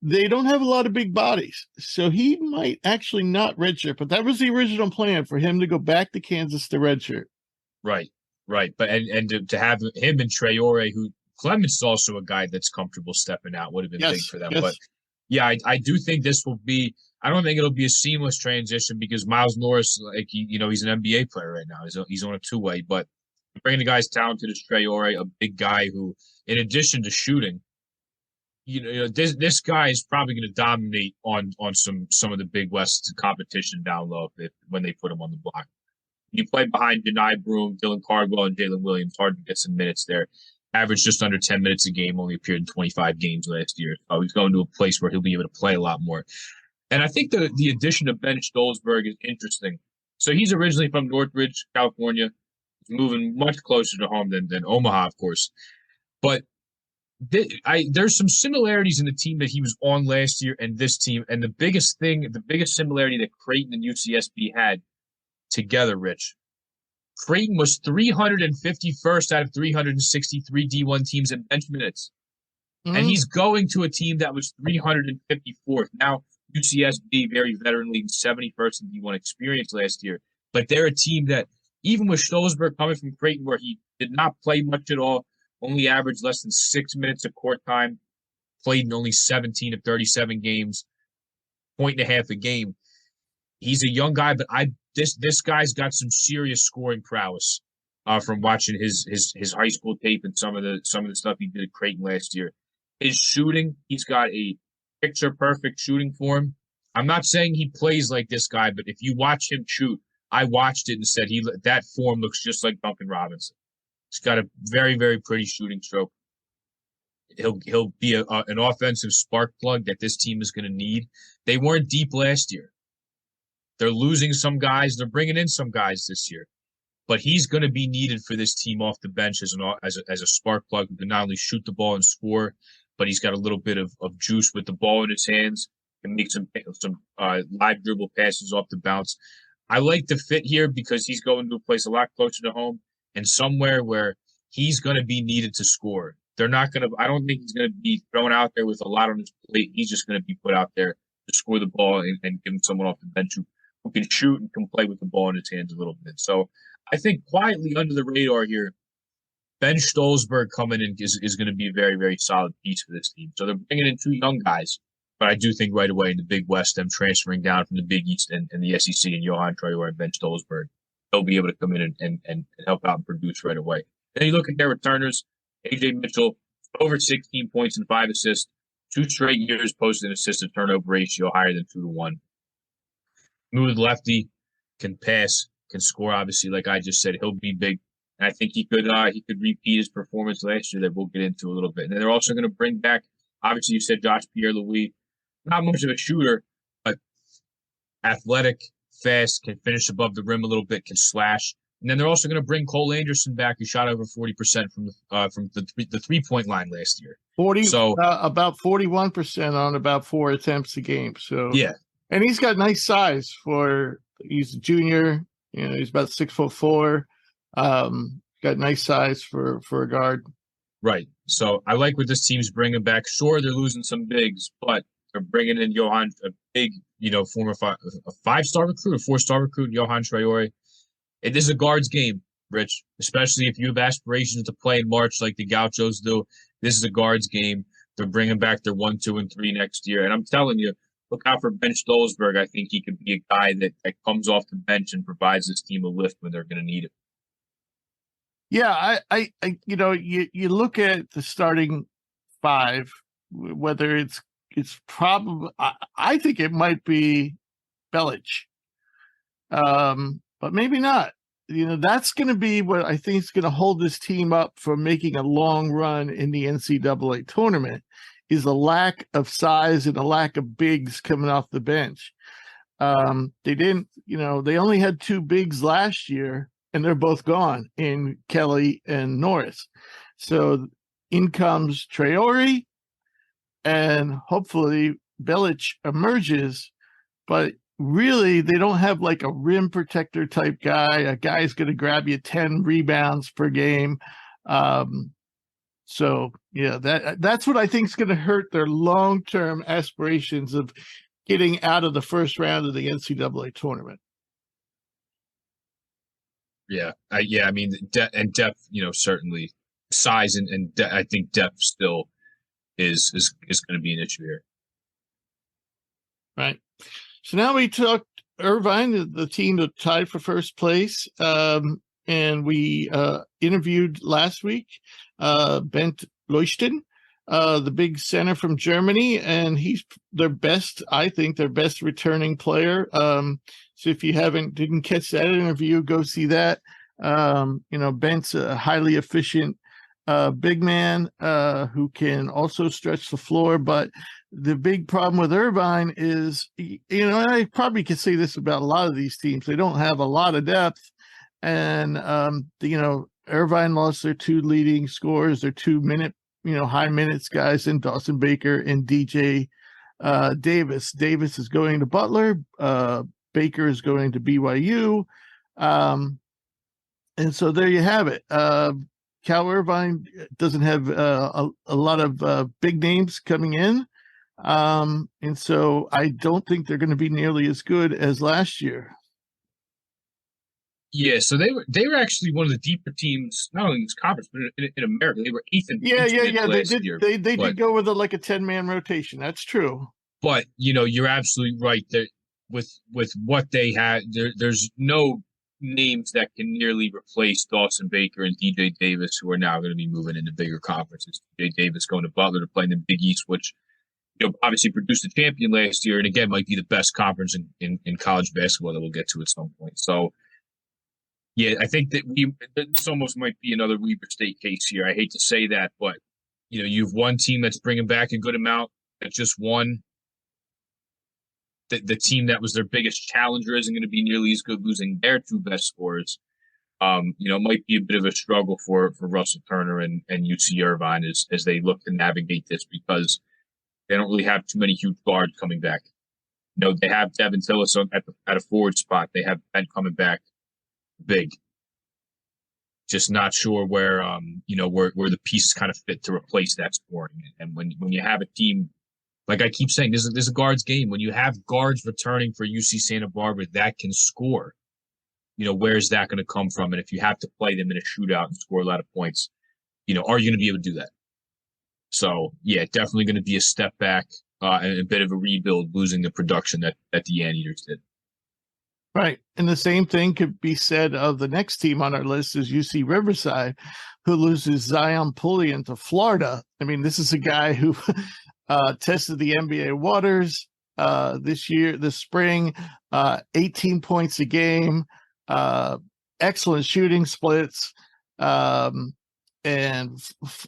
they don't have a lot of big bodies. So he might actually not redshirt, but that was the original plan for him to go back to Kansas to redshirt. Right. But and to have him and Traore, who Clemens is also a guy that's comfortable stepping out, would have been big for them. Yes. But yeah, I do think this will be, I don't think it'll be a seamless transition because Miles Norris, like he's an NBA player right now. He's on a 2-way, but bringing the guy's talented as Traore, a big guy who, in addition to shooting, this guy is probably going to dominate on some of the Big West competition down low when they put him on the block. You play behind Janai Broom, Dylan Cardwell, and Jalen Williams. Hard to get some minutes there. Averaged just under 10 minutes a game, only appeared in 25 games last year. So he's going to a place where he'll be able to play a lot more. And I think the addition of Ben Stolzberg is interesting. So he's originally from Northridge, California. He's moving much closer to home than Omaha, of course. But there's some similarities in the team that he was on last year and this team. And the biggest similarity that Creighton and UCSB had together, Rich. Creighton was 351st out of 363 D1 teams in bench minutes. Mm-hmm. And he's going to a team that was 354th. Now, UCSB, very veteran league, 71st in D1 experience last year. But they're a team that, even with Stolzberg coming from Creighton, where he did not play much at all, only averaged less than 6 minutes of court time, played in only 17 of 37 games, 1.5 a game. He's a young guy, but this guy's got some serious scoring prowess from watching his high school tape and some of the stuff he did at Creighton last year. His shooting, he's got a picture perfect shooting form. I'm not saying he plays like this guy, but if you watch him shoot, I watched it and said that form looks just like Duncan Robinson. He's got a very, very pretty shooting stroke. He'll be an offensive spark plug that this team is going to need. They weren't deep last year. They're losing some guys. They're bringing in some guys this year. But he's going to be needed for this team off the bench as a spark plug who can not only shoot the ball and score, but he's got a little bit of juice with the ball in his hands, can make some live dribble passes off the bounce. I like the fit here because he's going to a place a lot closer to home and somewhere where he's going to be needed to score. I don't think he's going to be thrown out there with a lot on his plate. He's just going to be put out there to score the ball and give him someone off the bench who can shoot and can play with the ball in his hands a little bit. So I think quietly under the radar here, Ben Stolzberg coming in is going to be a very, very solid piece for this team. So they're bringing in two young guys, but I do think right away in the Big West, them transferring down from the Big East and the SEC and Johan Traore and Ben Stolzberg, they'll be able to come in and help out and produce right away. Then you look at their returners, AJ Mitchell, over 16 points and 5 assists, 2 straight years posted an assist-to-turnover ratio higher than 2-1. Smooth lefty, can pass, can score, obviously, like I just said. He'll be big. And I think he could repeat his performance last year that we'll get into a little bit. And then they're also going to bring back, obviously, you said Josh Pierre-Louis, not much of a shooter, but athletic, fast, can finish above the rim a little bit, can slash. And then they're also going to bring Cole Anderson back, who shot over 40% from the 3-point line last year. About 41% on about 4 attempts a game. So yeah, and he's got nice size he's a junior. He's about 6'4". Got nice size for a guard. Right. So I like what this team's bringing back. Sure, they're losing some bigs, but they're bringing in Johan, a big, former 5-star recruit, a 4-star recruit, Johan Traore. This is a guards game, Rich, especially if you have aspirations to play in March like the Gauchos do. This is a guards game. They're bringing back their 1, 2, and 3 next year. And I'm telling you, look out for Ben Stolzberg. I think he could be a guy that comes off the bench and provides this team a lift when they're going to need it. Yeah, I you look at the starting 5, whether it's probably, I think it might be Belich, but maybe not. That's going to be what I think is going to hold this team up from making a long run in the NCAA tournament, is a lack of size and a lack of bigs coming off the bench. They only had 2 bigs last year, and they're both gone in Kelly and Norris. So in comes Traore, and hopefully Belich emerges, but really they don't have like a rim protector type guy, a guy's going to grab you 10 rebounds per game. So yeah, that's what I think is going to hurt their long-term aspirations of getting out of the first round of the NCAA tournament. Yeah. I mean, depth, certainly size and I think depth still is going to be an issue here. Right. So now we took Irvine, the team that tied for first place, and we interviewed last week Bent Leuchten, the big center from Germany, and he's their best returning player. So if you didn't catch that interview, go see that. Bent's a highly efficient big man who can also stretch the floor. But the big problem with Irvine is, and I probably could say this about a lot of these teams, they don't have a lot of depth. And, Irvine lost their 2 leading scorers, their 2-minute, high minutes guys in Dawson Baker and DJ Davis. Davis is going to Butler. Baker is going to BYU. And so there you have it. Cal Irvine doesn't have a lot of big names coming in. And so I don't think they're going to be nearly as good as last year. Yeah, so they were actually one of the deeper teams, not only in this conference, but in America. They were 8th in last year. They did go with a 10-man rotation. That's true. But you're absolutely right that with what they had, there's no names that can nearly replace Dawson Baker and DJ Davis, who are now going to be moving into bigger conferences. DJ Davis going to Butler to play in the Big East, which obviously produced a champion last year, and again might be the best conference in college basketball that we'll get to at some point. So. Yeah, I think that this almost might be another Weber State case here. I hate to say that, but you've one team that's bringing back a good amount that just won. The team that was their biggest challenger isn't going to be nearly as good, losing their 2 best scorers. It might be a bit of a struggle for Russell Turner and UC Irvine as they look to navigate this, because they don't really have too many huge guards coming back. They have Devin Tillis at a forward spot. They have Ben coming back. Big, just not sure where where the pieces kind of fit to replace that scoring. And when you have a team, like I keep saying, this is a guards game. When you have guards returning for UC Santa Barbara that can score, where's that going to come from? And if you have to play them in a shootout and score a lot of points, are you going to be able to do that? So yeah, definitely going to be a step back and a bit of a rebuild, losing the production that the Anteaters did. Right. And the same thing could be said of the next team on our list is UC Riverside, who loses Zion Pullian to Florida. I mean, this is a guy who tested the NBA waters this spring, 18 points a game, excellent shooting splits, and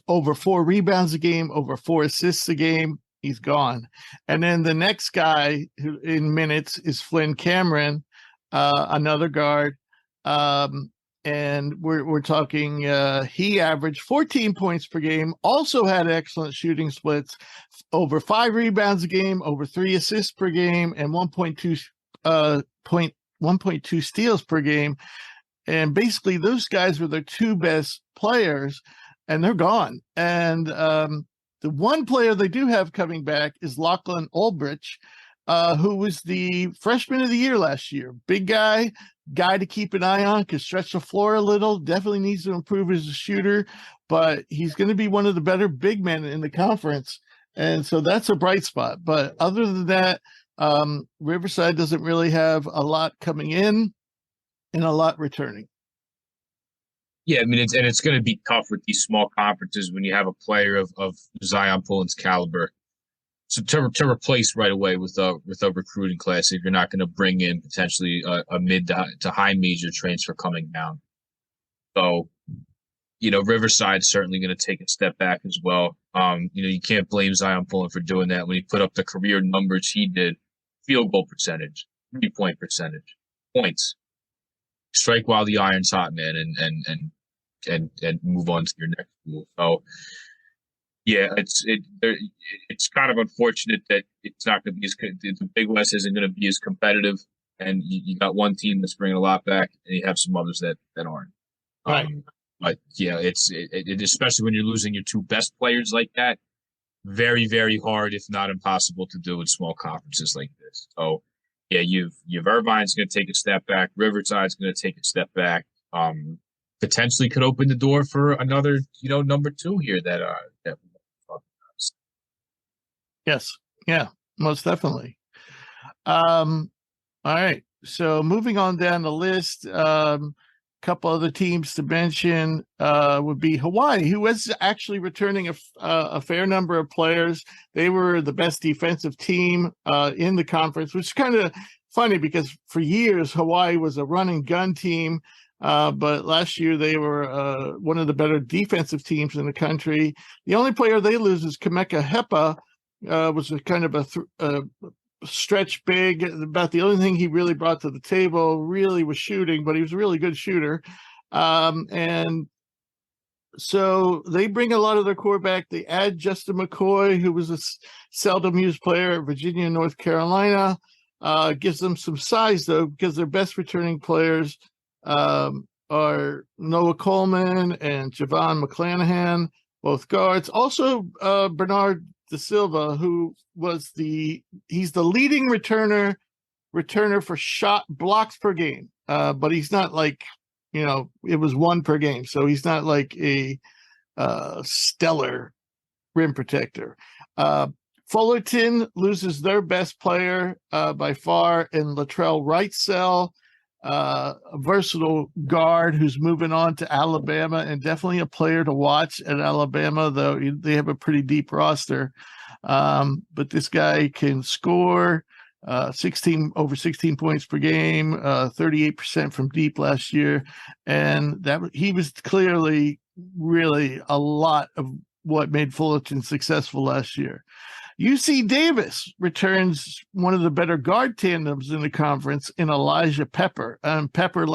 over 4 rebounds a game, over 4 assists a game. He's gone. And then the next guy who in minutes is Flynn Cameron, another guard, and we're talking he averaged 14 points per game, also had excellent shooting splits, over 5 rebounds a game, over 3 assists per game, and 1.2 steals per game. And basically those guys were their 2 best players, and they're gone. And the one player they do have coming back is Lachlan Ulbrich, who was the freshman of the year last year. Big guy to keep an eye on, can stretch the floor a little, definitely needs to improve as a shooter, but he's going to be one of the better big men in the conference. And so that's a bright spot. But other than that, Riverside doesn't really have a lot coming in and a lot returning. Yeah, I mean, it's going to be tough with these small conferences when you have a player of Zion Pullian's caliber. So to replace right away with a recruiting class, if you're not going to bring in potentially a mid to high major transfer coming down. So, Riverside's certainly going to take a step back as well. You can't blame Zion Pullian for doing that when he put up the career numbers he did: field goal percentage, 3-point percentage, points. Strike while the iron's hot, man, and move on to your next school. So. Yeah, it's kind of unfortunate that it's not going to be as good. The Big West isn't going to be as competitive, and you got one team that's bringing a lot back, and you have some others that aren't. Right. But yeah, it's especially when you're losing your 2 best players like that, very, very hard, if not impossible, to do in small conferences like this. So yeah, you've Irvine's going to take a step back, Riverside's going to take a step back. Potentially could open the door for another, number 2 here that. Yes. Yeah, most definitely. All right. So moving on down the list, couple other teams to mention would be Hawaii, who was actually returning a fair number of players. They were the best defensive team in the conference, which kind of funny because for years Hawaii was a run and gun team, but last year they were one of the better defensive teams in the country. The only player they lose is Kameka Hepa, was a kind of a stretch big. About the only thing he really brought to the table really was shooting, but he was a really good shooter. And so they bring a lot of their core back. They add Justin McCoy, who was a seldom used player at Virginia and North Carolina. Gives them some size, though, because their best returning players are Noah Coleman and Javon McClanahan, both guards. Also, Bernard Da Silva, who was he's the leading returner for shot blocks per game. But he's not like, it was one per game. So he's not like a stellar rim protector. Fullerton loses their best player by far in Latrell Wrightsell, a versatile guard who's moving on to Alabama and definitely a player to watch at Alabama, though they have a pretty deep roster. But this guy can score over 16 points per game, 38% from deep last year. And he was clearly really a lot of what made Fullerton successful last year. UC Davis returns one of the better guard tandems in the conference in Elijah Pepper. Pepper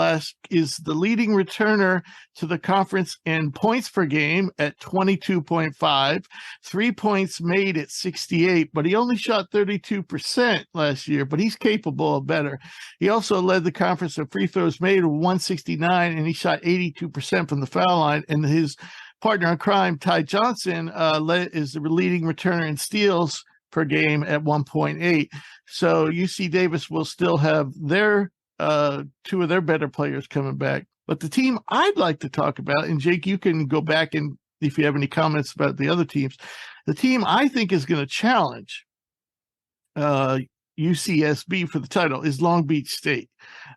is the leading returner to the conference in points per game at 22.5, 3 points made at 68, but he only shot 32% last year, but he's capable of better. He also led the conference in free throws made at 169, and he shot 82% from the foul line, and his partner in crime, Ty Johnson, is the leading returner in steals per game at 1.8. So UC Davis will still have their two of their better players coming back. But the team I'd like to talk about, and Jake, you can go back and if you have any comments about the other teams, the team I think is going to challenge UCSB for the title is Long Beach State.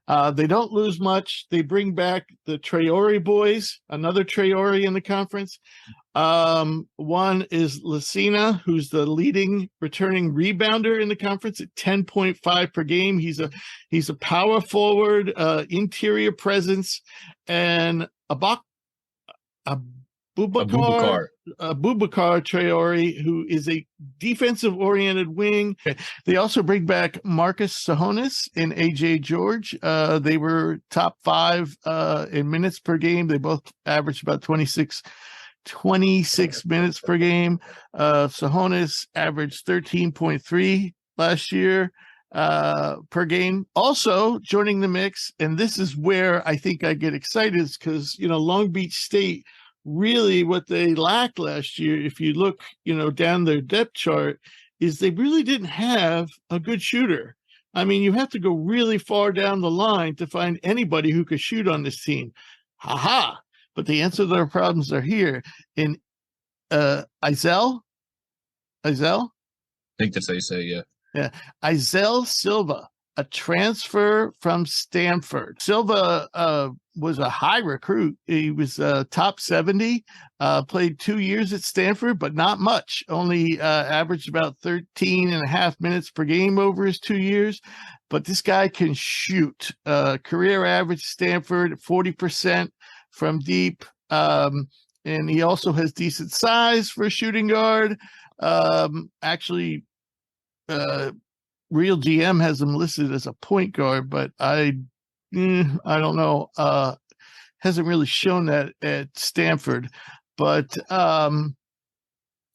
They don't lose much. They bring back the Traore boys, another Traore in the conference. One is Lucina, who's the leading returning rebounder in the conference at 10.5 per game. He's a power forward, interior presence, and Abubakar Traore, who is a defensive-oriented wing. They also bring back Marcus Sahonis and AJ George. They were top 5 in minutes per game. They both averaged about 26 minutes per game. Sahonis averaged 13.3 last year per game. Also joining the mix, and this is where I think I get excited, is because Long Beach State, really what they lacked last year, if you look down their depth chart, is they really didn't have a good shooter. I mean, you have to go really far down the line to find anybody who could shoot on this team. But the answer to their problems are here in Izel. I think that's how you say it, Yeah. Izel Silva, a transfer from Stanford. Silva was a high recruit. He was top 70, played 2 years at Stanford, but not much. Only averaged about 13 and a half minutes per game over his 2 years. But this guy can shoot. Career average Stanford, 40% from deep. And he also has decent size for a shooting guard. Actually, Real GM has him listed as a point guard, but I don't know. Hasn't really shown that at Stanford, but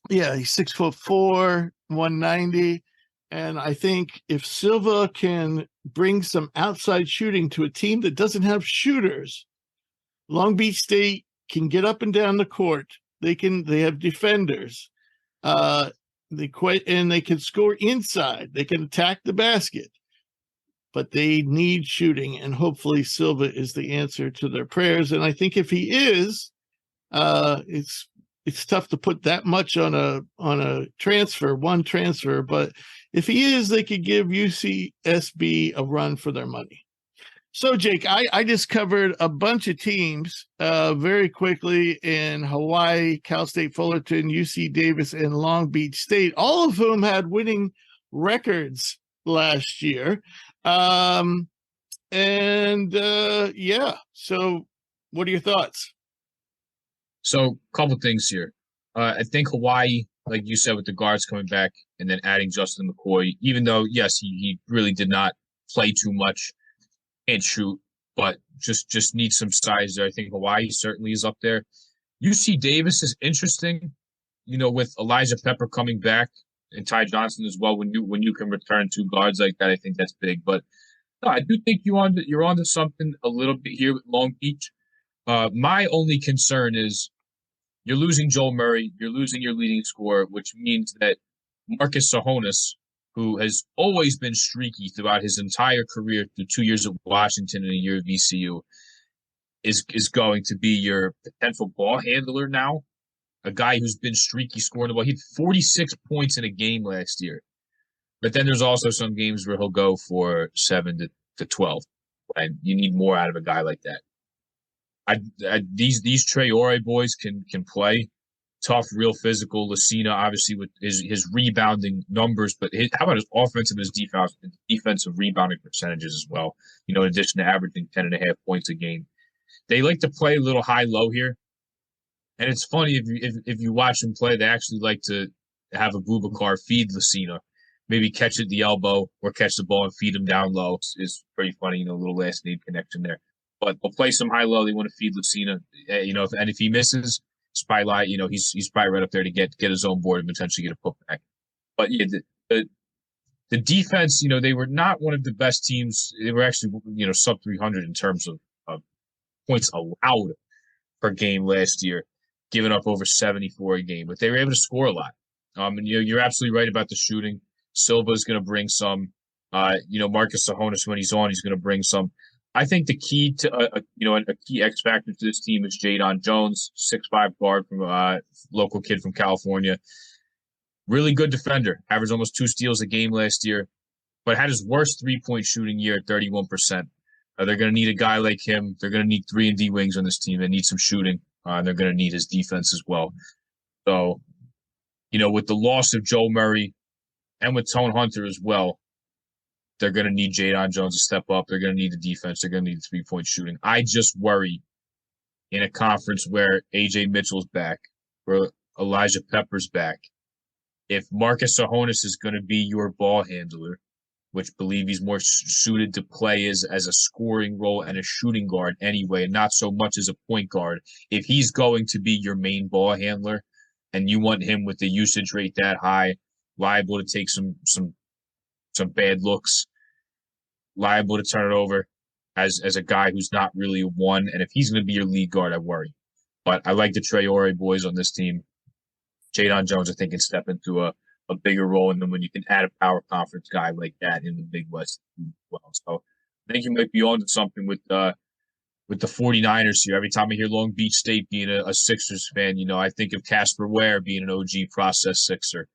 he's 6'4", 190, and I think if Silva can bring some outside shooting to a team that doesn't have shooters, Long Beach State can get up and down the court. They have defenders. They can score inside. They can attack the basket, but they need shooting, and hopefully Silva is the answer to their prayers. And I think if he is, it's tough to put that much on a one transfer. But if he is, they could give UCSB a run for their money. So, Jake, I just covered a bunch of teams very quickly in Hawaii, Cal State Fullerton, UC Davis, and Long Beach State, all of whom had winning records last year. Yeah. So what are your thoughts? So, couple things here. I think Hawaii, like you said, with the guards coming back and then adding Justin McCoy, even though, yes, he really did not play too much and shoot, but just needs some size there. I think Hawaii certainly is up there. UC Davis is interesting, with Elijah Pepper coming back and Ty Johnson as well. When you can return two guards like that, I think that's big. But no, I do think you're onto something a little bit here with Long Beach. My only concern is you're losing Joel Murray, you're losing your leading scorer, which means that Marcus Sahonis, who has always been streaky throughout his entire career through 2 years at Washington and a year at VCU, is going to be your potential ball handler now. A guy who's been streaky scoring the ball. He had 46 points in a game last year. But then there's also some games where he'll go for 7 to 12. And you need more out of a guy like that. These Traore boys can play. Tough, real physical. Lucina, obviously, with his rebounding numbers, but how about his offensive and his defensive rebounding percentages as well? In addition to averaging 10.5 points a game. They like to play a little high-low here. And it's funny, if you watch them play, they actually like to have Abubakar feed Lucina, maybe catch it at the elbow or catch the ball and feed him down low. It's pretty funny, a little last name connection there. But they'll play some high-low. They want to feed Lucina. If he misses, Spylight, he's probably right up there to get his own board and potentially get a putback. But yeah, the defense, they were not one of the best teams. They were actually, sub 300 in terms of points allowed per game last year, giving up over 74 a game. But they were able to score a lot. And you're absolutely right about the shooting. Silva's going to bring some. Marcus Sahonis, when he's on, he's going to bring some. I think the key to a key X factor to this team is Jadon Jones, 6'5" guard from local kid from California. Really good defender, averaged almost 2 steals a game last year, but had his worst 3-point shooting year at 31%. They're going to need a guy like him. They're going to need 3-and-D wings on this team. They need some shooting, and they're going to need his defense as well. So, with the loss of Joe Murray and with Tone Hunter as well, they're going to need Jadon Jones to step up. They're going to need the defense. They're going to need the 3-point shooting. I just worry in a conference where A.J. Mitchell's back, where Elijah Pepper's back, if Marcus Sahonis is going to be your ball handler, which believe he's more suited to play as a scoring role and a shooting guard anyway, and not so much as a point guard, if he's going to be your main ball handler and you want him with the usage rate that high, liable to take some bad looks, liable to turn it over as a guy who's not really a one. And if he's going to be your lead guard, I worry. But I like the Traore boys on this team. Jadon Jones, I think, can step into a bigger role. And then when you can add a power conference guy like that in the Big West as well. So I think you might be on to something with the 49ers here. Every time I hear Long Beach State being a Sixers fan, I think of Casper Ware being an OG process Sixer.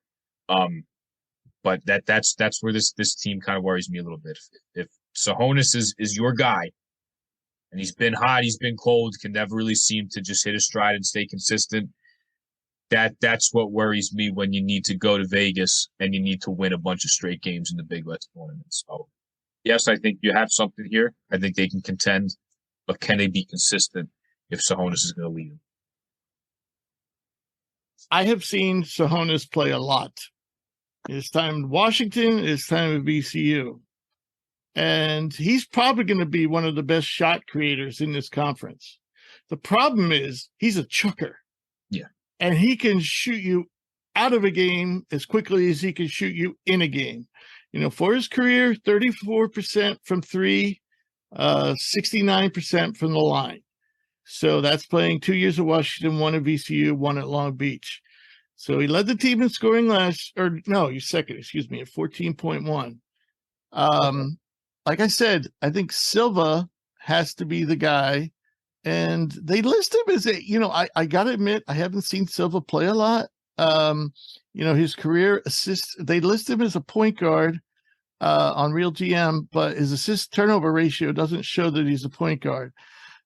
But that's where this team kind of worries me a little bit. If Sahonis is your guy, and he's been hot, he's been cold, can never really seem to just hit a stride and stay consistent. That's what worries me when you need to go to Vegas and you need to win a bunch of straight games in the Big West tournament. So, yes, I think you have something here. I think they can contend, but can they be consistent if Sahonis is going to lead them? I have seen Sahonis play a lot. His time in Washington, his time at VCU. And he's probably going to be one of the best shot creators in this conference. The problem is he's a chucker. Yeah. And he can shoot you out of a game as quickly as he can shoot you in a game. For his career, 34% from 3, 69% from the line. So that's playing 2 years at Washington, 1 at VCU, 1 at Long Beach. So he led the team in scoring he's second, at 14.1. Like I said, I think Silva has to be the guy. And they list him as I got to admit, I haven't seen Silva play a lot. His career assists, they list him as a point guard on Real GM, but his assist turnover ratio doesn't show that he's a point guard.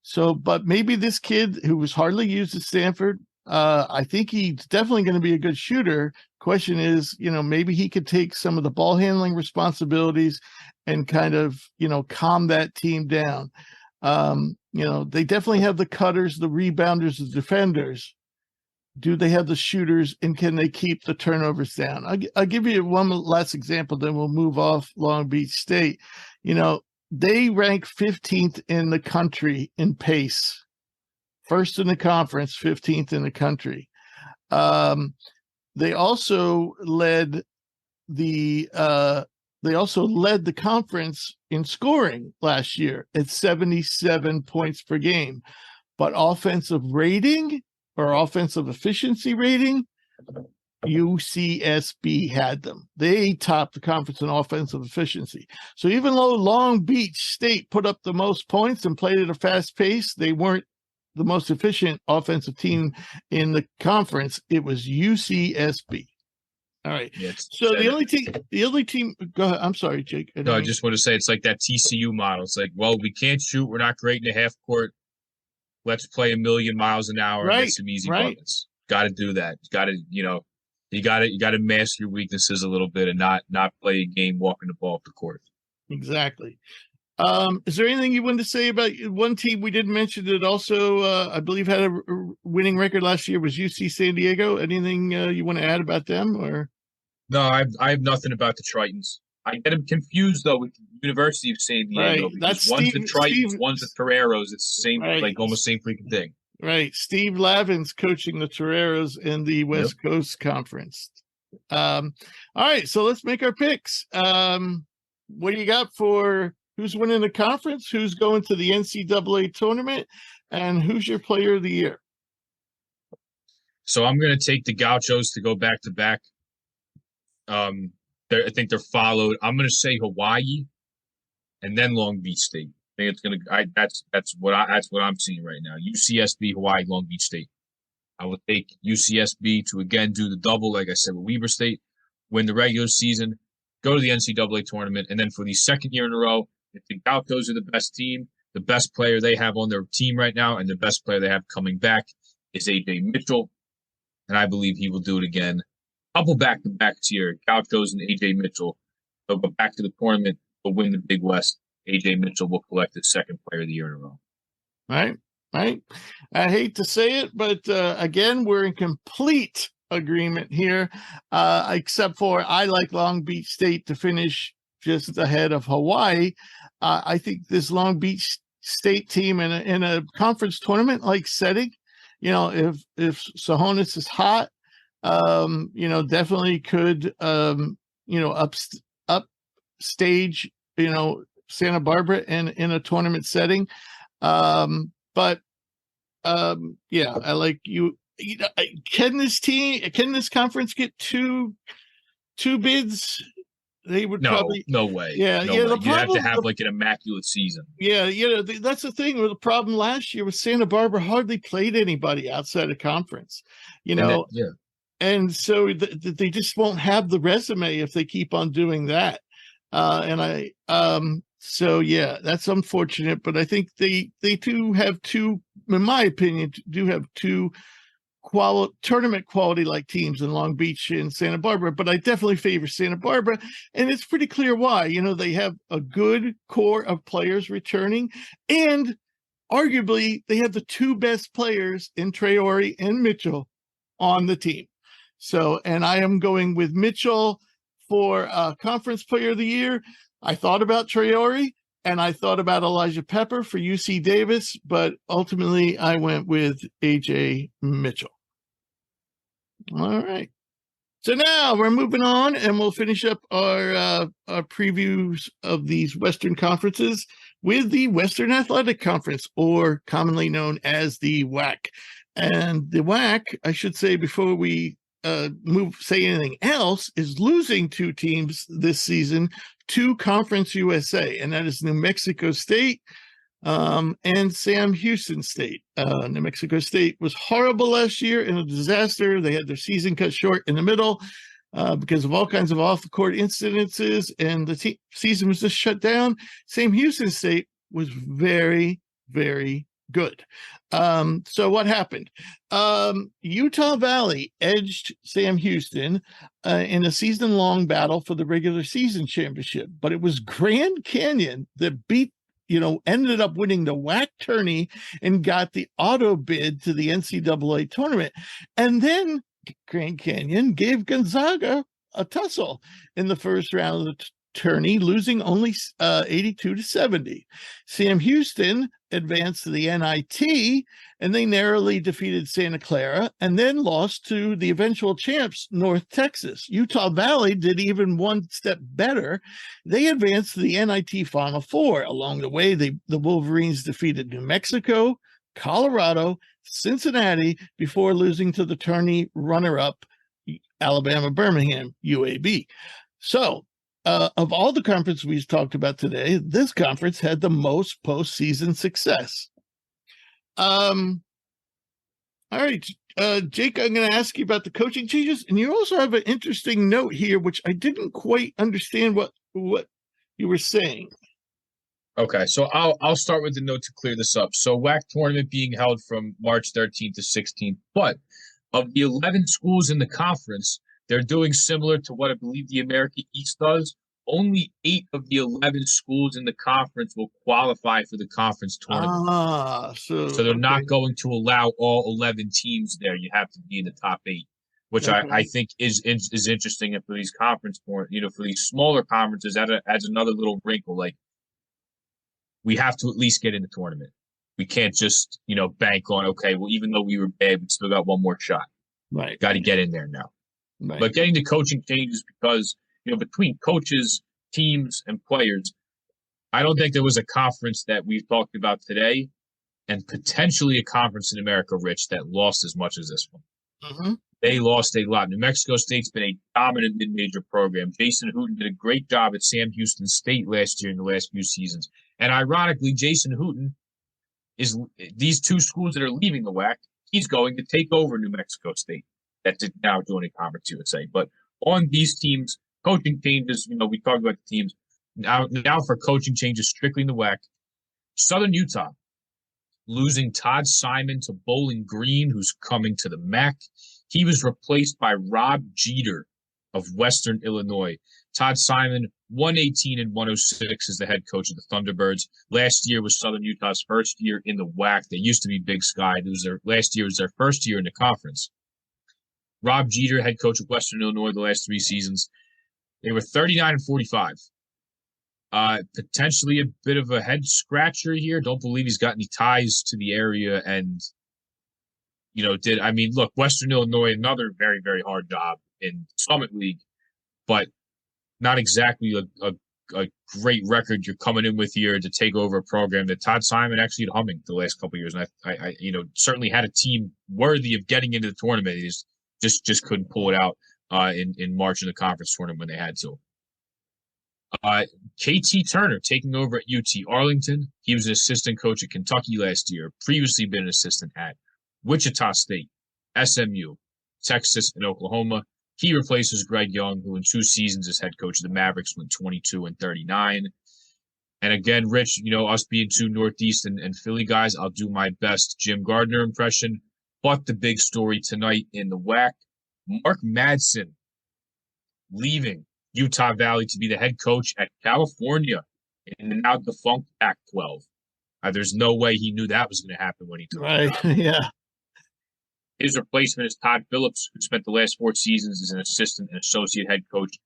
So, but maybe this kid who was hardly used at Stanford I think he's definitely going to be a good shooter. Question is, maybe he could take some of the ball handling responsibilities and kind of, calm that team down. They definitely have the cutters, the rebounders, the defenders. Do they have the shooters, and can they keep the turnovers down? I'll give you one last example, then we'll move off Long Beach State. They rank 15th in the country in pace. First in the conference, 15th in the country. They also led the conference in scoring last year at 77 points per game. But offensive rating or offensive efficiency rating, UCSB had them. They topped the conference in offensive efficiency. So even though Long Beach State put up the most points and played at a fast pace, they weren't the most efficient offensive team in the conference. It was UCSB. All right. Yeah, so the only team, go ahead. I'm sorry, Jake. No, I just want to say it's like that TCU model. It's like, well, we can't shoot. We're not great in the half court. Let's play a million miles an hour and get some easy buckets. Got to do that. Got to, you got to mask your weaknesses a little bit and not play a game walking the ball up the court. Exactly. Is there anything you wanted to say about one team we didn't mention that also, I believe, had a winning record last year was UC San Diego? Anything you want to add about them? Or no, I have nothing about the Tritons. I get them confused though with the University of San Diego because one's the Tritons, one's the Toreros. It's the same, almost same freaking thing. Right. Steve Lavin's coaching the Toreros in the West Coast Conference. All right, so let's make our picks. What do you got for who's winning the conference, who's going to the NCAA tournament, and who's your player of the year? So I'm going to take the Gauchos to go back to back. I think they're followed. I'm going to say Hawaii, and then Long Beach State. I think it's going to. That's what I'm seeing right now. UCSB, Hawaii, Long Beach State. I will take UCSB to again do the double, like I said with Weber State, win the regular season, go to the NCAA tournament, and then for the second year in a row, if the Gauchos are the best team, the best player they have on their team right now, and the best player they have coming back is AJ Mitchell, and I believe he will do it again. Couple back-to-backs here, Gauchos and AJ Mitchell. They'll go back to the tournament. They'll win the Big West. AJ Mitchell will collect his second player of the year in a row. Right. I hate to say it, but again, we're in complete agreement here, except for I like Long Beach State to finish just ahead of Hawaii. I think this Long Beach State team in a conference tournament like setting, if Sahonis is hot, definitely could, upstage, Santa Barbara in a tournament setting. But I like you. Can this conference get two bids? They would probably no way. Yeah. No way. You have to have like an immaculate season. Yeah. That's the thing. The problem last year was Santa Barbara hardly played anybody outside of conference, and so they just won't have the resume if they keep on doing that. So yeah, that's unfortunate, but I think they do have two, in my opinion, two tournament quality like teams in Long Beach and Santa Barbara, but I definitely favor Santa Barbara, and it's pretty clear why. They have a good core of players returning, and arguably they have the two best players in Traore and Mitchell on the team. So, and I am going with Mitchell for Conference Player of the Year. I thought about Traore and I thought about Elijah Pepper for UC Davis, but ultimately I went with AJ Mitchell. All right. So now we're moving on, and we'll finish up our previews of these Western conferences with the Western Athletic Conference, or commonly known as the WAC. And the WAC, I should say before we say anything else, is losing two teams this season to Conference USA, and that is New Mexico State and Sam Houston State. New Mexico State was horrible last year and a disaster. They had their season cut short in the middle because of all kinds of off-the-court incidences, and the season was just shut down. Sam Houston State was very, very Good. So what happened? Utah Valley edged Sam Houston in a season-long battle for the regular season championship, but it was Grand Canyon that ended up winning the WAC tourney and got the auto bid to the NCAA tournament. And then Grand Canyon gave Gonzaga a tussle in the first round of the tourney, losing only 82-70. Sam Houston advanced to the NIT, and they narrowly defeated Santa Clara and then lost to the eventual champs, North Texas. Utah Valley did even one step better. They advanced to the NIT Final Four. Along the way, the Wolverines defeated New Mexico, Colorado, Cincinnati, before losing to the tourney runner-up, Alabama Birmingham, UAB. So, of all the conferences we've talked about today, this conference had the most postseason success. All right, Jake, I'm going to ask you about the coaching changes, and you also have an interesting note here, which I didn't quite understand what you were saying. Okay, so I'll start with the note to clear this up. So WAC tournament being held from March 13th to 16th, but of the 11 schools in the conference, they're doing similar to what I believe the America East does. Only 8 of the 11 schools in the conference will qualify for the conference tournament. So they're not going to allow all 11 teams there. You have to be in the top 8, which I think is interesting. And for these conference, for these smaller conferences, that adds another little wrinkle. Like, we have to at least get in the tournament. We can't just bank on, okay, well, even though we were bad, we still got one more shot. Right. Got to get in there now. Right. But getting the coaching changes because, between coaches, teams, and players, I don't think there was a conference that we've talked about today and potentially a conference in America, Rich, that lost as much as this one. Mm-hmm. They lost a lot. New Mexico State's been a dominant mid-major program. Jason Hooten did a great job at Sam Houston State last year in the last few seasons. And ironically, Jason Hooten is these 2 schools that are leaving the WAC, he's going to take over New Mexico State. That's now joining Conference USA. But on these teams, coaching changes, we talked about the teams. Now for coaching changes strictly in the WAC. Southern Utah losing Todd Simon to Bowling Green, who's coming to the MAC. He was replaced by Rob Jeter of Western Illinois. Todd Simon, 118 and 106 as the head coach of the Thunderbirds. Last year was Southern Utah's first year in the WAC. They used to be Big Sky. Last year was their first year in the conference. Rob Jeter, head coach of Western Illinois the last 3 seasons. They were 39 and 45. Potentially a bit of a head scratcher here. Don't believe he's got any ties to the area and, look, Western Illinois, another very, very hard job in Summit League, but not exactly a great record you're coming in with here to take over a program that Todd Simon actually had humming the last couple of years. And I certainly had a team worthy of getting into the tournament. He just couldn't pull it out in March in the conference tournament when they had to. KT Turner taking over at UT Arlington. He was an assistant coach at Kentucky last year, previously been an assistant at Wichita State, SMU, Texas, and Oklahoma. He replaces Greg Young, who in 2 seasons as head coach of the Mavericks went 22 and 39. And again, Rich, us being 2 Northeast and Philly guys, I'll do my best Jim Gardner impression. But the big story tonight in the WAC, Mark Madsen leaving Utah Valley to be the head coach at California in the now defunct Pac-12. There's no way he knew that was going to happen when he took it. Right, yeah. His replacement is Todd Phillips, who spent the last 4 seasons as an assistant and associate head coach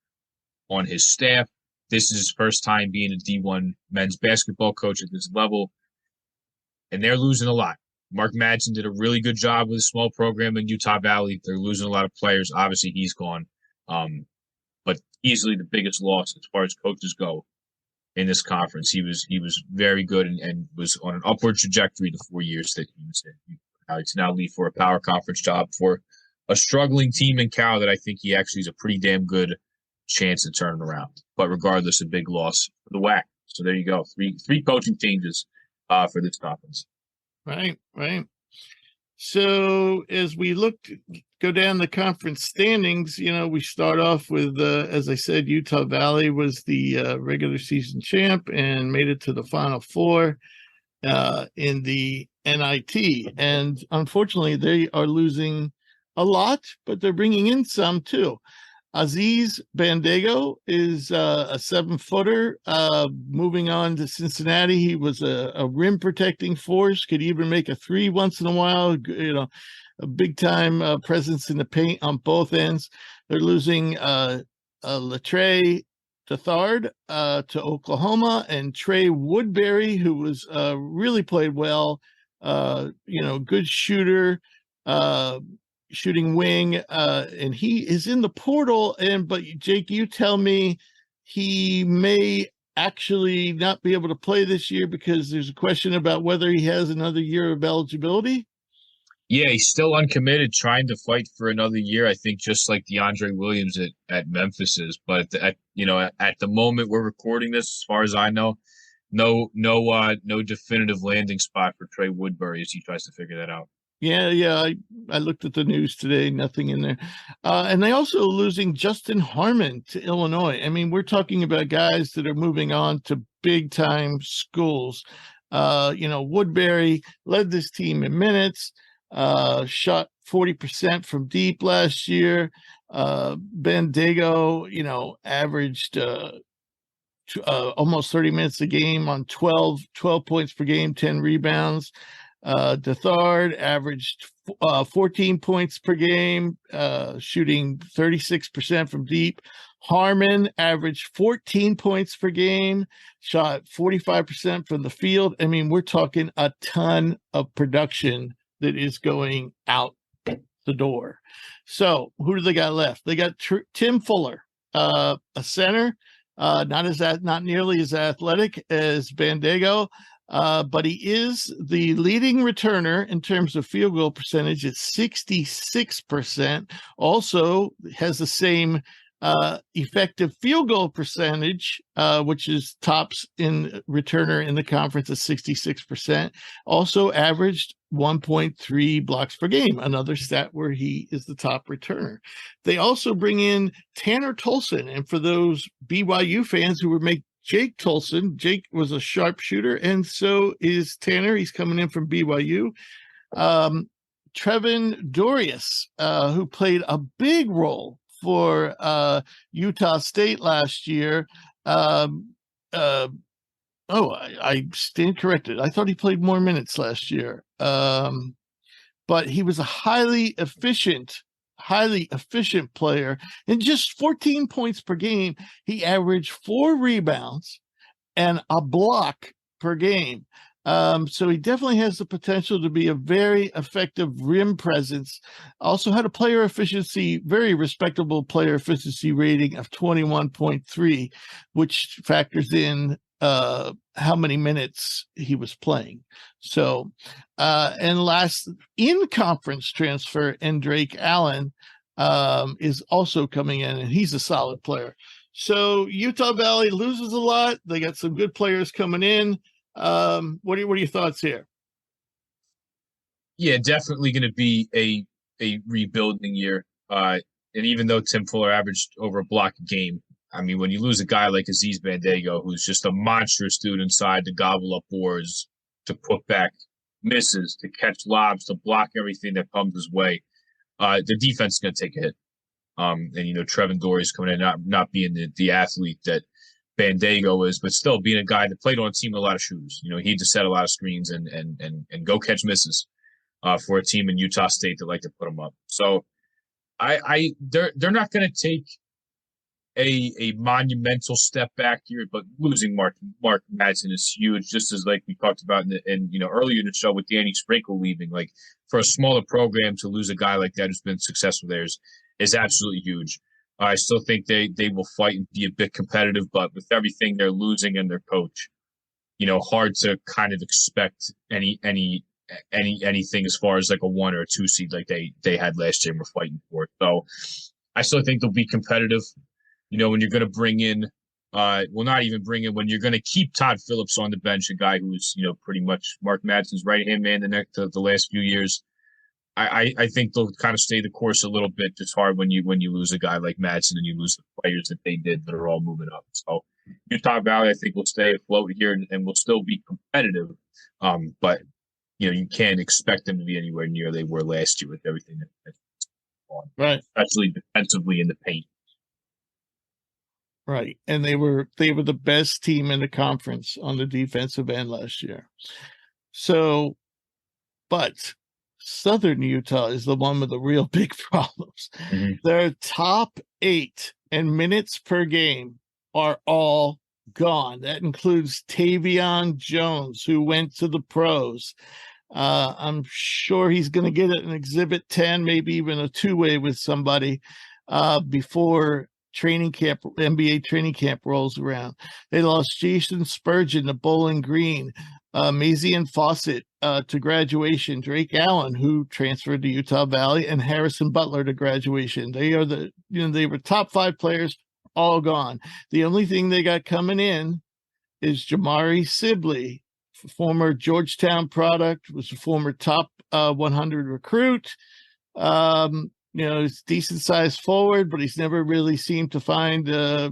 on his staff. This is his first time being a D1 men's basketball coach at this level, and they're losing a lot. Mark Madsen did a really good job with a small program in Utah Valley. They're losing a lot of players. Obviously, he's gone. But easily the biggest loss as far as coaches go in this conference. He was very good and was on an upward trajectory the 4 years that he was in. To now leave for a power conference job for a struggling team in Cal that I think he actually is a pretty damn good chance to turn around. But regardless, a big loss for the WAC. So there you go. Three coaching changes for this conference. Right. So as we go down the conference standings, we start off with, as I said, Utah Valley was the regular season champ and made it to the Final Four. In the NIT. And unfortunately, they are losing a lot, but they're bringing in some too. Aziz Bandago is a 7-footer, moving on to Cincinnati. He was a rim protecting force, could even make a three once in a while, a big time presence in the paint on both ends. They're losing Latre Tethard to Oklahoma, and Trey Woodbury, who was really played well, good shooter, shooting wing, and he is in the portal. But Jake, you tell me he may actually not be able to play this year because there's a question about whether he has another year of eligibility. Yeah, he's still uncommitted, trying to fight for another year. I think just like DeAndre Williams at Memphis is. But at the moment we're recording this, as far as I know, no definitive landing spot for Trey Woodbury as he tries to figure that out. Yeah. I looked at the news today, nothing in there. And they also losing Justin Harmon to Illinois. I mean, we're talking about guys that are moving on to big time schools. Woodbury led this team in minutes, shot 40% from deep last year. Bandago, averaged almost 30 minutes a game on 12 points per game, 10 rebounds. Dethard averaged 14 points per game, shooting 36% from deep. Harmon averaged 14 points per game, shot 45% from the field. I mean, we're talking a ton of production that is going out the door. So who do they got left? They got Tim Fuller, a center, not nearly as athletic as Bandago. But he is the leading returner in terms of field goal percentage at 66%. Also has the same effective field goal percentage, which is tops in returner in the conference at 66%. Also averaged 1.3 blocks per game, another stat where he is the top returner. They also bring in Tanner Tolson, and for those BYU fans who would make Jake Tolson. Jake was a sharpshooter, and so is Tanner. He's coming in from BYU. Trevin Dorius, who played a big role for Utah State last year. I stand corrected. I thought he played more minutes last year. But he was a highly efficient player. In just 14 points per game, he averaged 4 rebounds and a block per game. So he definitely has the potential to be a very effective rim presence. Also had a very respectable player efficiency rating of 21.3, which factors in how many minutes he was playing. So, and last in-conference transfer, and Drake Allen is also coming in, and he's a solid player. So Utah Valley loses a lot. They got some good players coming in. What are your thoughts here? Yeah, definitely going to be a rebuilding year. And even though Tim Fuller averaged over a block a game, I mean, when you lose a guy like Aziz Bandago, who's just a monstrous dude inside to gobble up boards, to put back misses, to catch lobs, to block everything that comes his way, the defense is going to take a hit. And Trevin Dorius coming in, not being the athlete that Bandago is, but still being a guy that played on a team with a lot of shooters. He had to set a lot of screens and go catch misses for a team in Utah State that like to put them up. So they're not going to take a monumental step back here, but losing Mark Madsen is huge. Just as like we talked about in earlier in the show with Danny Sprinkle leaving, like for a smaller program to lose a guy like that who's been successful there is absolutely huge. I still think they will fight and be a bit competitive, but with everything they're losing and their coach, hard to kind of expect anything as far as like a 1 or a 2 seed like they had last year and were fighting for it. So I still think they'll be competitive. When you're going to bring in, not even bring in, when you're going to keep Todd Phillips on the bench, a guy who's, pretty much Mark Madsen's right-hand man the last few years. I think they'll kind of stay the course a little bit. Just hard when you lose a guy like Madsen and you lose the players that they did that are all moving up. So Utah Valley, I think, will stay afloat here and will still be competitive. But you can't expect them to be anywhere near they were last year with everything that's on, Right. especially defensively in the paint. Right. And they were the best team in the conference on the defensive end last year. So, but Southern Utah is the one with the real big problems. Mhm. Their top 8 and minutes per game are all gone. That includes Tavion Jones, who went to the pros. I'm sure he's going to get an exhibit 10, maybe even a two-way with somebody before NBA training camp rolls around. They lost Jason Spurgeon to Bowling Green, Mazian Fawcett to graduation, Drake Allen, who transferred to Utah Valley, and Harrison Butler to graduation. They were top 5 players, all gone. The only thing they got coming in is Jamari Sibley, former Georgetown product, was a former top 100 recruit. He's decent sized forward, but he's never really seemed to find, a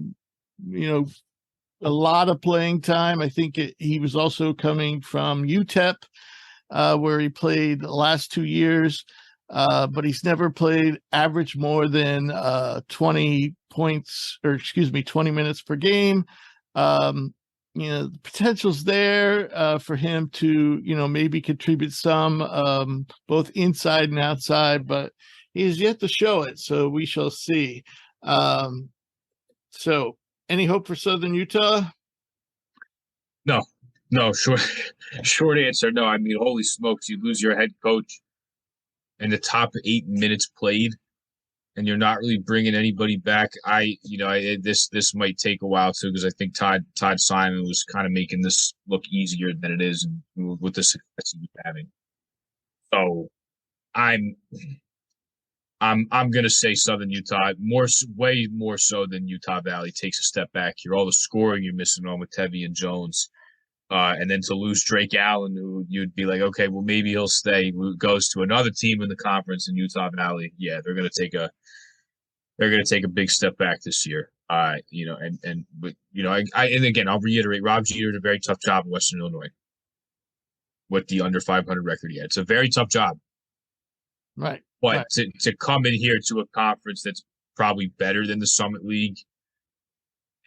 lot of playing time. I think he was also coming from UTEP, where he played the last 2 years, but he's never played average more than 20 minutes per game. The potential's there for him to, maybe contribute some, both inside and outside, but he has yet to show it. So we shall see. So any hope for Southern Utah? No, short answer. No, I mean, holy smokes, you lose your head coach in the top 8 minutes played, and you're not really bringing anybody back. This might take a while too, because I think Todd Simon was kind of making this look easier than it is, and with the success he's having. So I'm gonna say Southern Utah way more so than Utah Valley takes a step back here. All the scoring you're missing on with Tevy and Jones, and then to lose Drake Allen, who you'd be like, okay, well maybe he'll stay. Goes to another team in the conference in Utah Valley. Yeah, they're gonna take a big step back this year. And again, I'll reiterate, Rob Jeter did a very tough job in Western Illinois with the under 500 record he had. It's a very tough job. Right. But to come in here to a conference that's probably better than the Summit League,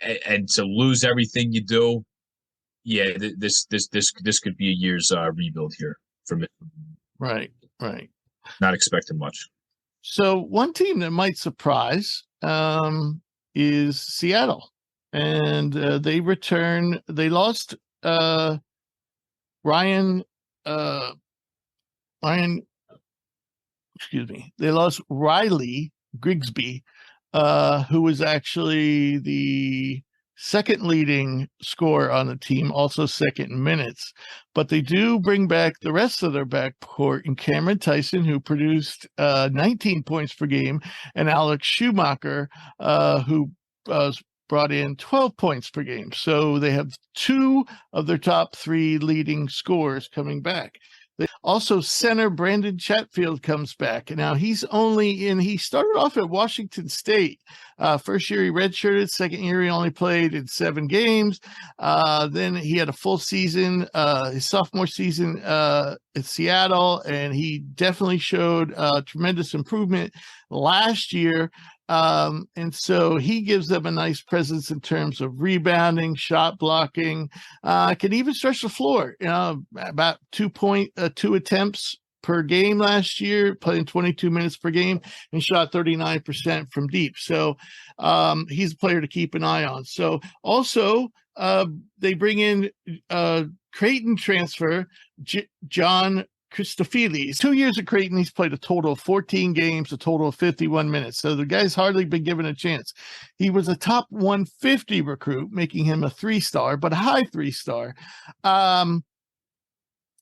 and to lose everything you do, yeah, this could be a year's rebuild here for me. Right. Not expecting much. So one team that might surprise is Seattle, and they lost Ryan. They lost Riley Grigsby, who was actually the second leading scorer on the team, also second in minutes. But they do bring back the rest of their backcourt in Cameron Tyson, who produced 19 points per game, and Alex Schumacher, who brought in 12 points per game. So they have 2 of their top 3 leading scorers coming back. Also, center Brandon Chatfield comes back. Now, he started off at Washington State. First year he redshirted. Second year he only played in 7 games. Then he had a full season, his sophomore season at Seattle, and he definitely showed tremendous improvement last year. And so he gives them a nice presence in terms of rebounding, shot blocking, can even stretch the floor, about 2 attempts per game last year, playing 22 minutes per game, and shot 39% from deep. So he's a player to keep an eye on. So also they bring in Creighton transfer, John Christofilis. 2 years at Creighton, he's played a total of 14 games, a total of 51 minutes. So the guy's hardly been given a chance. He was a top 150 recruit, making him a 3-star, but a high 3-star.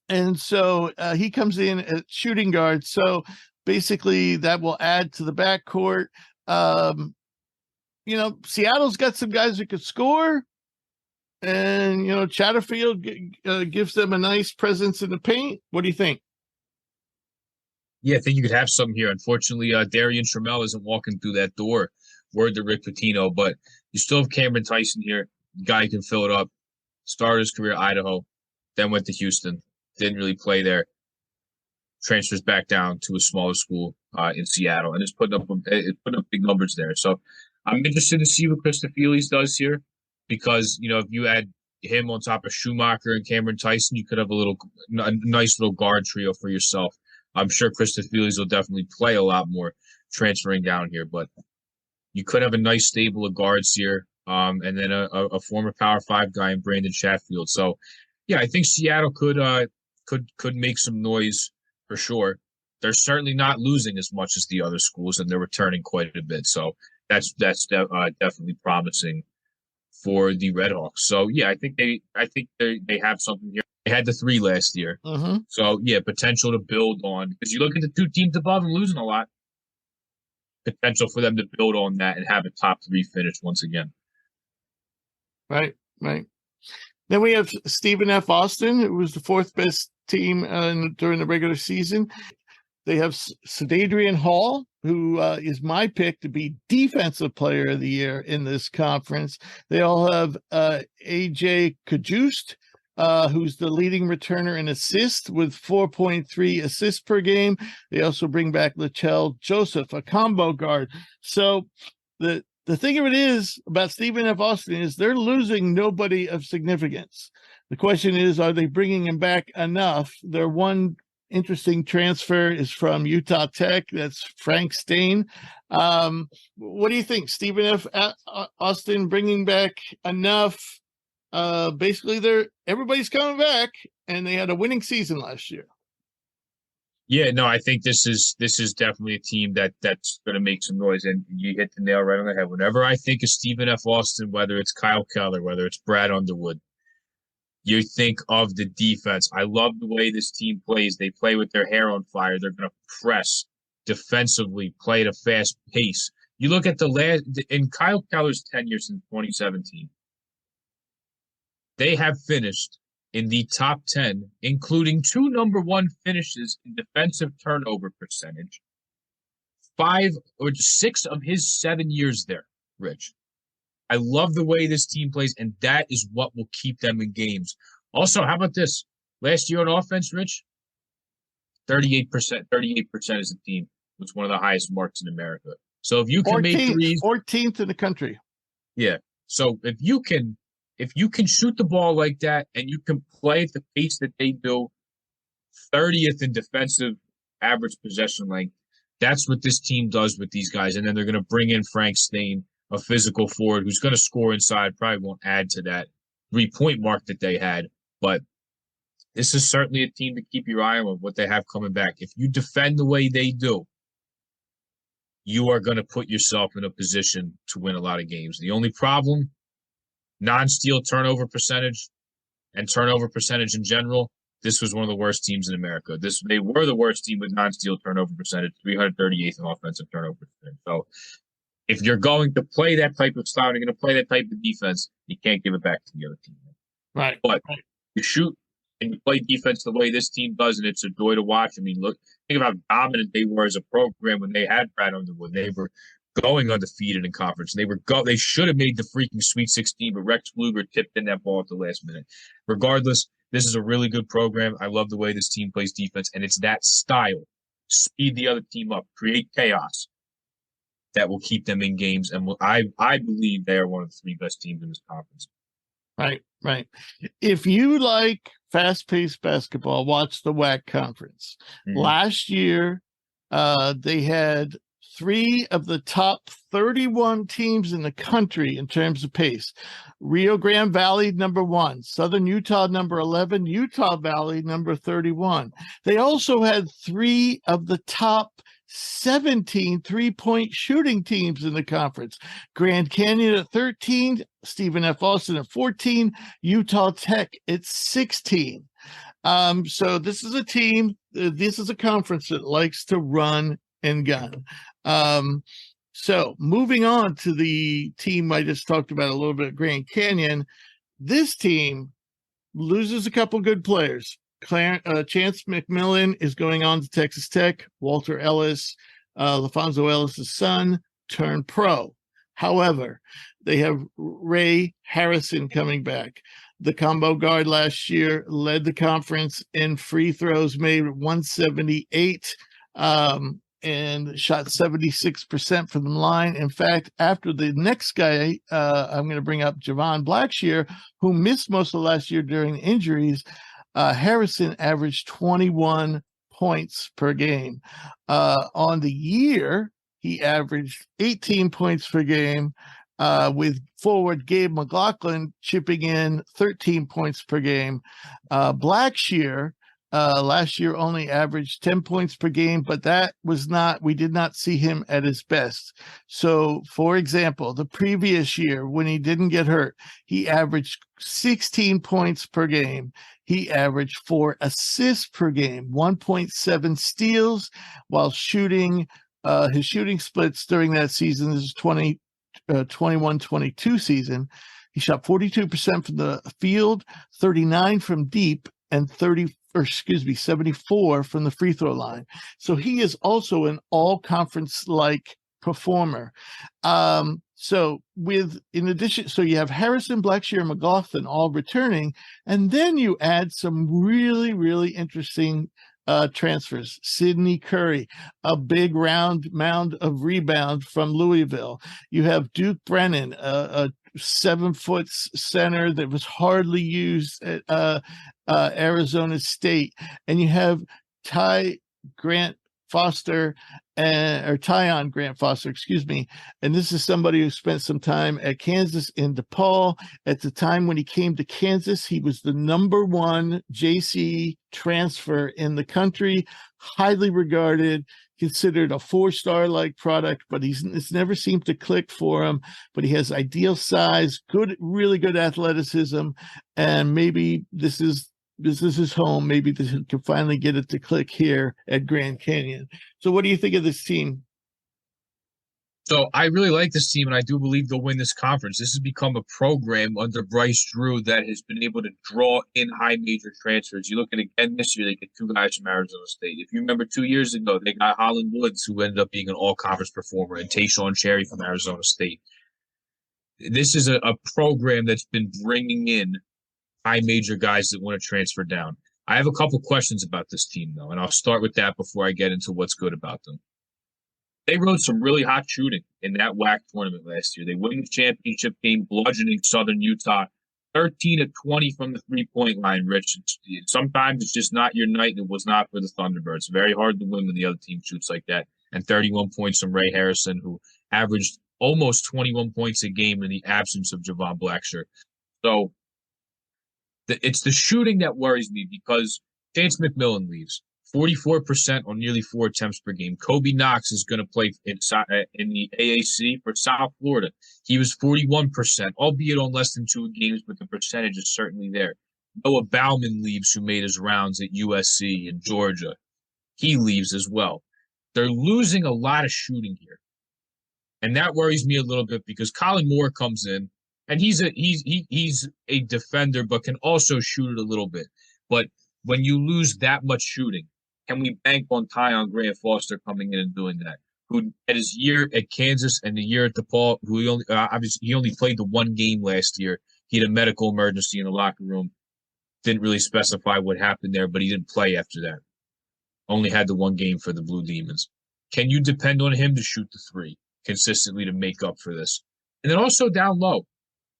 And so he comes in at shooting guard. So basically that will add to the backcourt. Seattle's got some guys who could score. And, Chatterfield gives them a nice presence in the paint. What do you think? Yeah, I think you could have some here. Unfortunately, Darian Trammell isn't walking through that door. Word to Rick Pitino. But you still have Cameron Tyson here. Guy can fill it up. Started his career at Idaho. Then went to Houston. Didn't really play there. transfers back down to a smaller school in Seattle, and it's putting up big numbers there. So I'm interested to see what Christofelis does here, because if you add him on top of Schumacher and Cameron Tyson, you could have a nice little guard trio for yourself. I'm sure Christofelis will definitely play a lot more transferring down here, but you could have a nice stable of guards here, and then a former Power 5 guy in Brandon Chatfield. So, yeah, I think Seattle could make some noise for sure. They're certainly not losing as much as the other schools, and they're returning quite a bit. So that's definitely promising for the Redhawks. So yeah, I think they have something here. They had the 3 last year. Mm-hmm. So yeah, potential to build on, because you look at the 2 teams above and losing a lot. Potential for them to build on that and have a top 3 finish once again. Right. Then we have Stephen F. Austin, who was the 4th best team during the regular season. They have Cedric Hall, who is my pick to be Defensive Player of the Year in this conference. They all have A.J. Cajuste, who's the leading returner in assists with 4.3 assists per game. They also bring back Lachelle Joseph, a combo guard. So the thing of it is about Stephen F. Austin is they're losing nobody of significance. The question is, are they bringing him back enough? Their one interesting transfer is from Utah Tech. That's Frank Stain. What do you think? Stephen F. Austin bringing back enough? Basically, everybody's coming back, and they had a winning season last year. Yeah, no, I think this is definitely a team that's going to make some noise, and you hit the nail right on the head. Whenever I think of Stephen F. Austin, whether it's Kyle Keller, whether it's Brad Underwood, you think of the defense. I love the way this team plays. They play with their hair on fire. They're going to press defensively, play at a fast pace. You look at in Kyle Keller's tenure since 2017, they have finished in the top 10, including 2 number 1 finishes in defensive turnover percentage. 5 or 6 of his 7 years there, Rich. I love the way this team plays, and that is what will keep them in games. Also, how about this? Last year on offense, Rich, 38%. 38% as a team was one of the highest marks in America. So if you can make threes, 14th in the country. Yeah. So if you can shoot the ball like that and you can play at the pace that they do, 30th in defensive average possession length, that's what this team does with these guys. And then they're going to bring in Frank Stain, a physical forward who's going to score inside, probably won't add to that 3-point mark that they had. But this is certainly a team to keep your eye on what they have coming back. If you defend the way they do, you are going to put yourself in a position to win a lot of games. The only problem, non-steal turnover percentage and turnover percentage in general, this was one of the worst teams in America. They were the worst team with non-steal turnover percentage, 338th in offensive turnover percentage. So if you're going to play that type of style, you're going to play that type of defense, you can't give it back to the other team. Right. But you shoot and you play defense the way this team does, and it's a joy to watch. I mean, think of how dominant they were as a program when they had Brad Underwood. They were going undefeated in conference. They should have made the freaking Sweet 16, but Rex Pfluger tipped in that ball at the last minute. Regardless, this is a really good program. I love the way this team plays defense, and it's that style. Speed the other team up, create chaos, that will keep them in games. And I believe they are one of the 3 best teams in this conference. Right. If you like fast-paced basketball, watch the WAC conference. Mm-hmm. Last year, they had 3 of the top 31 teams in the country in terms of pace. Rio Grande Valley, number 1. Southern Utah, number 11. Utah Valley, number 31. They also had 3 of the top 17 3-point shooting teams in the conference. Grand Canyon at 13, Stephen F. Austin at 14, Utah Tech at 16. So this is a team, this is a conference that likes to run and gun. So moving on to the team I just talked about a little bit, Grand Canyon. This team loses a couple good players. Chance McMillan is going on to Texas Tech. Walter Ellis, LaFonso Ellis' son, turned pro. However, they have Ray Harrison coming back. The combo guard last year led the conference in free throws made 178 and shot 76% from the line. In fact, after the next guy, I'm going to bring up Javon Blackshear, who missed most of last year during injuries. Harrison averaged 21 points per game. On the year, he averaged 18 points per game, with forward Gabe McLaughlin chipping in 13 points per game. Blackshear last year only averaged 10 points per game, but we did not see him at his best. So, for example, the previous year when he didn't get hurt, he averaged 16 points per game. He averaged 4 assists per game, 1.7 steals, while shooting his shooting splits during that season. This is 21-22 season. He shot 42% from the field, 39 from deep, and 74 from the free throw line. So he is also an all-conference like performer. So you have Harrison, Blackshear, and McLaughlin all returning, and then you add some really, really interesting transfers. Sidney Curry, a big round mound of rebound from Louisville. You have Duke Brennan, a 7-foot center that was hardly used at Arizona State, and you have Tyon Grant Foster, excuse me. And this is somebody who spent some time at Kansas in DePaul. At the time when he came to Kansas, he was the number 1 JC transfer in the country, highly regarded, considered a 4-star like product, but it's never seemed to click for him. But he has ideal size, really good athleticism, and maybe this is his home. Maybe this can finally get it to click here at Grand Canyon. So what do you think of this team? So I really like this team, and I do believe they'll win this conference. This has become a program under Bryce Drew that has been able to draw in high major transfers. You look at again this year, they get 2 guys from Arizona State. If you remember 2 years ago, they got Holland Woods, who ended up being an all-conference performer, and Tayshaun Cherry from Arizona State. This is a program that's been bringing in high major guys that want to transfer down. I have a couple questions about this team, though, and I'll start with that before I get into what's good about them. They rode some really hot shooting in that WAC tournament last year. They won the championship game, bludgeoning Southern Utah, 13-20 from the three-point line, Rich. Sometimes it's just not your night, and it was not for the Thunderbirds. Very hard to win when the other team shoots like that. And 31 points from Ray Harrison, who averaged almost 21 points a game in the absence of Javon Blackshear. So it's the shooting that worries me, because Chance McMillan leaves. 44% on nearly 4 attempts per game. Kobe Knox is going to play in the AAC for South Florida. He was 41%, albeit on less than 2 games, but the percentage is certainly there. Noah Bauman leaves, who made his rounds at USC and Georgia. He leaves as well. They're losing a lot of shooting here. And that worries me a little bit, because Colin Moore comes in, and he's a defender, but can also shoot it a little bit. But when you lose that much shooting, can we bank on Tyon Grant Foster coming in and doing that? Who at his year at Kansas and the year at DePaul, who he only played the 1 game last year. He had a medical emergency in the locker room. Didn't really specify what happened there, but he didn't play after that. Only had the 1 game for the Blue Demons. Can you depend on him to shoot the 3 consistently to make up for this? And then also down low,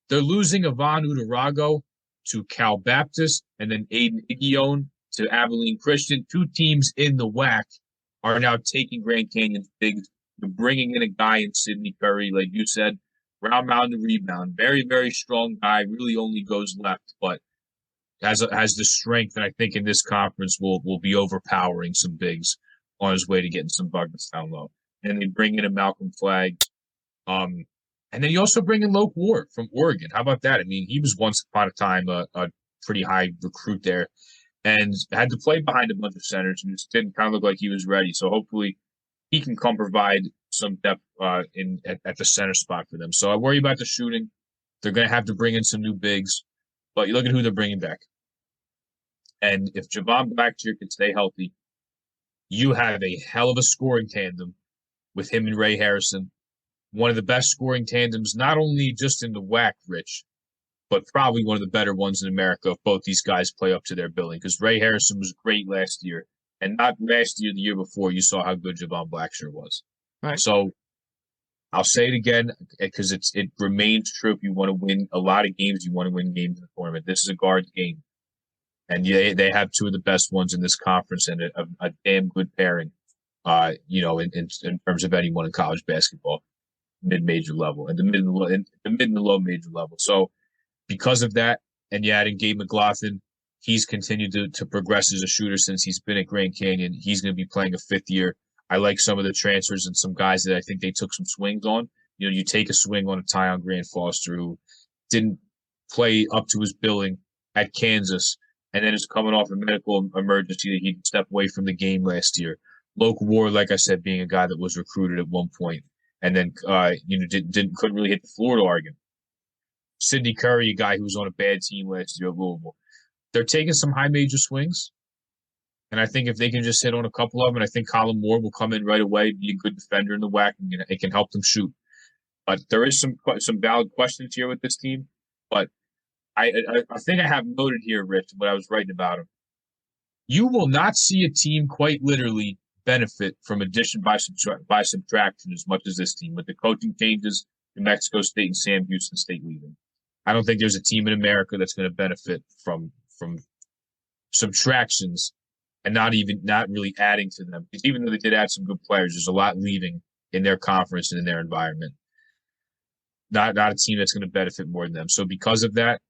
they're losing Ivan Udorago to Cal Baptist, and then Aiden Igione to Abilene Christian. 2 teams in the WAC are now taking Grand Canyon's bigs. They're bringing in a guy in Sidney Curry, like you said, round mound and rebound. Very, very strong guy. Really only goes left, but has the strength, and I think in this conference will be overpowering some bigs on his way to getting some buckets down low. And they bring in a Malcolm Flagg. And then you also bring in Loke Ward from Oregon. How about that? I mean, he was once upon a time a pretty high recruit there, and had to play behind a bunch of centers, and just didn't kind of look like he was ready. So hopefully he can come provide some depth at the center spot for them. So I worry about the shooting. They're going to have to bring in some new bigs, but you look at who they're bringing back. And if Javon Blackshear can stay healthy, you have a hell of a scoring tandem with him and Ray Harrison. One of the best scoring tandems, not only just in the WAC, Rich, but probably one of the better ones in America if both these guys play up to their billing. Because Ray Harrison was great last year, and not last year, the year before, you saw how good Javon Blackshear was. Right. So I'll say it again because it remains true. If you want to win a lot of games, you want to win games in the tournament. This is a guard game, and they have two of the best ones in this conference and a damn good pairing. In terms of anyone in college basketball, mid-major level and the mid and the low major level. So because of that, and you adding Gabe McLaughlin, he's continued to progress as a shooter since he's been at Grand Canyon. He's going to be playing a fifth year. I like some of the transfers and some guys that I think they took some swings on. You take a swing on a Tyon Grant Foster who didn't play up to his billing at Kansas, and then is coming off a medical emergency that he stepped away from the game last year. Loke Ward, like I said, being a guy that was recruited at one point, and then couldn't really hit the floor to Oregon. Sidney Curry, a guy who was on a bad team last year at Louisville. They're taking some high major swings, and I think if they can just hit on a couple of them, and I think Colin Moore will come in right away, be a good defender in the WAC, and it can help them shoot. But there is some valid questions here with this team. But I think I have noted here, Rich, what I was writing about him. You will not see a team quite literally benefit from addition by subtraction as much as this team with the coaching changes, New Mexico State and Sam Houston State leaving. I don't think there's a team in America that's going to benefit from subtractions and not really adding to them. Because even though they did add some good players, there's a lot leaving in their conference and in their environment. Not a team that's going to benefit more than them. So because of that,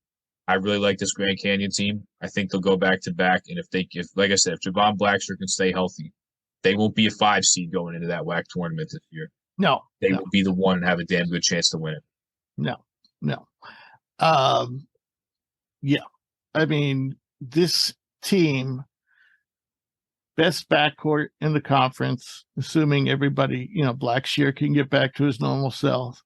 I really like this Grand Canyon team. I think they'll go back to back. And if like I said, if Javon Blackshear can stay healthy, they won't be a 5 seed going into that WAC tournament this year. No. They will be the one and have a damn good chance to win it. No. Yeah. I mean, this team, best backcourt in the conference, assuming everybody, Blackshear can get back to his normal self.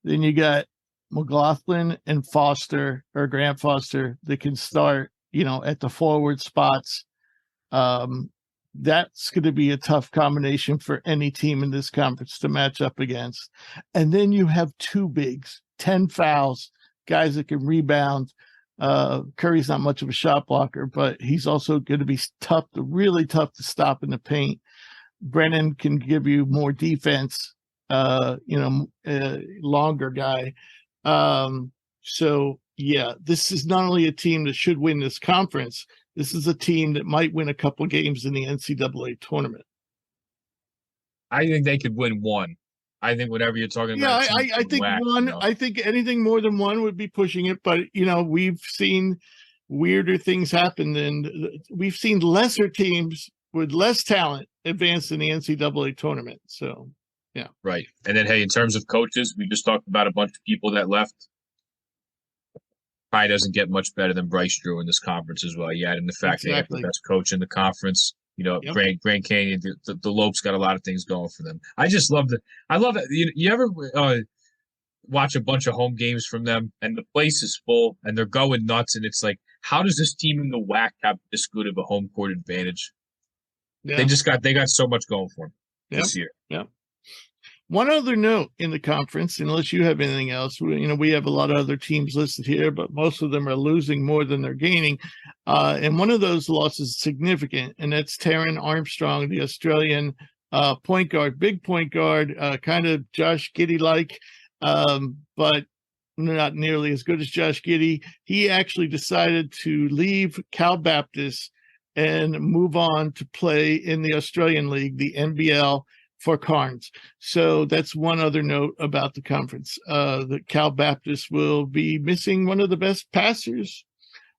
Then you got McLaughlin and Foster or Grant Foster that can start, at the forward spots. That's going to be a tough combination for any team in this conference to match up against. And then you have two bigs, 10 fouls, guys that can rebound. Curry's not much of a shot blocker, but he's also going to be really tough to stop in the paint. Brennan can give you more defense, longer guy. So yeah, this is not only a team that should win this conference, this is a team that might win a couple games in the NCAA tournament. I think they could win one. I think whatever you're talking about. Yeah, I think WAC, one. I think anything more than one would be pushing it. But we've seen weirder things happen, and we've seen lesser teams with less talent advance in the NCAA tournament. So, yeah, right. And then, hey, in terms of coaches, we just talked about a bunch of people that left. Probably doesn't get much better than Bryce Drew in this conference as well. You add in the fact they have the best coach in the conference. Yep. Grand Canyon, the Lopes got a lot of things going for them. I just love I love it. You ever watch a bunch of home games from them and the place is full and they're going nuts and it's like, how does this team in the WAC have this good of a home court advantage? Yeah. They got so much going for them this year. Yeah. One other note in the conference, unless you have anything else, we have a lot of other teams listed here, but most of them are losing more than they're gaining. And one of those losses is significant, and that's Taron Armstrong, the Australian point guard, big point guard, kind of Josh Giddey-like, but not nearly as good as Josh Giddey. He actually decided to leave Cal Baptist and move on to play in the Australian League, the NBL, for Carnes. So that's one other note about the conference. The Cal Baptist will be missing one of the best passers,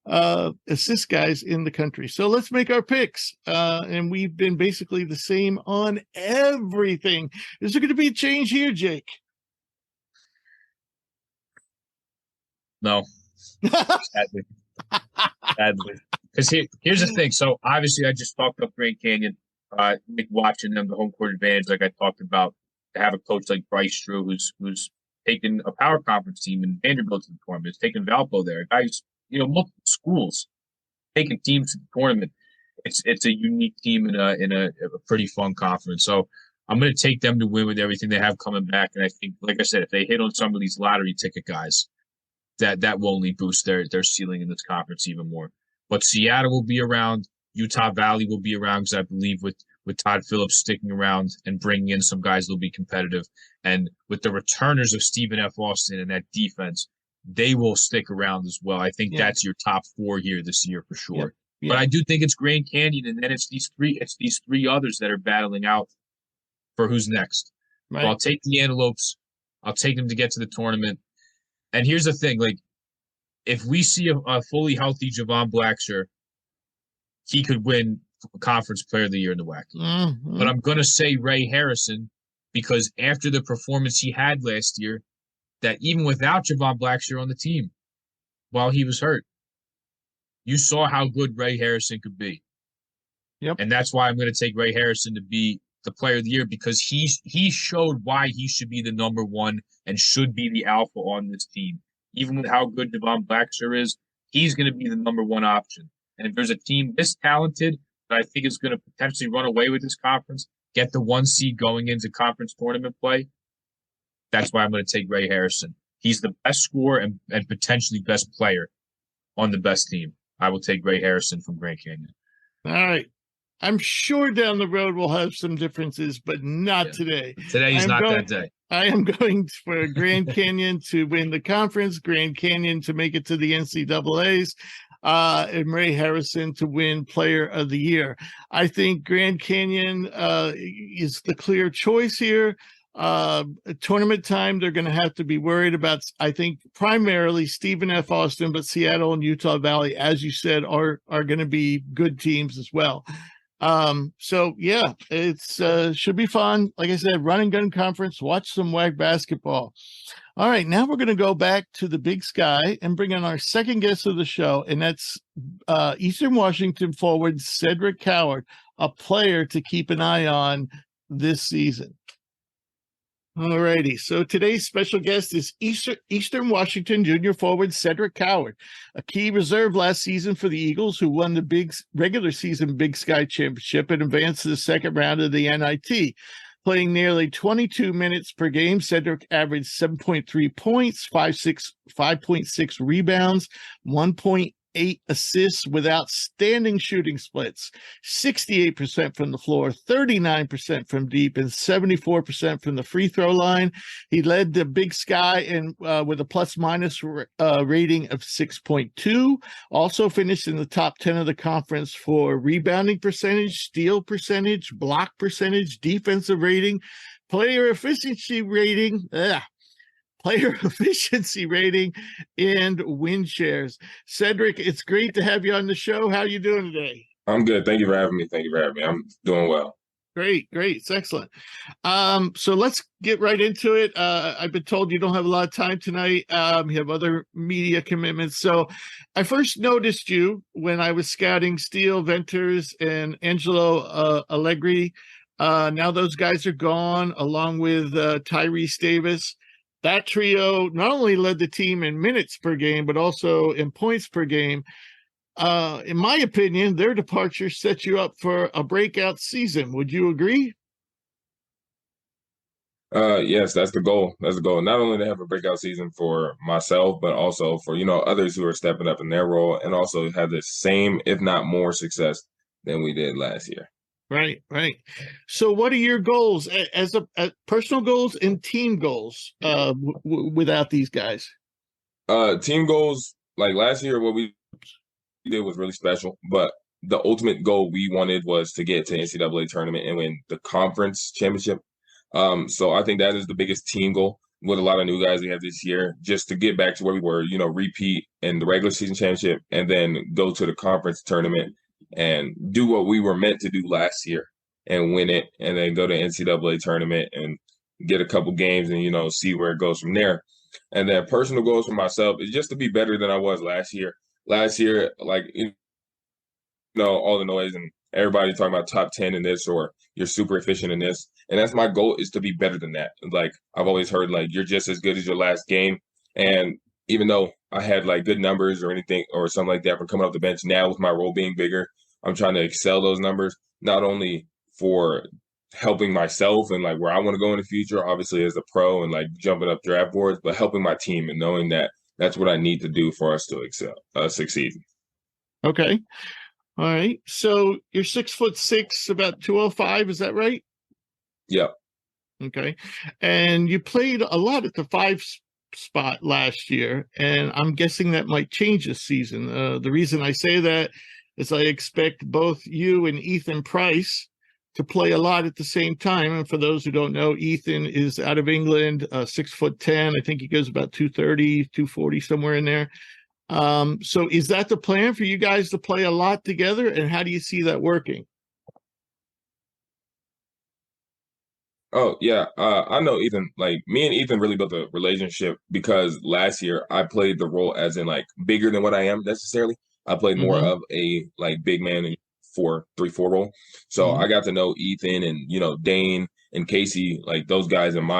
assist guys in the country. So let's make our picks. And we've been basically the same on everything. Is there going to be a change here, Jake? No. Sadly. Because here's the thing. So obviously I just talked about Grand Canyon. Watching them, the home court advantage, like I talked about, to have a coach like Bryce Drew, who's taken a power conference team in Vanderbilt to the tournament, has taken Valpo there, guys, multiple schools taking teams to the tournament. It's a unique team in a pretty fun conference. So I'm going to take them to win with everything they have coming back. And I think, like I said, if they hit on some of these lottery ticket guys, that will only boost their ceiling in this conference even more. But Seattle will be around. Utah Valley will be around because I believe with Todd Phillips sticking around and bringing in some guys that'll be competitive, and with the returners of Stephen F. Austin and that defense, they will stick around as well. I think that's your top 4 here this year for sure. Yeah. But I do think it's Grand Canyon, and then it's these three others that are battling out for who's next. Right. So I'll take the Antelopes. I'll take them to get to the tournament. And here's the thing, like, if we see a fully healthy Javon Blacksher, he could win Conference Player of the Year in the WAC. Mm-hmm. But I'm going to say Ray Harrison, because after the performance he had last year, that even without Javon Blacksher on the team while he was hurt, you saw how good Ray Harrison could be. Yep. And that's why I'm going to take Ray Harrison to be the Player of the Year, because he showed why he should be the number 1 and should be the alpha on this team. Even with how good Javon Blacksher is, he's going to be the number 1 option. And if there's a team this talented that I think is going to potentially run away with this conference, get the 1 seed going into conference tournament play, that's why I'm going to take Ray Harrison. He's the best scorer and potentially best player on the best team. I will take Ray Harrison from Grand Canyon. All right. I'm sure down the road we'll have some differences, but not today. Today is not that day. I am going for Grand Canyon to win the conference, Grand Canyon to make it to the NCAAs, and Ray Harrison to win Player of the Year. I think Grand Canyon is the clear choice here. Tournament time, they're going to have to be worried about, I think, primarily Stephen F. Austin, but Seattle and Utah Valley, as you said, are going to be good teams as well. So yeah, it's should be fun. Like I said, run and gun conference, watch some WAC basketball. All right, now we're going to go back to the Big Sky and bring in our second guest of the show, and that's Eastern Washington forward Cedric Coward, a player to keep an eye on this season. All righty. So today's special guest is Eastern Washington junior forward Cedric Coward, a key reserve last season for the Eagles, who won the regular season Big Sky Championship and advanced to the second round of the NIT. Playing nearly 22 minutes per game, Cedric averaged 7.3 points, 5.6 rebounds, 1.8 assists with outstanding shooting splits, 68% from the floor, 39% from deep, and 74% from the free throw line. He led the Big Sky with a plus-minus rating of 6.2. Also finished in the top 10 of the conference for rebounding percentage, steal percentage, block percentage, defensive rating, player efficiency rating, and win shares. Cedric, it's great to have you on the show. How are you doing today? I'm good. Thank you for having me. I'm doing well. Great. It's excellent. So let's get right into it. I've been told you don't have a lot of time tonight. You have other media commitments. So I first noticed you when I was scouting Steele Venters and Angelo Allegri. Now those guys are gone, along with Tyrese Davis. That trio not only led the team in minutes per game, but also in points per game. In my opinion, their departure set you up for a breakout season. Would you agree? Yes, that's the goal. Not only to have a breakout season for myself, but also for, others who are stepping up in their role and also have the same, if not more, success than we did last year. Right. So what are your goals as personal goals and team goals without these guys? Team goals, like last year, what we did was really special, but the ultimate goal we wanted was to get to NCAA tournament and win the conference championship. So I think that is the biggest team goal with a lot of new guys we have this year, just to get back to where we were, repeat in the regular season championship and then go to the conference tournament and do what we were meant to do last year and win it, and then go to NCAA tournament and get a couple games and, see where it goes from there. And then personal goals for myself is just to be better than I was last year. Last year, all the noise and everybody talking about top 10 in this or you're super efficient in this. And that's my goal, is to be better than that. Like, I've always heard, you're just as good as your last game. And even though I had good numbers or anything or something like that from coming off the bench, now with my role being bigger, I'm trying to excel those numbers, not only for helping myself and where I want to go in the future, obviously as a pro and jumping up draft boards, but helping my team and knowing that that's what I need to do for us to succeed. Okay. All right. So you're 6'6", about 205. Is that right? Yep. Okay. And you played a lot at the 5 spot last year, and I'm guessing that might change this season. The reason I say that is I expect both you and Ethan Price to play a lot at the same time. And for those who don't know, Ethan is out of England, 6'10". I think he goes about 230, 240, somewhere in there. So is that the plan for you guys to play a lot together? And how do you see that working? Oh, yeah. I know Ethan, like me and Ethan really built a relationship because last year I played the role as in like bigger than what I am necessarily. I played more of a like big man in 4-3-4 role. So I got to know Ethan and, Dane and Casey, like those guys in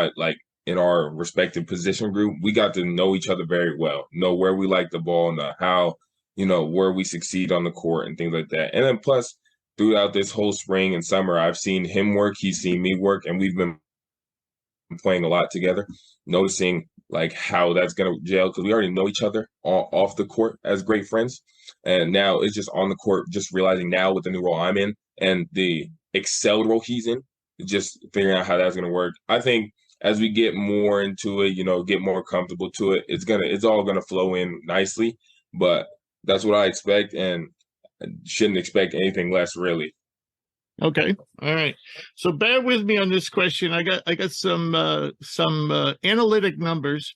in our respective position group. We got to know each other very well, know where we like the ball and how, where we succeed on the court and things like that. And then plus, throughout this whole spring and summer, I've seen him work, he's seen me work, and we've been playing a lot together, noticing like how that's going to gel because we already know each other off the court as great friends. And now it's just on the court, just realizing now with the new role I'm in and the excelled role he's in, just figuring out how that's going to work. I think as we get more into it, get more comfortable to it, it's all going to flow in nicely. But that's what I expect, and shouldn't expect anything less, really. Okay. All right. So bear with me on this question. I got some analytic numbers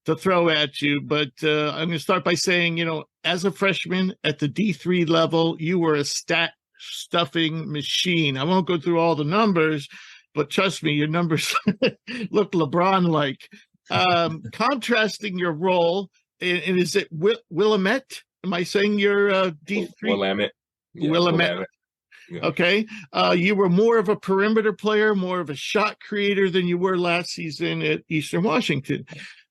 to throw at you, but I'm going to start by saying, as a freshman at the D3 level, you were a stat stuffing machine. I won't go through all the numbers, but trust me, your numbers look LeBron-like. Contrasting your role, and is it Willamette? Am I saying you're D3? Willamette. Yeah, Willamette. Yeah. Okay. You were more of a perimeter player, more of a shot creator than you were last season at Eastern Washington.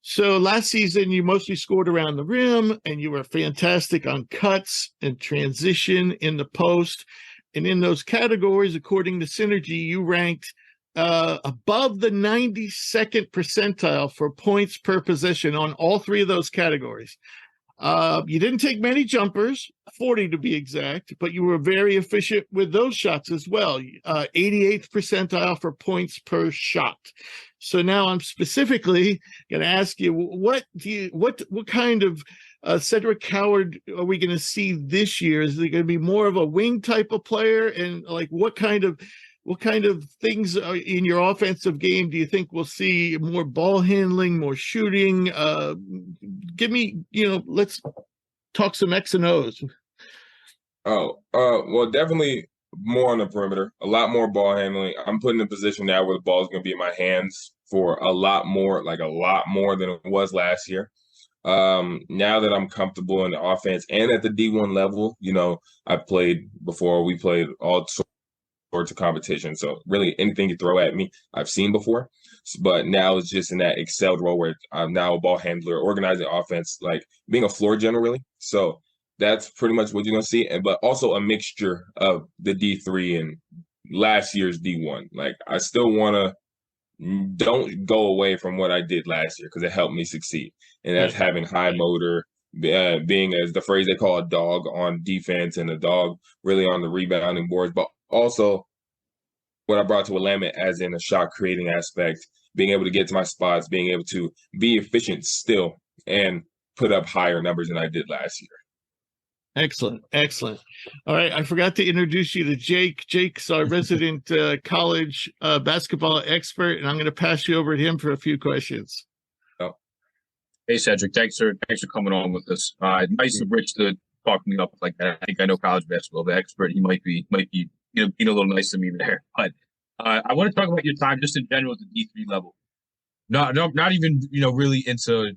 So last season, you mostly scored around the rim, and you were fantastic on cuts and transition in the post. And in those categories, according to Synergy, you ranked above the 92nd percentile for points per possession on all 3 of those categories. You didn't take many jumpers, 40 to be exact, but you were very efficient with those shots as well. 88th percentile for points per shot. So now I'm specifically going to ask you, what kind of Cedric Coward are we going to see this year? Is it going to be more of a wing type of player? And like, what kind of things are in your offensive game do you think we'll see? More ball handling, more shooting? Give me, let's talk some X and O's. Well, definitely more on the perimeter, a lot more ball handling. I'm put in a position now where the ball is going to be in my hands for a lot more than it was last year. Now that I'm comfortable in the offense and at the D1 level, I played before. We played all sorts of competition. So really anything you throw at me, I've seen before. But now it's just in that excelled role where I'm now a ball handler, organizing offense, like being a floor general, really. So that's pretty much what you're going to see. But also a mixture of the D3 and last year's D1. Like I still want to don't go away from what I did last year because it helped me succeed. And that's having high motor, being, as the phrase they call, a dog on defense and a dog really on the rebounding boards, but also what I brought to Willamette as in a shot creating aspect, being able to get to my spots, being able to be efficient still and put up higher numbers than I did last year. Excellent. All right. I forgot to introduce you to Jake. Jake's our resident college basketball expert, and I'm going to pass you over to him for a few questions. Oh. Hey, Cedric. Thanks for coming on with us. Nice of Rich to talk me up like that. I think I know college basketball, the expert. He might be being a little nice to me there. But I want to talk about your time just in general at the D3 level. Not even really into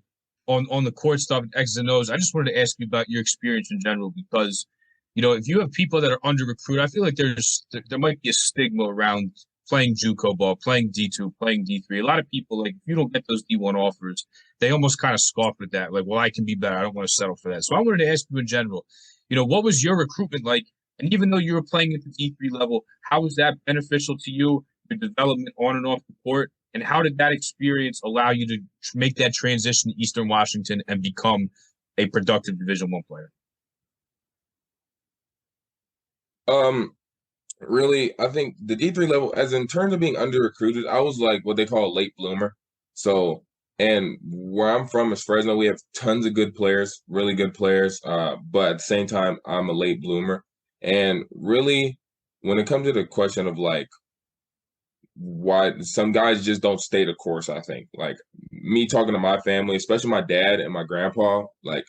on the court stuff, X's and O's. I just wanted to ask you about your experience in general because, if you have people that are under recruited, I feel like there might be a stigma around playing JUCO ball, playing D2, playing D3. A lot of people, like, if you don't get those D1 offers, they almost kind of scoff at that. Like, well, I can be better. I don't want to settle for that. So I wanted to ask you in general, what was your recruitment like? And even though you were playing at the D3 level, how was that beneficial to you, your development on and off the court? And how did that experience allow you to make that transition to Eastern Washington and become a productive Division I player? Really, I think the D3 level, as in terms of being under recruited, I was like what they call a late bloomer. So, and where I'm from is Fresno. We have tons of good players, really good players. But at the same time, I'm a late bloomer. And really, when it comes to the question of like why some guys just don't stay the course, I think like me talking to my family, especially my dad and my grandpa, like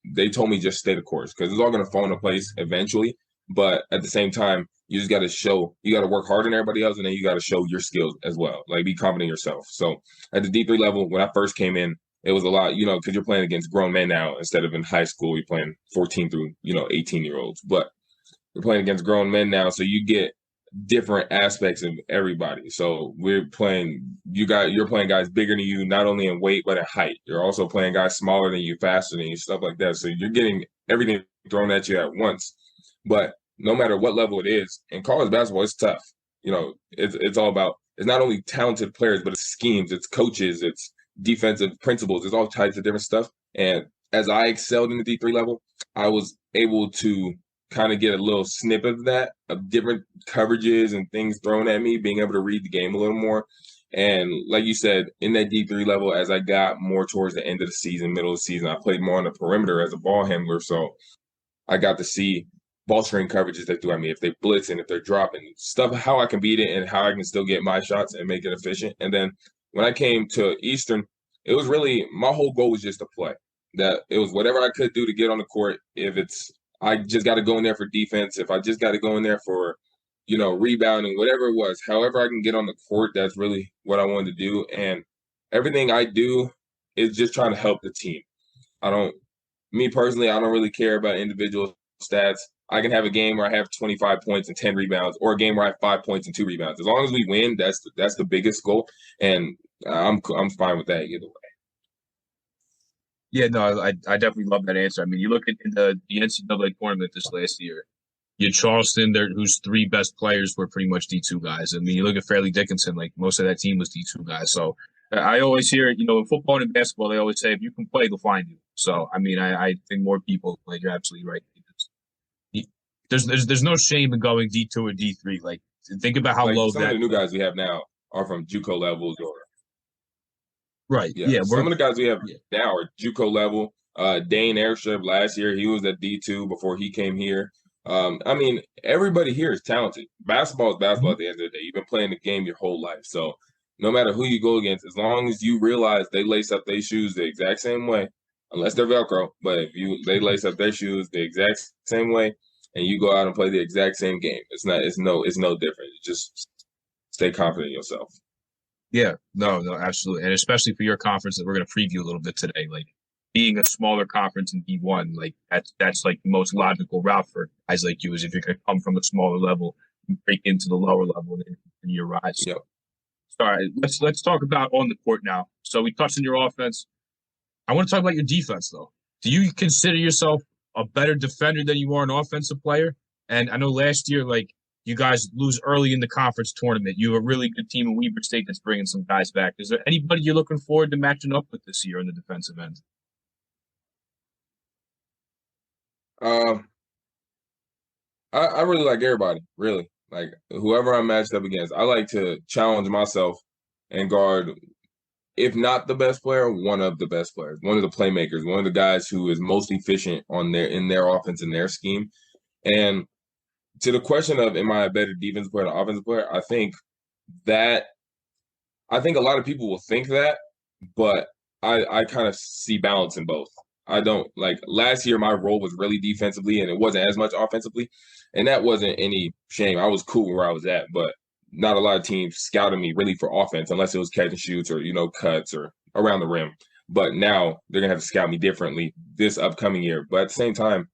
they told me just stay the course because it's all going to fall into place eventually. But at the same time, you just got to show, you got to work harder than everybody else, and then you got to show your skills as well. Like, be confident in yourself. So at the D3 level, when I first came in, it was a lot, you know, because you're playing against grown men now instead of in high school, you're playing 14 through, 18-year-olds. But you're playing against grown men now, so you get different aspects of everybody. So you're playing guys bigger than you, not only in weight, but in height. You're also playing guys smaller than you, faster than you, stuff like that. So you're getting everything thrown at you at once. But no matter what level it is, in college basketball, it's tough. It's all about, it's not only talented players, but it's schemes, it's coaches, it's defensive principles, it's all types of different stuff. And as I excelled in the D3 level, I was able to kind of get a little snippet of that, of different coverages and things thrown at me, being able to read the game a little more. And like you said, in that D3 level, as I got more towards the end of the season, middle of the season, I played more on the perimeter as a ball handler. So I got to see ball screen coverages they threw at me, if they blitz and if they're dropping stuff, how I can beat it and how I can still get my shots and make it efficient. And then when I came to Eastern, it was really, my whole goal was just to play. That it was whatever I could do to get on the court. If it's, I just got to go in there for defense. If I just got to go in there for, rebounding, whatever it was, however I can get on the court, that's really what I wanted to do. And everything I do is just trying to help the team. Me personally, I don't really care about individual stats. I can have a game where I have 25 points and 10 rebounds, or a game where I have 5 points and 2 rebounds. As long as we win, that's the biggest goal, and I'm fine with that either way. Yeah, no, I definitely love that answer. I mean, you look at the NCAA tournament this last year. You had Charleston, whose 3 best players were pretty much D2 guys. I mean, you look at Fairleigh Dickinson, like most of that team was D2 guys. So I always hear, in football and in basketball, they always say if you can play, they'll find you. So I mean, I think more people, like, you're absolutely right. There's no shame in going D2 or D3. Like, think about how low some of the new guys we have now are from JUCO levels, or right. Yeah, some of the guys we have now are JUCO level. Dane Airship last year, he was at D2 before he came here. I mean, everybody here is talented. Basketball is basketball at the end of the day. You've been playing the game your whole life, so no matter who you go against, as long as you realize they lace up their shoes the exact same way, unless they're Velcro, but if they lace up their shoes the exact same way, and you go out and play the exact same game, it's no different. Just stay confident in yourself. Yeah, no, absolutely. And especially for your conference that we're going to preview a little bit today, like being a smaller conference in D1, like that's like the most logical route for guys like you, is if you're going to come from a smaller level and break into the lower level in your rise. Yep. All right, let's talk about on the court now. So we touched on your offense. I want to talk about your defense, though. Do you consider yourself a better defender than you are an offensive player? And I know last year, like, you guys lose early in the conference tournament. You have a really good team in Weber State that's bringing some guys back. Is there anybody you're looking forward to matching up with this year on the defensive end? I really like everybody, really. Like, whoever I'm matched up against, I like to challenge myself and guard, if not the best player, one of the best players, one of the playmakers, one of the guys who is most efficient in their offense and their scheme. And to the question of, am I a better defensive player than offensive player? I think a lot of people will think that, but I kind of see balance in both. I don't, like, last year my role was really defensively and it wasn't as much offensively, and that wasn't any shame. I was cool where I was at, but not a lot of teams scouted me really for offense unless it was catch and shoots or, cuts or around the rim. But now they're going to have to scout me differently this upcoming year. But at the same time,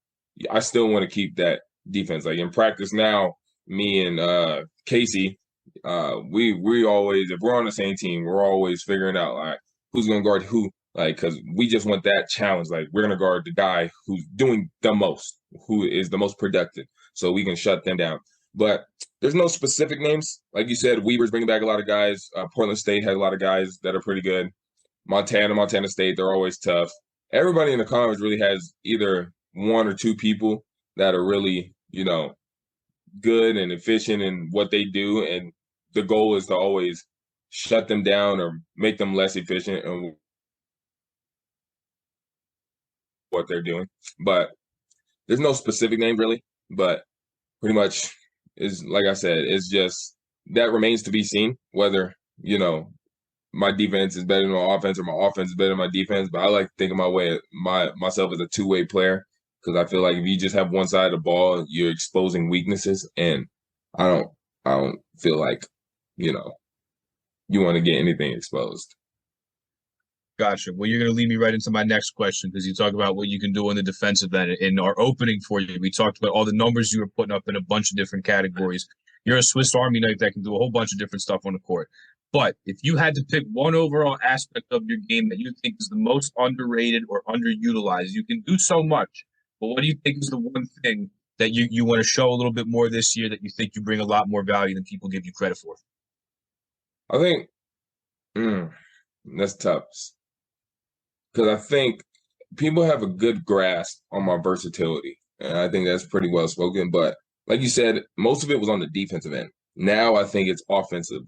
I still want to keep that defense. Like, in practice now, me and Casey, we always, if we're on the same team, we're always figuring out, like, who's going to guard who. Like, because we just want that challenge. Like, we're going to guard the guy who's doing the most, who is the most productive, so we can shut them down. But there's no specific names. Like you said, Weber's bringing back a lot of guys. Portland State has a lot of guys that are pretty good. Montana State, they're always tough. Everybody in the conference really has either one or two people that are really, good and efficient in what they do. And the goal is to always shut them down or make them less efficient in what they're doing. But there's no specific name really, but pretty much is, like I said, it's just that remains to be seen whether, my defense is better than my offense or my offense is better than my defense. But I like to think of myself as a two-way player, because I feel like if you just have one side of the ball, you're exposing weaknesses, and I don't feel like, you want to get anything exposed. Gotcha. Well, you're going to lead me right into my next question, because you talk about what you can do on the defensive end. In our opening for you, we talked about all the numbers you were putting up in a bunch of different categories. You're a Swiss Army knife that can do a whole bunch of different stuff on the court. But if you had to pick one overall aspect of your game that you think is the most underrated or underutilized, you can do so much. But what do you think is the one thing that you want to show a little bit more this year that you think you bring a lot more value than people give you credit for? I think that's tough, because I think people have a good grasp on my versatility, and I think that's pretty well spoken. But like you said, most of it was on the defensive end. Now I think it's offensive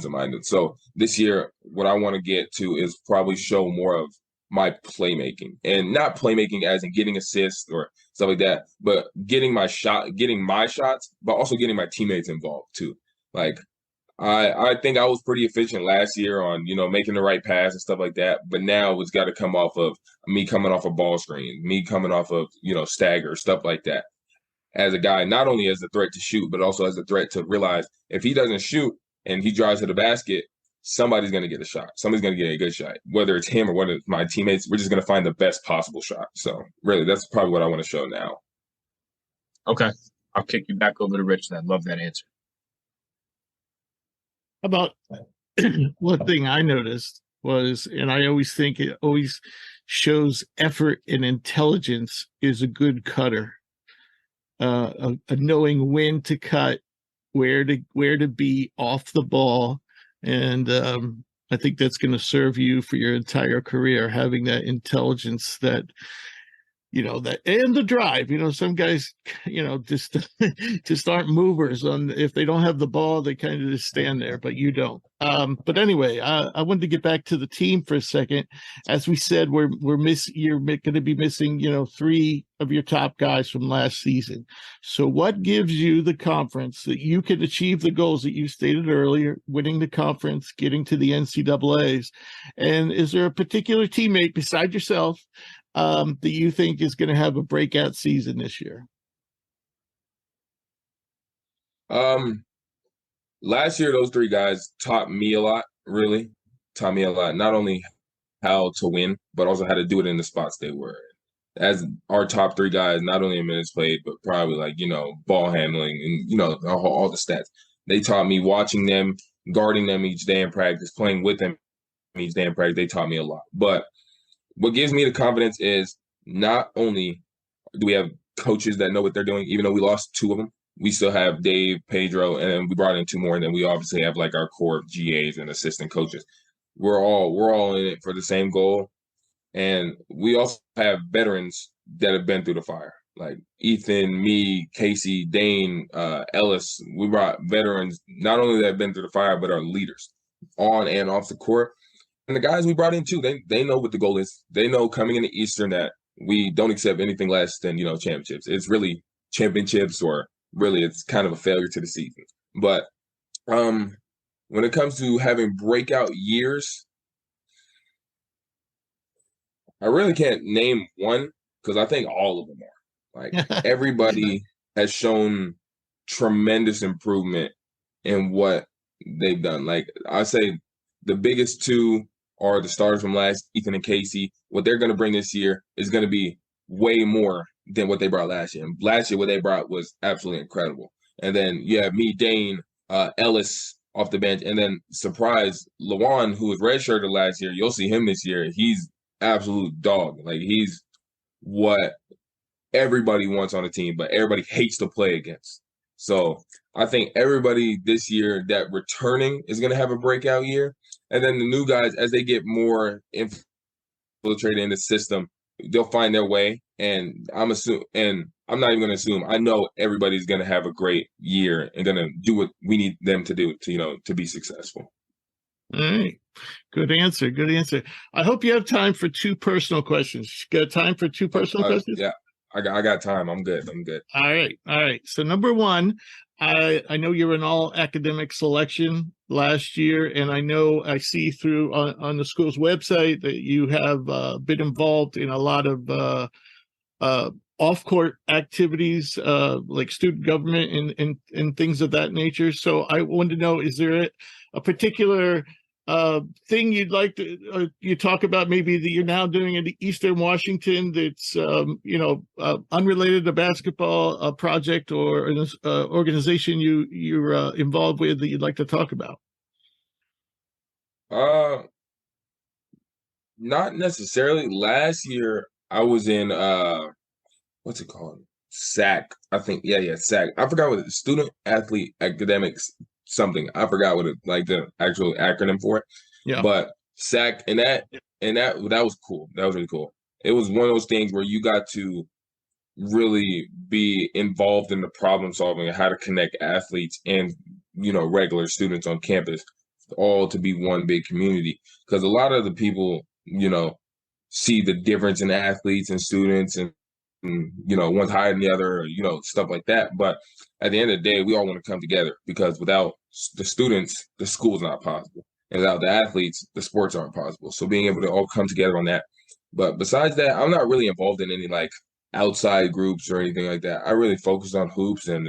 minded. So this year, what I want to get to is probably show more of my playmaking, and not playmaking as in getting assists or stuff like that, but getting my shots, but also getting my teammates involved too. Like I think I was pretty efficient last year on, making the right pass and stuff like that. But now it's got to come off of me coming off a ball screen, me coming off of, stagger, stuff like that. As a guy, not only as a threat to shoot, but also as a threat to realize if he doesn't shoot and he drives to the basket, somebody's going to get a shot. Somebody's going to get a good shot. Whether it's him or whether it's my teammates, we're just going to find the best possible shot. So really, that's probably what I want to show now. Okay. I'll kick you back over to Rich then. Love that answer. About one thing I noticed was, and I always think it always shows effort and intelligence, is a good cutter. A knowing when to cut, where to be off the ball, and I think that's going to serve you for your entire career, having that intelligence, that that, and the drive. Some guys, just aren't movers. If they don't have the ball, they kind of just stand there, but you don't. But anyway, I wanted to get back to the team for a second. As we said, you're going to be missing, 3 of your top guys from last season. So what gives you the confidence that you can achieve the goals that you stated earlier, winning the conference, getting to the NCAAs? And is there a particular teammate beside yourself that you think is going to have a breakout season this year? Last year, those 3 guys taught me a lot, really. Taught me a lot, not only how to win, but also how to do it in the spots they were in. As our top 3 guys, not only in minutes played, but probably ball handling and, all the stats. They taught me, watching them, guarding them each day in practice, playing with them each day in practice. They taught me a lot. But what gives me the confidence is not only do we have coaches that know what they're doing, even though we lost 2 of them, we still have Dave, Pedro, and then we brought in 2 more, and then we obviously have our core GAs and assistant coaches. We're all in it for the same goal, and we also have veterans that have been through the fire, like Ethan, me, Casey, Dane, Ellis. We brought veterans not only that have been through the fire, but are leaders on and off the court. And the guys we brought in too, they know what the goal is. They know coming into Eastern that we don't accept anything less than, championships. It's really championships, or really it's kind of a failure to the season. But when it comes to having breakout years, I really can't name one, because I think all of them are. Everybody has shown tremendous improvement in what they've done. I say the biggest 2 are the starters from last, Ethan and Casey. What they're going to bring this year is going to be way more than what they brought last year. And last year, what they brought was absolutely incredible. And then you have me, Dane, Ellis off the bench, and then surprise, Lawan, who was redshirted last year. You'll see him this year. He's absolute dog. He's what everybody wants on a team, but everybody hates to play against. So I think everybody this year that returning is going to have a breakout year. And then the new guys, as they get more infiltrated in the system, they'll find their way. And I'm not even going to assume. I know everybody's going to have a great year and going to do what we need them to do to be successful. All right. Good answer. Good answer. I hope you have time for 2 personal questions. Got time for 2 personal questions? Yeah, I got time. I'm good. All right. So number 1, I know you're an all academic selection last year, and I know I see through on the school's website that you have been involved in a lot of off-court activities, like student government and things of that nature. So I wanted to know, is there a particular thing you'd like to you talk about, maybe that you're now doing in Eastern Washington that's unrelated to basketball, a project or an organization you're involved with that you'd like to talk about? Not necessarily. Last year I was in what's it called? SAC. I think SAC. I forgot what Student Athlete Academics something. I forgot what the actual acronym for it. Yeah. But SAC and that was cool. That was really cool. It was one of those things where you got to really be involved in the problem solving and how to connect athletes and regular students on campus all to be one big community. Because a lot of the people, see the difference in athletes and students and one's higher than the other, stuff like that. But at the end of the day, we all want to come together, because without the students, the school's not possible. And without the athletes, the sports aren't possible. So being able to all come together on that. But besides that, I'm not really involved in any outside groups or anything like that. I really focus on hoops and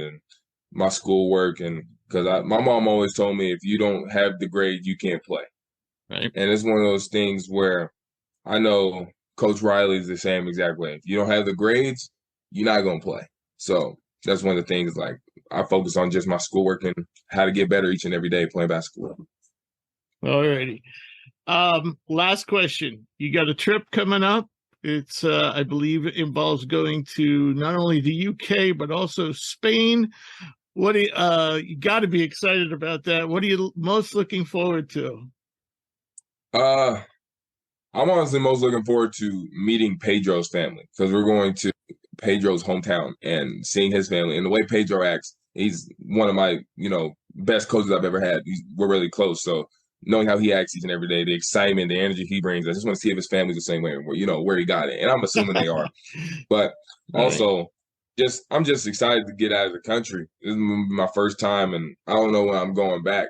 my schoolwork, and because my mom always told me, if you don't have the grades, you can't play. Right. And it's one of those things where I know Coach Riley's the same exact way. If you don't have the grades, you're not going to play. So that's one of the things, I focus on just my schoolwork and how to get better each and every day playing basketball. All righty. Last question. You got a trip coming up. It's, I believe it involves going to not only the UK, but also Spain. What do you got to be excited about that? What are you most looking forward to? I'm honestly most looking forward to meeting Pedro's family, because we're going to Pedro's hometown and seeing his family. And the way Pedro acts, he's one of my, best coaches I've ever had. We're really close. So knowing how he acts each and every day, the excitement, the energy he brings, I just want to see if his family's the same way, where he got it. And I'm assuming they are. But also, I'm just excited to get out of the country. This is my first time, and I don't know when I'm going back.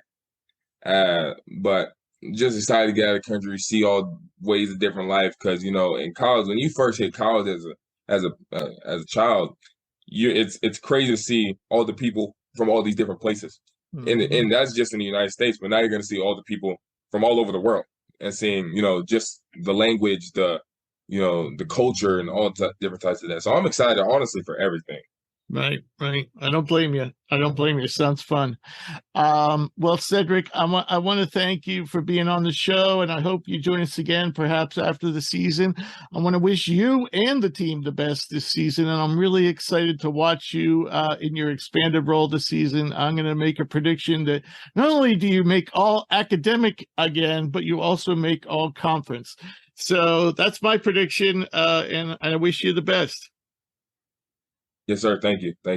But just excited to get out of the country, see all ways of different life. Because in college, when you first hit college as a child, it's crazy to see all the people from all these different places, and that's just in the United States. But now you're going to see all the people from all over the world, and seeing just the language, the culture, and all different types of that. So I'm excited, honestly, for everything. Right. I don't blame you. Sounds fun. Well, Cedric, I want to thank you for being on the show, and I hope you join us again, perhaps after the season. I want to wish you and the team the best this season, and I'm really excited to watch you in your expanded role this season. I'm going to make a prediction that not only do you make all academic again, but you also make all conference. So that's my prediction, and I wish you the best. Yes, sir. Thank you. All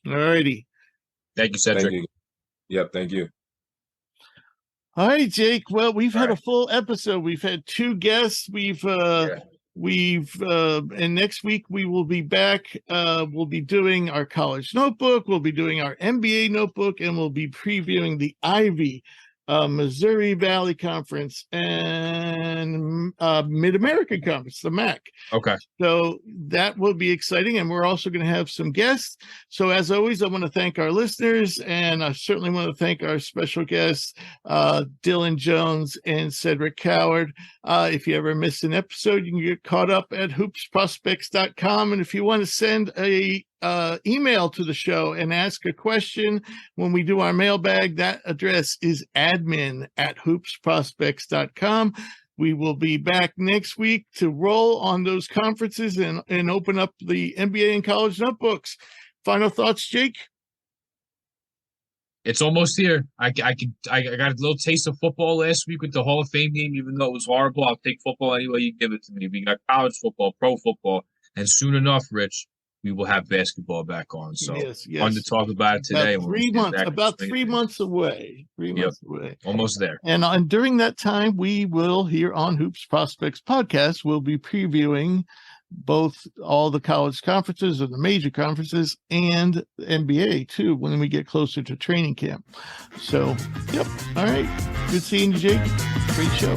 righty. Thank you, Cedric. Thank you. Yep. Thank you. All right, Jake. Well, we've had a full episode. We've had 2 guests. And next week we will be back. We'll be doing our college notebook. We'll be doing our MBA notebook, and we'll be previewing the Ivy, Missouri Valley Conference, and Mid-American Conference, the MAC. Okay. So that will be exciting, and we're also going to have some guests. So as always, I want to thank our listeners, and I certainly want to thank our special guests, Dillon Jones and Cedric Coward. If you ever miss an episode, you can get caught up at hoopsprospects.com. And if you want to send a email to the show and ask a question when we do our mailbag, that address is admin@hoopsprospects.com. We will be back next week to roll on those conferences and open up the MBA and college notebooks. Final thoughts, Jake? It's almost here. I got a little taste of football last week with the Hall of Fame game, even though it was horrible. I'll take football any way you give it to me. We got college football, pro football, and soon enough, Rich, we will have basketball back on. So yes. fun to talk about it today. About 3 months away. 3 months away. Almost there. And during that time, we will, here on Hoops Prospects Podcast, we'll be previewing both all the college conferences or the major conferences and NBA too when we get closer to training camp. So, yep. All right. Good seeing you, Jake. Great show.